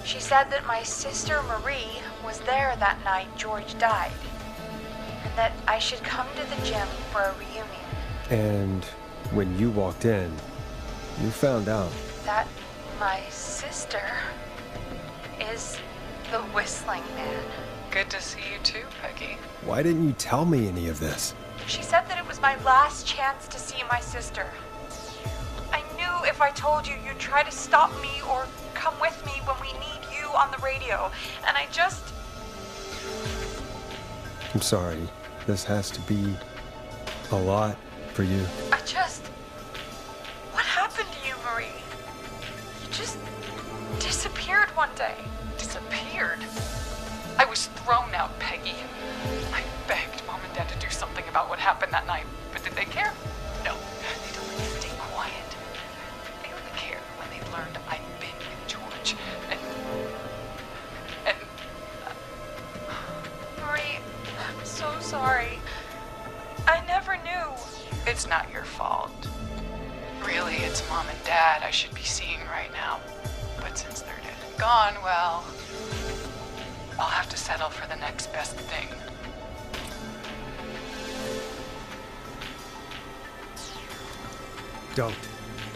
Speaker 18: She said that my sister Marie was there that night George died, and that I should come to the gym for a reunion.
Speaker 1: And when you walked in, you found out.
Speaker 18: That my sister is the Whistling Man.
Speaker 3: Good to see you too, Peggy.
Speaker 1: Why didn't you tell me any of this?
Speaker 18: She said that it was my last chance to see my sister. I knew if I told you, you'd try to stop me or come with me when we need you on the radio. And I just...
Speaker 1: I'm sorry. This has to be a lot for you.
Speaker 18: What happened to you, Marie? You just disappeared one day.
Speaker 3: Disappeared? I was thrown out, Peggy. I begged Mom and Dad to do something about what happened that night, but did they care? No. They told me to stay quiet. They only cared when they
Speaker 6: sorry. I never knew.
Speaker 3: It's not your fault. Really, it's Mom and Dad I should be seeing right now. But since they're dead and gone, well, I'll have to settle for the next best thing.
Speaker 1: Don't.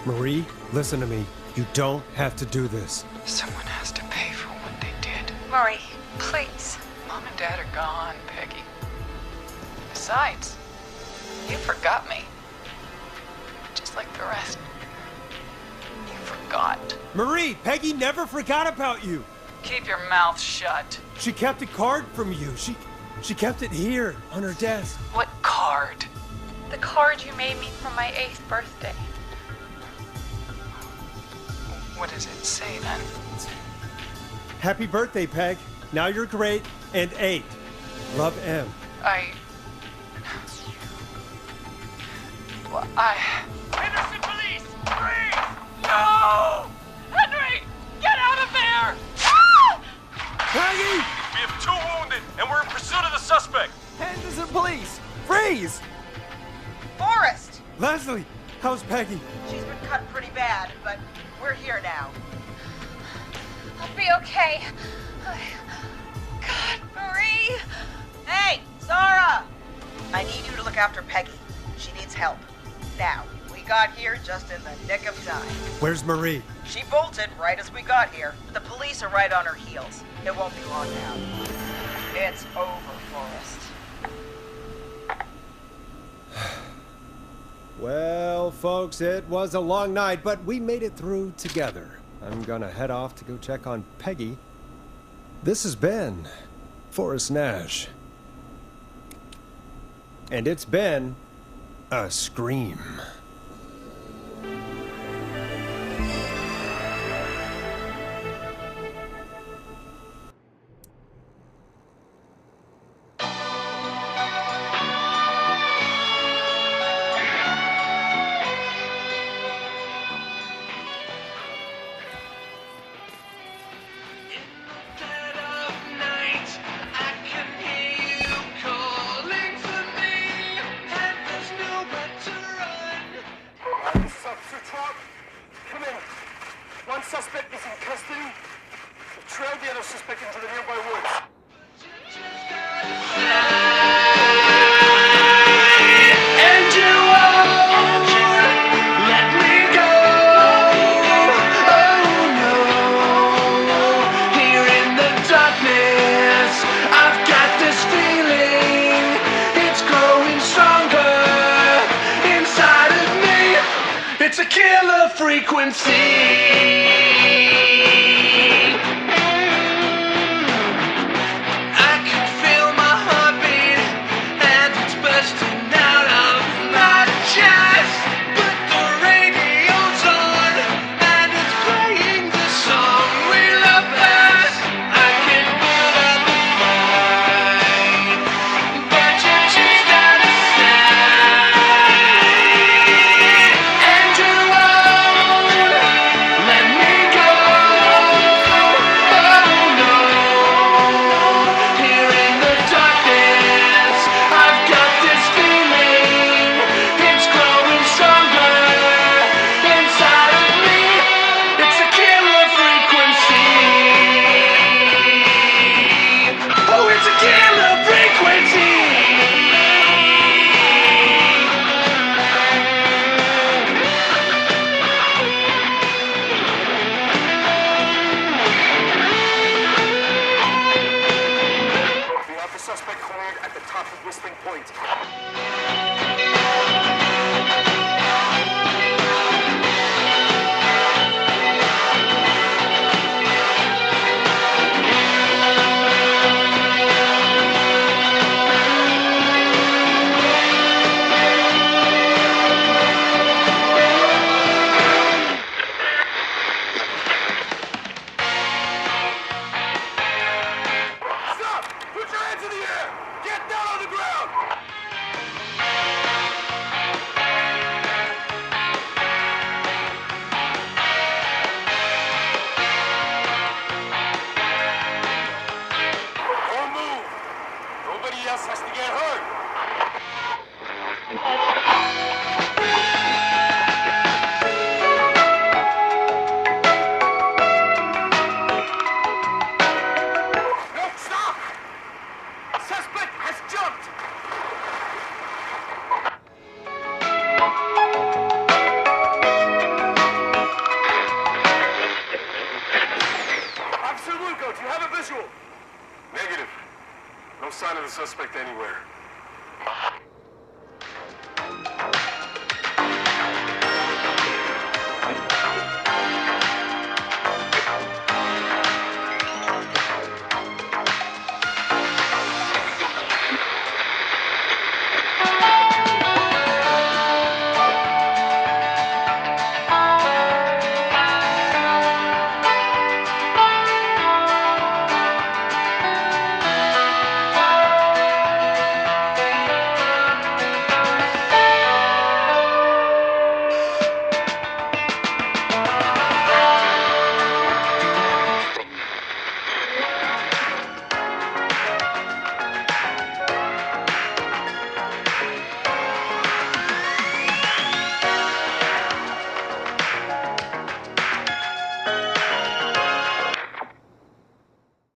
Speaker 1: Marie, listen to me. You don't have to do this.
Speaker 3: Someone has to pay for what they did.
Speaker 6: Maurice, please.
Speaker 3: Mom and Dad are gone, Peggy. Besides, you forgot me. Just like the rest. You forgot.
Speaker 1: Marie, Peggy never forgot about you.
Speaker 3: Keep your mouth shut.
Speaker 1: She kept a card from you. She kept it here on her desk.
Speaker 3: What card?
Speaker 6: The card you made me for my 8th birthday.
Speaker 3: What does it say then?
Speaker 1: Happy birthday, Peg. Now you're great and 8. Love, M.
Speaker 4: Henderson police! Freeze!
Speaker 6: No! Henry! Get out of there!
Speaker 1: Peggy!
Speaker 4: We have 2 wounded, and we're in pursuit of the suspect.
Speaker 15: Henderson police! Freeze!
Speaker 5: Forrest!
Speaker 1: Leslie, how's Peggy?
Speaker 5: She's been cut pretty bad, but we're here now.
Speaker 6: I'll be okay. God, Marie!
Speaker 5: Hey, Zara! I need you to look after Peggy. She needs help. Now, we got here just in the nick of time.
Speaker 1: Where's Marie?
Speaker 5: She bolted right as we got here. The police are right on her heels. It won't be long now. It's over, Forrest.
Speaker 1: Well, folks, it was a long night, but we made it through together. I'm gonna head off to go check on Peggy. This has been Forrest Nash. And it's been a scream.
Speaker 12: Suspect is in custody. We've trailed the other suspect into the nearby woods.
Speaker 9: And you won't let me go. Oh no. Here in the darkness, I've got this feeling. It's growing stronger inside of me. It's a killer frequency.
Speaker 10: nobody else has to get hurt.
Speaker 9: No, stop! Suspect has jumped!
Speaker 10: Officer Lugo, do you have a visual?
Speaker 21: Negative. No sign of the suspect anywhere.